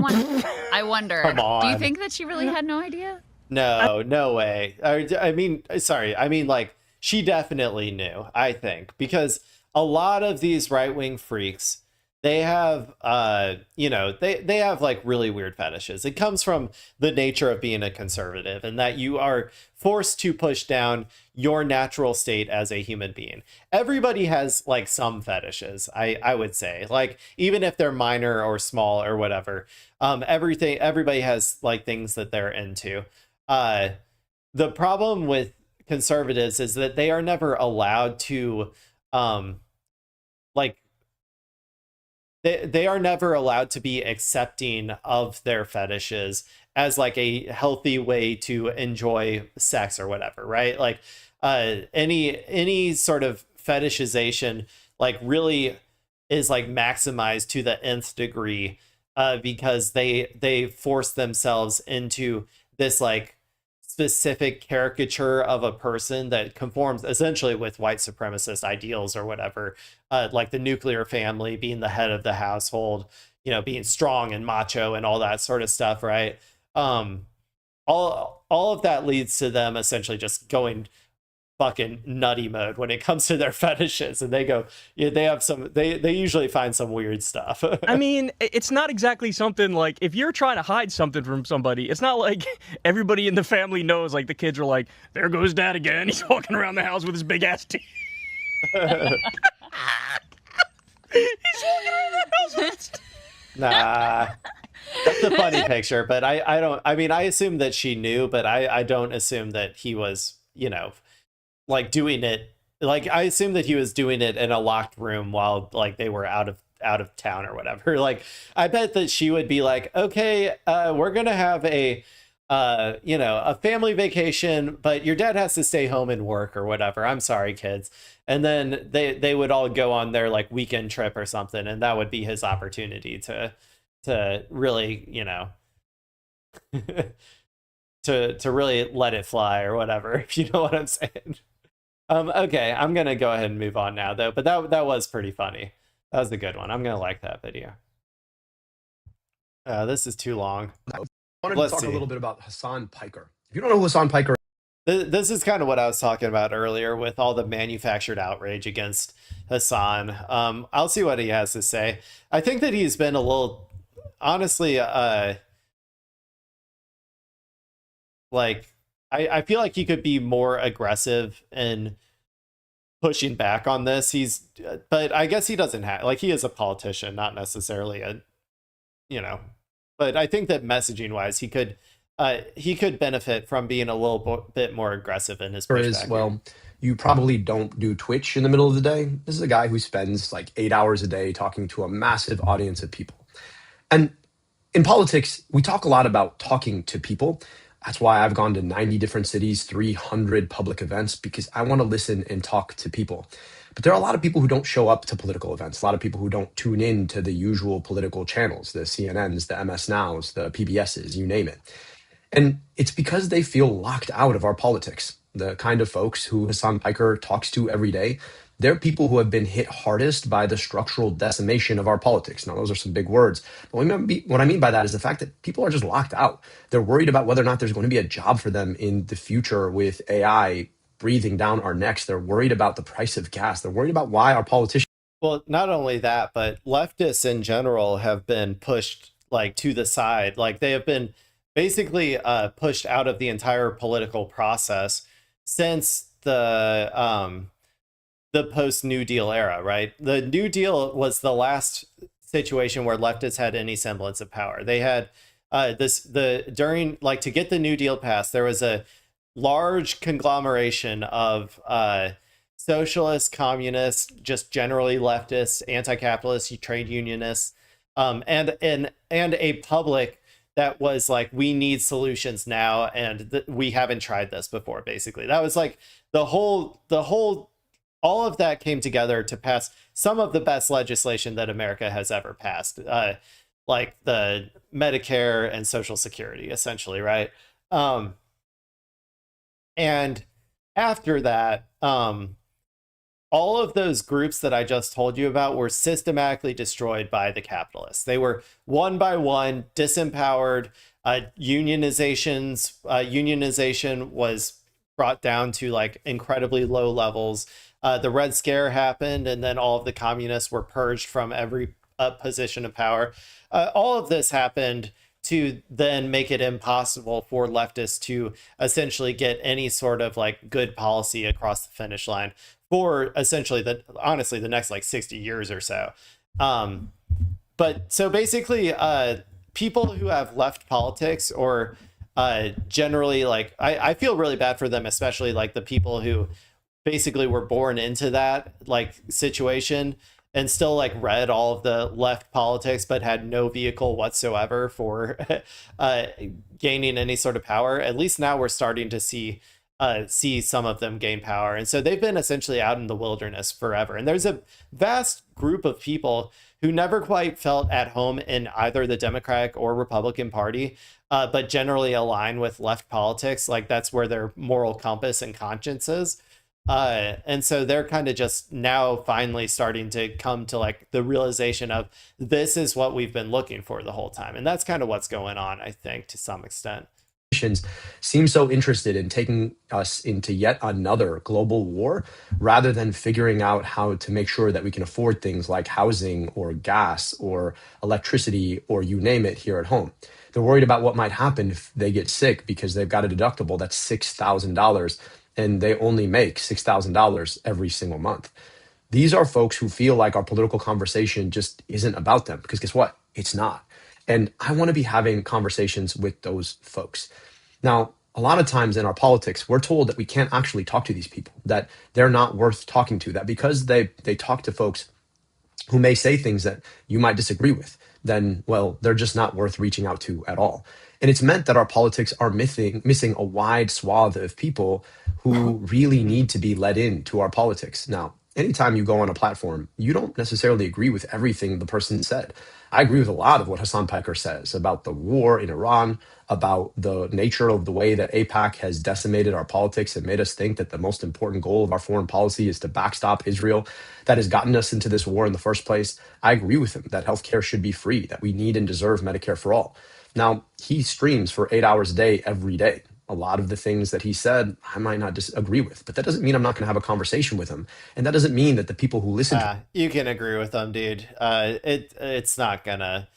Speaker 10: wonder.
Speaker 2: Come on.
Speaker 10: Do you think that she really had no idea?
Speaker 2: No way. I mean, like, she definitely knew, I think, because a lot of these right-wing freaks, they have, they have like really weird fetishes. It comes from the nature of being a conservative and that you are forced to push down your natural state as a human being. Everybody has like some fetishes, I would say, like, even if they're minor or small or whatever, everybody has like things that they're into. The problem with conservatives is that they are never allowed to, they are never allowed to be accepting of their fetishes as like a healthy way to enjoy sex or whatever, right? Like, any sort of fetishization like really is like maximized to the nth degree, because they force themselves into this like specific caricature of a person that conforms essentially with white supremacist ideals or whatever, like the nuclear family, being the head of the household, being strong and macho and all that sort of stuff, right? All of that leads to them essentially just going fucking nutty mode when it comes to their fetishes, and they usually find some weird stuff.
Speaker 8: I mean, it's not exactly something like, if you're trying to hide something from somebody, it's not like everybody in the family knows, like the kids are like, there goes dad again, he's walking around the house with his big ass teeth. He's walking around the house with his
Speaker 2: Nah, that's a funny picture, but I assume that she knew, but I don't assume that he was, like doing it. Like, I assume that he was doing it in a locked room while like they were out of town or whatever. Like, I bet that she would be like, okay, we're gonna have a family vacation, but your dad has to stay home and work or whatever. I'm sorry, kids. And then they would all go on their like weekend trip or something, and that would be his opportunity to really, to really let it fly or whatever, if you know what I'm saying. Okay, I'm gonna go ahead and move on now though, but that was pretty funny. That was a good one. I'm gonna like that video. This is too long.
Speaker 9: I wanted to talk a little bit about Hasan Piker. If you don't know who Hasan Piker is,
Speaker 2: this is kind of what I was talking about earlier with all the manufactured outrage against Hasan. I'll see what he has to say. I think that he's been a little, honestly, like, I feel like he could be more aggressive in pushing back on this. But I guess he doesn't have, like, he is a politician, not necessarily but I think that messaging wise, he could benefit from being a little bit more aggressive in his pushback.
Speaker 9: Well, you probably don't do Twitch in the middle of the day. This is a guy who spends like 8 hours a day talking to a massive audience of people. And in politics, we talk a lot about talking to people. That's why I've gone to 90 different cities, 300 public events, because I want to listen and talk to people. But there are a lot of people who don't show up to political events, a lot of people who don't tune in to the usual political channels, the CNNs, the MS Nows, the PBSs, you name it. And it's because they feel locked out of our politics. The kind of folks who Hasan Piker talks to every day, they're people who have been hit hardest by the structural decimation of our politics. Now, those are some big words. But what I mean by that is the fact that people are just locked out. They're worried about whether or not there's going to be a job for them in the future with AI breathing down our necks. They're worried about the price of gas. They're worried about why our politicians.
Speaker 2: Well, not only that, but leftists in general have been pushed like to the side. Like, they have been basically pushed out of the entire political process since the post New Deal era, right? The New Deal was the last situation where leftists had any semblance of power. They had to get the New Deal passed, there was a large conglomeration of socialists, communists, just generally leftists, anti-capitalists, trade unionists, and a public that was like, we need solutions now, and we haven't tried this before. Basically, that was like the whole. All of that came together to pass some of the best legislation that America has ever passed, like the Medicare and Social Security, essentially, right? And after that, all of those groups that I just told you about were systematically destroyed by the capitalists. They were one by one disempowered. Unionization was brought down to like incredibly low levels. The Red Scare happened, and then all of the communists were purged from every position of power. All of this happened to then make it impossible for leftists to essentially get any sort of like good policy across the finish line for essentially honestly the next like 60 years or so. But so basically, people who have left politics or generally, like, I feel really bad for them, especially like the people who basically were born into that like situation and still like read all of the left politics but had no vehicle whatsoever for gaining any sort of power. At least now we're starting to see see some of them gain power. And so they've been essentially out in the wilderness forever. And there's a vast group of people who never quite felt at home in either the Democratic or Republican Party, but generally align with left politics. Like that's where their moral compass and conscience is. And so they're kind of just now finally starting to come to like the realization of this is what we've been looking for the whole time. And that's kind of what's going on, I think, to some extent.
Speaker 9: Seem so interested in taking us into yet another global war rather than figuring out how to make sure that we can afford things like housing or gas or electricity or you name it here at home. They're worried about what might happen if they get sick because they've got a deductible that's $6,000 and they only make $6,000 every single month. These are folks who feel like our political conversation just isn't about them because guess what? It's not. And I want to be having conversations with those folks. Now, a lot of times in our politics, we're told that we can't actually talk to these people, that they're not worth talking to, that because they talk to folks who may say things that you might disagree with, then, well, they're just not worth reaching out to at all. And it's meant that our politics are missing a wide swath of people who really need to be let into our politics. Now, anytime you go on a platform, you don't necessarily agree with everything the person said. I agree with a lot of what Hasan Peker says about the war in Iran, about the nature of the way that AIPAC has decimated our politics and made us think that the most important goal of our foreign policy is to backstop Israel, that has gotten us into this war in the first place. I agree with him that healthcare should be free, that we need and deserve Medicare for all. Now, he streams for 8 hours a day, every day. A lot of the things that he said, I might not disagree with, but that doesn't mean I'm not going to have a conversation with him. And that doesn't mean that the people who listen to him.
Speaker 2: You can agree with them, dude. It's not gonna,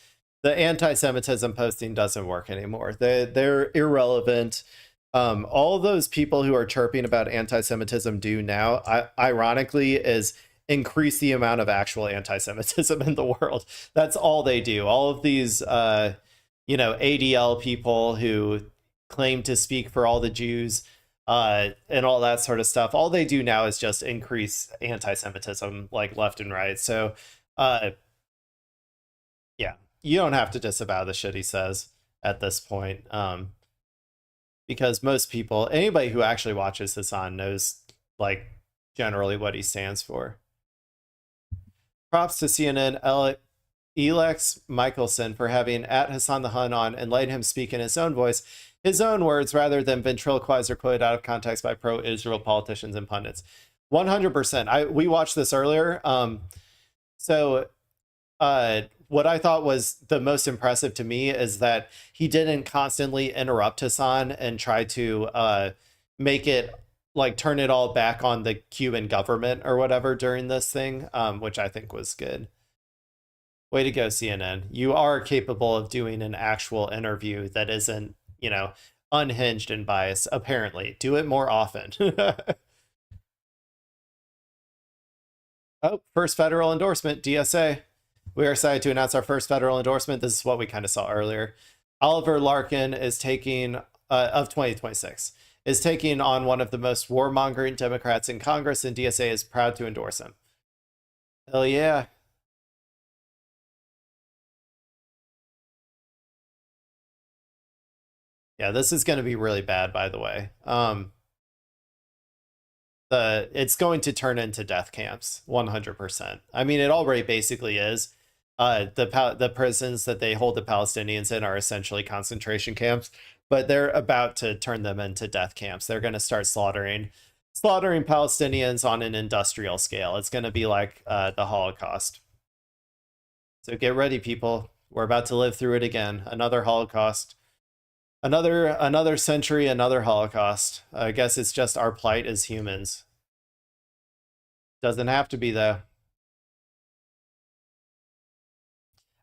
Speaker 2: the anti-Semitism posting doesn't work anymore. They're irrelevant. All those people who are chirping about anti-Semitism do now, ironically, is increase the amount of actual anti-Semitism in the world. That's all they do. All of these, ADL people who claim to speak for all the Jews and all that sort of stuff. All they do now is just increase anti-Semitism like left and right. So yeah, you don't have to disavow the shit he says at this point, because most people, anybody who actually watches Hasan knows like generally what he stands for. Props to CNN Elex Michelson for having at Hasan the Hun on and letting him speak in his own voice, his own words, rather than ventriloquized or quoted out of context by pro-Israel politicians and pundits. 100%. We watched this earlier. So what I thought was the most impressive to me is that he didn't constantly interrupt Hasan and try to make it like turn it all back on the Cuban government or whatever during this thing, which I think was good. Way to go, CNN. You are capable of doing an actual interview that isn't, unhinged and biased, apparently. Do it more often. Oh, first federal endorsement, DSA. We are excited to announce our first federal endorsement. This is what we kind of saw earlier. Oliver Larkin is taking, of 2026, is taking on one of the most warmongering Democrats in Congress, and DSA is proud to endorse him. Hell yeah. Yeah, this is going to be really bad, by the way. It's going to turn into death camps, 100%. I mean, it already basically is. The prisons that they hold the Palestinians in are essentially concentration camps, but they're about to turn them into death camps. They're going to start slaughtering Palestinians on an industrial scale. It's going to be like the Holocaust. So get ready, people. We're about to live through it again. Another Holocaust. Another century, another Holocaust. I guess it's just our plight as humans. Doesn't have to be, though.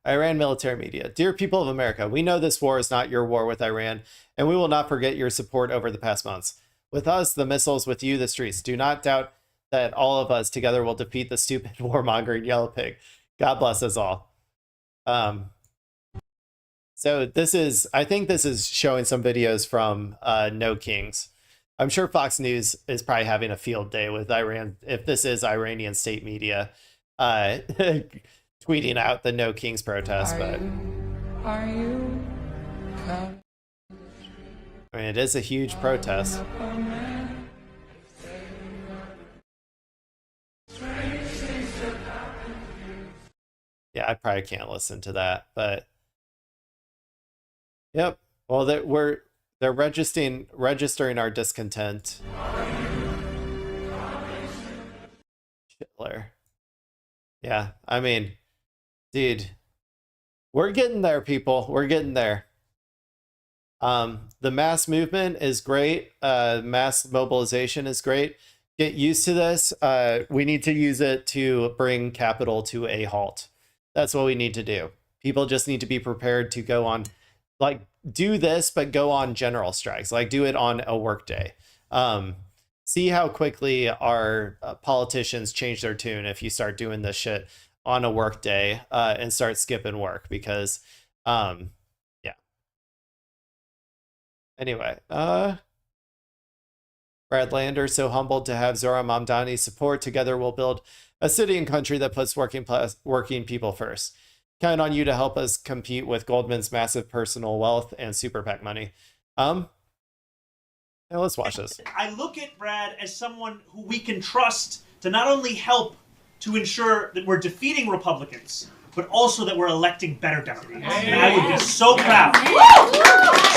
Speaker 2: Iran military media. Dear people of America, we know this war is not your war with Iran, and we will not forget your support over the past months. With us, the missiles, with you, the streets. Do not doubt that all of us together will defeat the stupid warmongering yellow pig. God bless us all. So I think this is showing some videos from No Kings. I'm sure Fox News is probably having a field day with Iran, if this is Iranian state media, tweeting out the No Kings protest. But I mean, it is a huge protest. Yeah, I probably can't listen to that, but yep. Well, they're registering our discontent. Hitler. Yeah, I mean, dude, we're getting there, people. We're getting there. The mass movement is great. Mass mobilization is great. Get used to this. We need to use it to bring capital to a halt. That's what we need to do. People just need to be prepared to go on, like, do this, but go on general strikes. Like, do it on a work day. See how quickly our politicians change their tune if you start doing this shit on a work day and start skipping work, because yeah. Anyway, Brad Lander, so humbled to have Zohran Mamdani's support. Together we'll build a city and country that puts working people first. Count on you to help us compete with Goldman's massive personal wealth and super PAC money. Now let's watch this.
Speaker 11: I look at Brad as someone who we can trust to not only help to ensure that we're defeating Republicans, but also that we're electing better Democrats. And I would be so proud.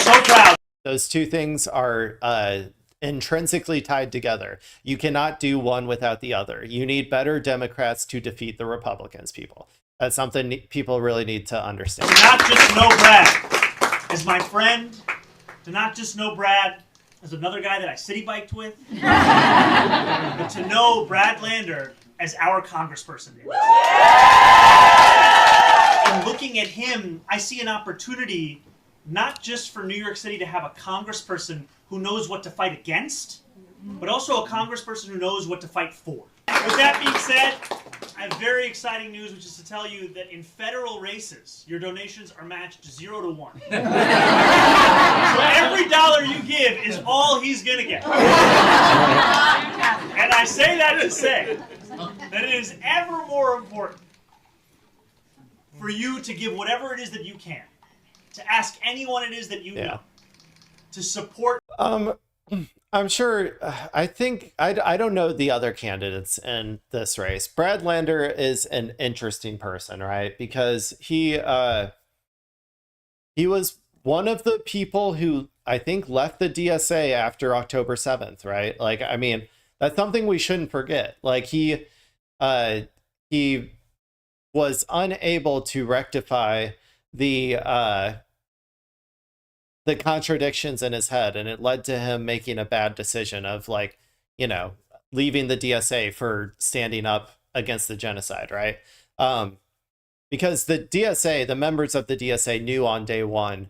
Speaker 11: So proud.
Speaker 2: Those two things are intrinsically tied together. You cannot do one without the other. You need better Democrats to defeat the Republicans, people. That's something people really need to understand.
Speaker 11: To not just know Brad as my friend, to not just know Brad as another guy that I city biked with, but to know Brad Lander as our congressperson. And looking at him, I see an opportunity not just for New York City to have a congressperson who knows what to fight against, but also a congressperson who knows what to fight for. With that being said, I have very exciting news, which is to tell you that in federal races, your donations are matched 0 to 1. So every dollar you give is all he's going to get. And I say that to say that it is ever more important for you to give whatever it is that you can, to ask anyone it is that you know, to support.
Speaker 2: I'm sure, I think, I don't know the other candidates in this race. Brad Lander is an interesting person, right? Because he was one of the people who I think left the DSA after October 7th, right? Like, I mean, that's something we shouldn't forget. Like, he was unable to rectify the contradictions in his head, and it led to him making a bad decision of, like, you know, leaving the DSA for standing up against the genocide, right? Because the DSA, the members of the DSA knew on day one,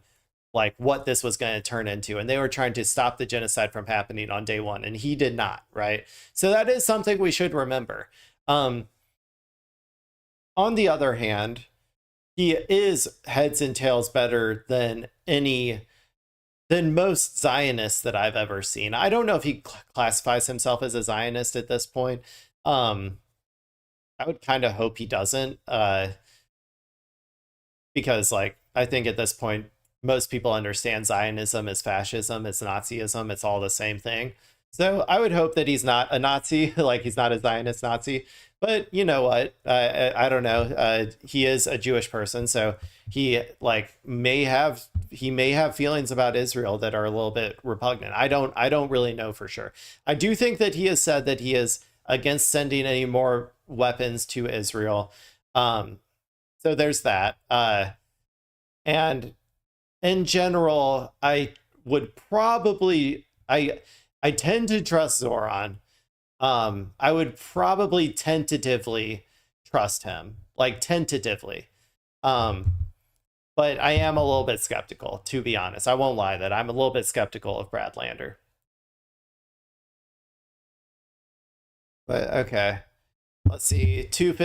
Speaker 2: like, what this was going to turn into, and they were trying to stop the genocide from happening on day one, and he did not, right? So that is something we should remember. On the other hand, he is heads and tails better than most Zionists that I've ever seen. I don't know if he classifies himself as a Zionist at this point. I would kind of hope he doesn't, because, like, I think at this point, most people understand Zionism as fascism, it's Nazism, it's all the same thing. So I would hope that he's not a Nazi, like he's not a Zionist Nazi. But you know what? I don't know. He is a Jewish person, so he may have feelings about Israel that are a little bit repugnant. I don't really know for sure. I do think that he has said that he is against sending any more weapons to Israel. So there's that. And in general, I tend to trust Zohran. I would probably tentatively trust him, like tentatively. But I am a little bit skeptical, to be honest. I won't lie that I'm a little bit skeptical of Brad Lander. But okay, let's see, 2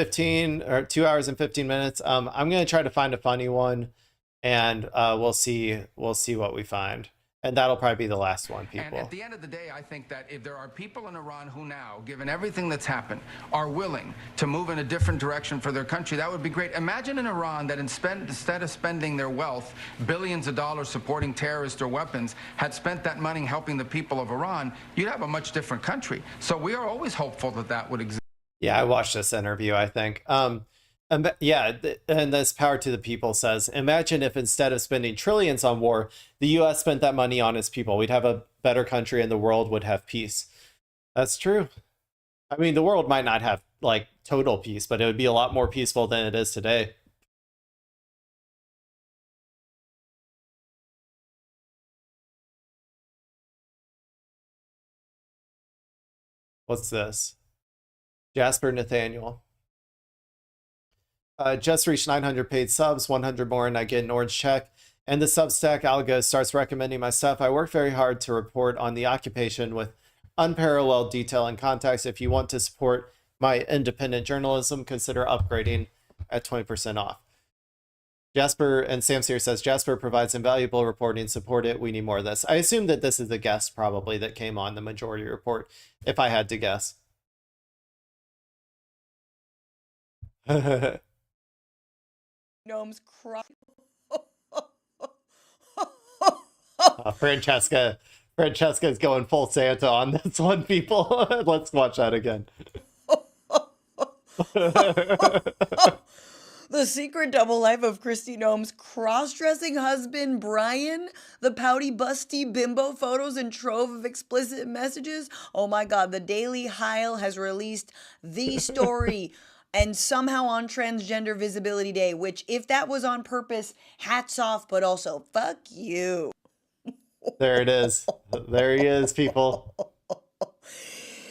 Speaker 2: hours and 15 minutes. I'm gonna try to find a funny one, and we'll see what we find. And that'll probably be the last one, people.
Speaker 13: And at the end of the day, I think that if there are people in Iran who now, given everything that's happened, are willing to move in a different direction for their country, that would be great. Imagine in Iran that instead of spending their wealth, billions of dollars supporting terrorists or weapons, had spent that money helping the people of Iran, you'd have a much different country. So we are always hopeful that that would exist.
Speaker 2: Yeah, I watched this interview, I think. Yeah, and this Power to the People says, imagine if instead of spending trillions on war, the U.S. spent that money on its people. We'd have a better country and the world would have peace. That's true. I mean, the world might not have like total peace, but it would be a lot more peaceful than it is today. What's this? Jasper Nathaniel. Just reached 900 paid subs, 100 more, and I get an orange check. And the Substack algo starts recommending my stuff. I work very hard to report on the occupation with unparalleled detail and context. If you want to support my independent journalism, consider upgrading at 20% off. Jasper, and Sam Sear says, Jasper provides invaluable reporting. Support it. We need more of this. I assume that this is the guest probably that came on the majority report, if I had to guess.
Speaker 7: Gnomes cry.
Speaker 2: Francesca's going full Santa on this one, people. Let's watch that again.
Speaker 7: The secret double life of Kristi Noem's cross-dressing husband, Brian, the pouty, busty bimbo photos and trove of explicit messages. Oh my God, the Daily Heil has released the story. And somehow on Transgender Visibility Day, which if that was on purpose, hats off, but also fuck you.
Speaker 2: There it is. There he is, people.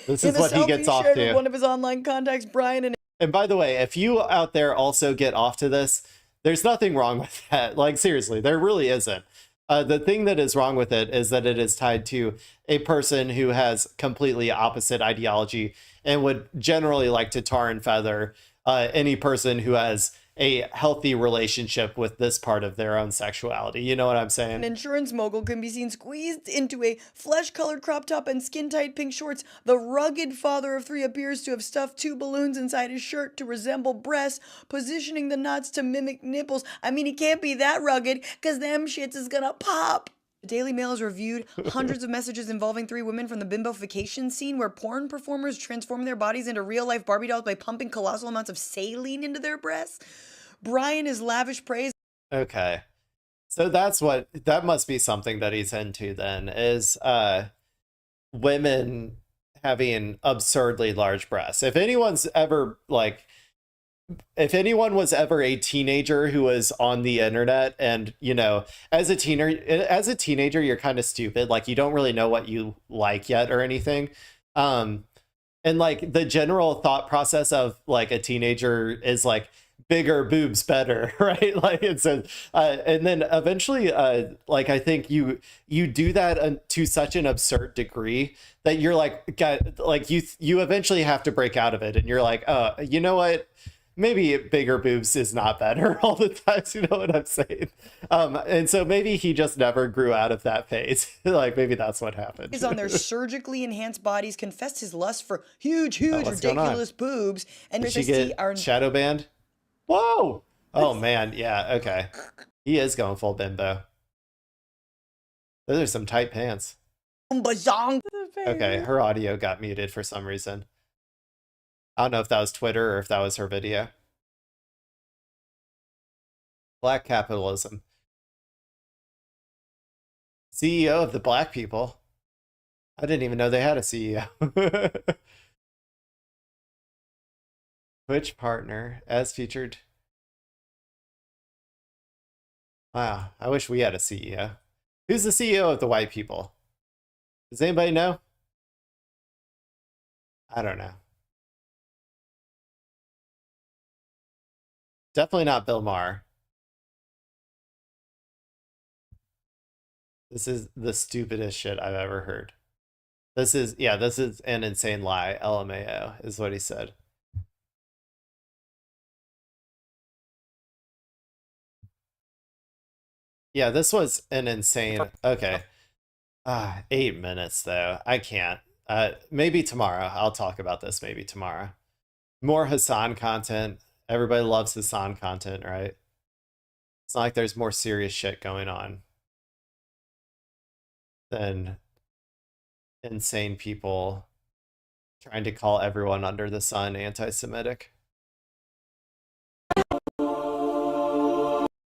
Speaker 2: This is what he gets off to.
Speaker 7: One of his online contacts, Brian,
Speaker 2: and by the way, if you out there also get off to this, there's nothing wrong with that. Like, seriously, there really isn't. The thing that is wrong with it is that it is tied to a person who has completely opposite ideology and would generally like to tar and feather any person who has a healthy relationship with this part of their own sexuality. You know what I'm saying?
Speaker 7: An insurance mogul can be seen squeezed into a flesh-colored crop top and skin-tight pink shorts. The rugged father of three appears to have stuffed 2 balloons inside his shirt to resemble breasts, positioning the nuts to mimic nipples. I mean, he can't be that rugged, because them shits is gonna pop. The Daily Mail has reviewed hundreds of messages involving 3 women from the bimbofication scene, where porn performers transform their bodies into real-life Barbie dolls by pumping colossal amounts of saline into their breasts. Brian is lavish praise.
Speaker 2: Okay. So that must be something that he's into then, is women having absurdly large breasts. If anyone was ever a teenager who was on the internet and, you know, as a teenager, you're kind of stupid. Like, you don't really know what you like yet or anything. And like the general thought process of like a teenager is like, bigger boobs better, right? Like, it's and then eventually like I think you do that to such an absurd degree that you're like you eventually have to break out of it, and you're like, oh, you know what, maybe bigger boobs is not better all the time. You know what I'm saying? And so maybe he just never grew out of that phase. Like, maybe that's what happened.
Speaker 7: Is on their surgically enhanced bodies, confessed his lust for huge ridiculous boobs, and
Speaker 2: did she get shadow banned? Whoa! Oh man, yeah, okay. He is going full bimbo. Those are some tight pants. Okay, her audio got muted for some reason. I don't know if that was Twitter or if that was her video. Black capitalism. CEO of the black people. I didn't even know they had a CEO. Twitch partner as featured. Wow, I wish we had a CEO. Who's the CEO of the white people? Does anybody know? I don't know. Definitely not Bill Maher. This is the stupidest shit I've ever heard. This is an insane lie. LMAO is what he said. Yeah, this was an insane. Okay. 8 minutes though. I can't. Maybe tomorrow. I'll talk about this maybe tomorrow. More Hasan content. Everybody loves Hasan content, right? It's not like there's more serious shit going on than insane people trying to call everyone under the sun anti-Semitic.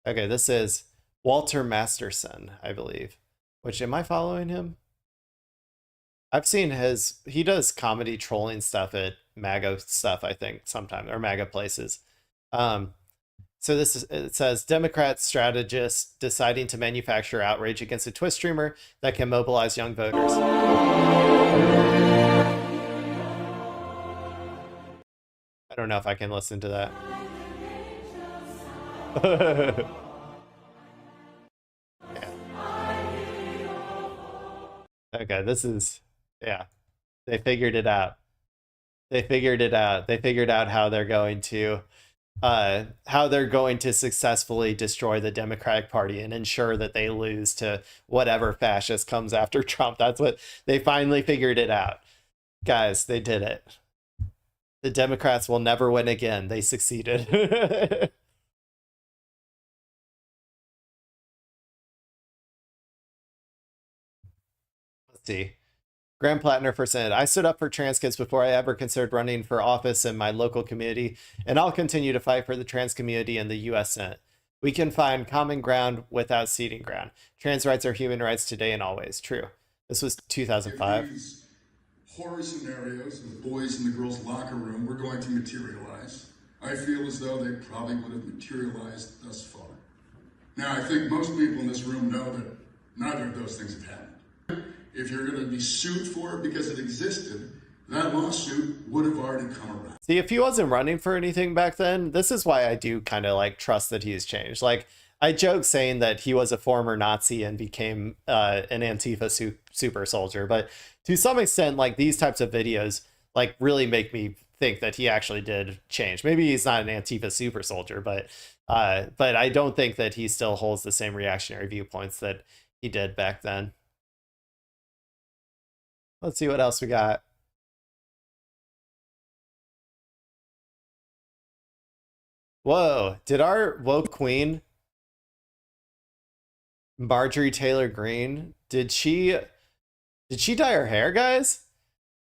Speaker 2: Okay, this is Walter Masterson, I believe. Which, am I following him? I've seen he does comedy trolling stuff at MAGA stuff, I think, sometimes, or MAGA places. So it says, Democrat strategist deciding to manufacture outrage against a Twitch streamer that can mobilize young voters. I don't know if I can listen to that. Yeah. Okay, this is, yeah. They figured it out. They figured it out. They figured out how they're going to successfully destroy the Democratic Party and ensure that they lose to whatever fascist comes after Trump. That's what they finally figured it out. Guys, they did it. The Democrats will never win again. They succeeded. Let's see. Graham Plattner for Senate. I stood up for trans kids before I ever considered running for office in my local community, and I'll continue to fight for the trans community in the U.S. Senate. We can find common ground without ceding ground. Trans rights are human rights today and always. True. This was 2005.
Speaker 14: These horror scenarios of the boys in the girls' locker room were going to materialize. I feel as though they probably would have materialized thus far. Now, I think most people in this room know that neither of those things have happened. If you're going to be sued for it because it existed, that lawsuit would have already come around.
Speaker 2: See, if he wasn't running for anything back then, this is why I do kind of like trust that he's changed. Like, I joke saying that he was a former Nazi and became an Antifa super soldier, but to some extent, like these types of videos like really make me think that he actually did change. Maybe he's not an Antifa super soldier, but I don't think that he still holds the same reactionary viewpoints that he did back then. Let's see what else we got. Whoa, did our woke queen, Marjorie Taylor Greene, did she dye her hair, guys?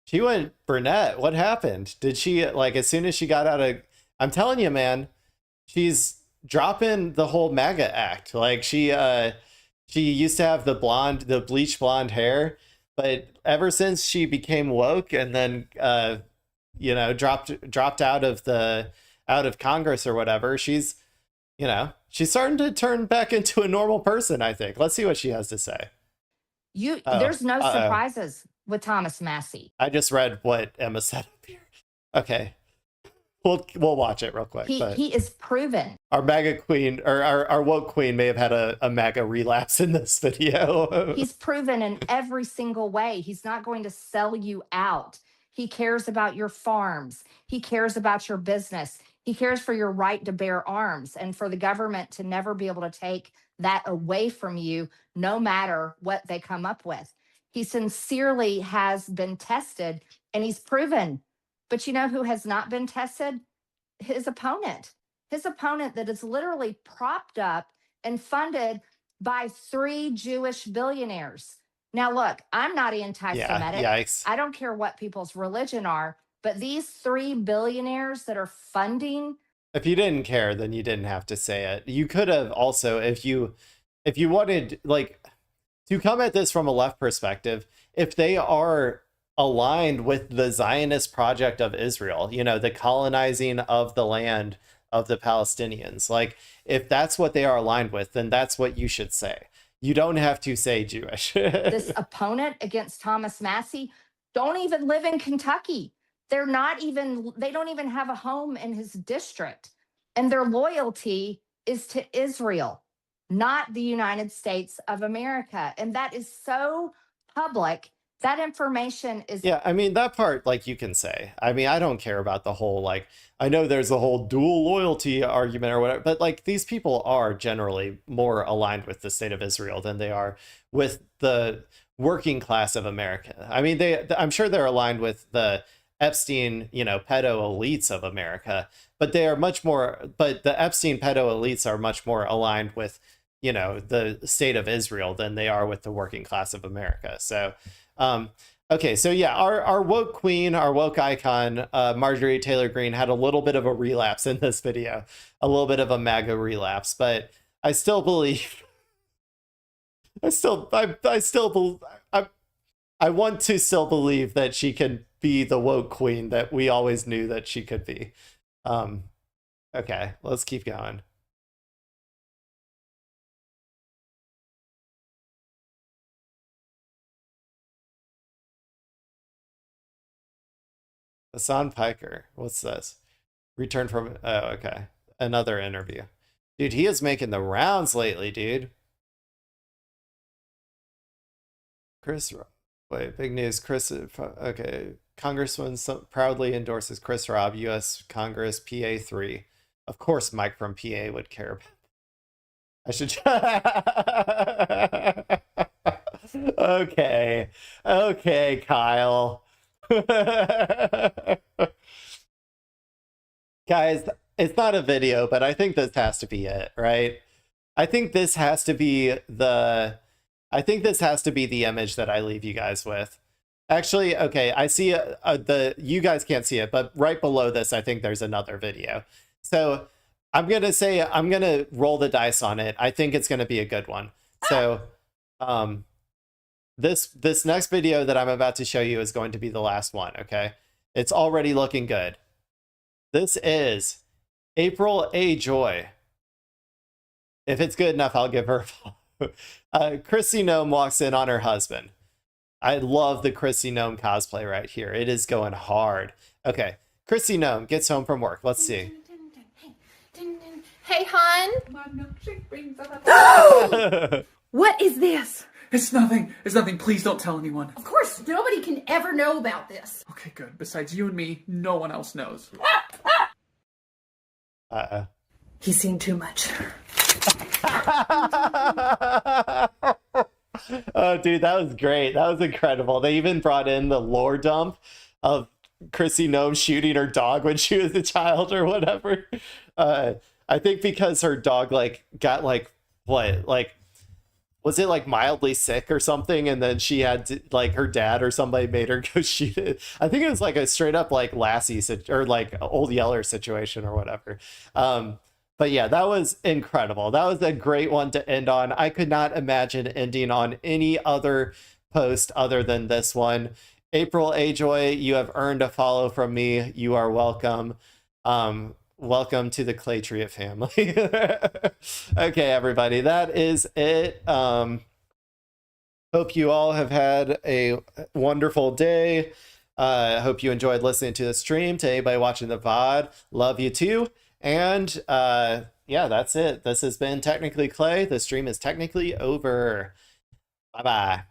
Speaker 2: She went brunette. What happened? Did she, like, as soon as she got out of, I'm telling you, man, she's dropping the whole MAGA act. Like, she used to have the bleach blonde hair, but ever since she became woke and then dropped out of Congress or whatever, she's starting to turn back into a normal person, I think. Let's see what she has to say.
Speaker 15: There's no surprises with Thomas Massie.
Speaker 2: I just read what Emma said up here. Okay. We'll watch it real quick.
Speaker 15: He is proven.
Speaker 2: Our MAGA queen, or our woke queen, may have had a MAGA relapse in this video.
Speaker 15: He's proven in every single way. He's not going to sell you out. He cares about your farms. He cares about your business. He cares for your right to bear arms and for the government to never be able to take that away from you, no matter what they come up with. He sincerely has been tested and he's proven. But you know who has not been tested? His opponent. His opponent that is literally propped up and funded by 3 Jewish billionaires. Now, look, I'm not anti-Semitic.
Speaker 2: Yeah, yikes.
Speaker 15: I don't care what people's religion are, but these 3 billionaires that are funding.
Speaker 2: If you didn't care, then you didn't have to say it. You could have also, if you wanted, like, to come at this from a left perspective, if they are aligned with the Zionist project of Israel, the colonizing of the land of the Palestinians. Like, if that's what they are aligned with, then that's what you should say. You don't have to say Jewish.
Speaker 15: This opponent against Thomas Massie don't even live in Kentucky. They don't even have a home in his district. And their loyalty is to Israel, not the United States of America. And that is so public. That information is...
Speaker 2: Yeah, I mean, that part, like, you can say. I mean, I don't care about the whole, like, I know there's a whole dual loyalty argument or whatever, but, like, these people are generally more aligned with the state of Israel than they are with the working class of America. I mean, I'm sure they're aligned with the Epstein, pedo elites of America, but the Epstein pedo elites are much more aligned with, the state of Israel than they are with the working class of America. So, okay, so yeah, our woke queen, our woke icon, Marjorie Taylor Greene, had a little bit of a relapse in this video, a little bit of a MAGA relapse, but I still believe. I want to still believe that she can be the woke queen that we always knew that she could be. Okay, let's keep going. Hasan Piker, what's this? Return from, oh, okay. Another interview. Dude, he is making the rounds lately, dude. Wait, big news. Okay. Congressman proudly endorses Chris Robb, U.S. Congress, PA 3. Of course, Mike from PA would care about. I should. Okay. Okay, Kyle. Guys, it's not a video, but I think this has to be it, right? I think this has to be the image that I leave you guys with. Actually, okay, I see you guys can't see it, but right below this, I think there's another video. So I'm going to roll the dice on it. I think it's going to be a good one. So this next video that I'm about to show you is going to be the last one, okay? It's already looking good. This is April A. Joy. If it's good enough, I'll give her a follow. Chrissy Gnome walks in on her husband. I love the Chrissy Gnome cosplay right here. It is going hard. Okay, Chrissy Gnome gets home from work. Let's see.
Speaker 16: Hey, hon.
Speaker 2: No!
Speaker 16: What is this? It's nothing. It's nothing. Please don't tell anyone. Of course, nobody can ever know about this. Okay, good. Besides you and me, no one else knows. He's seen too much.
Speaker 2: Oh, dude, that was great. That was incredible. They even brought in the lore dump of Chrissy Gnome shooting her dog when she was a child or whatever. I think because her dog got was it mildly sick or something, and then she had to, her dad or somebody made her go shoot it. I think it was a straight up Lassie or Old Yeller situation or whatever. But yeah, that was incredible. That was a great one to end on. I could not imagine ending on any other post other than this one. April A. Joy, you have earned a follow from me. You are welcome. Welcome to the Claytria family. Okay, everybody, that is it. Hope you all have had a wonderful day. Hope you enjoyed listening to the stream. To anybody watching the VOD, love you too. And yeah, that's it. This has been Technically Clay. The stream is technically over. Bye-bye.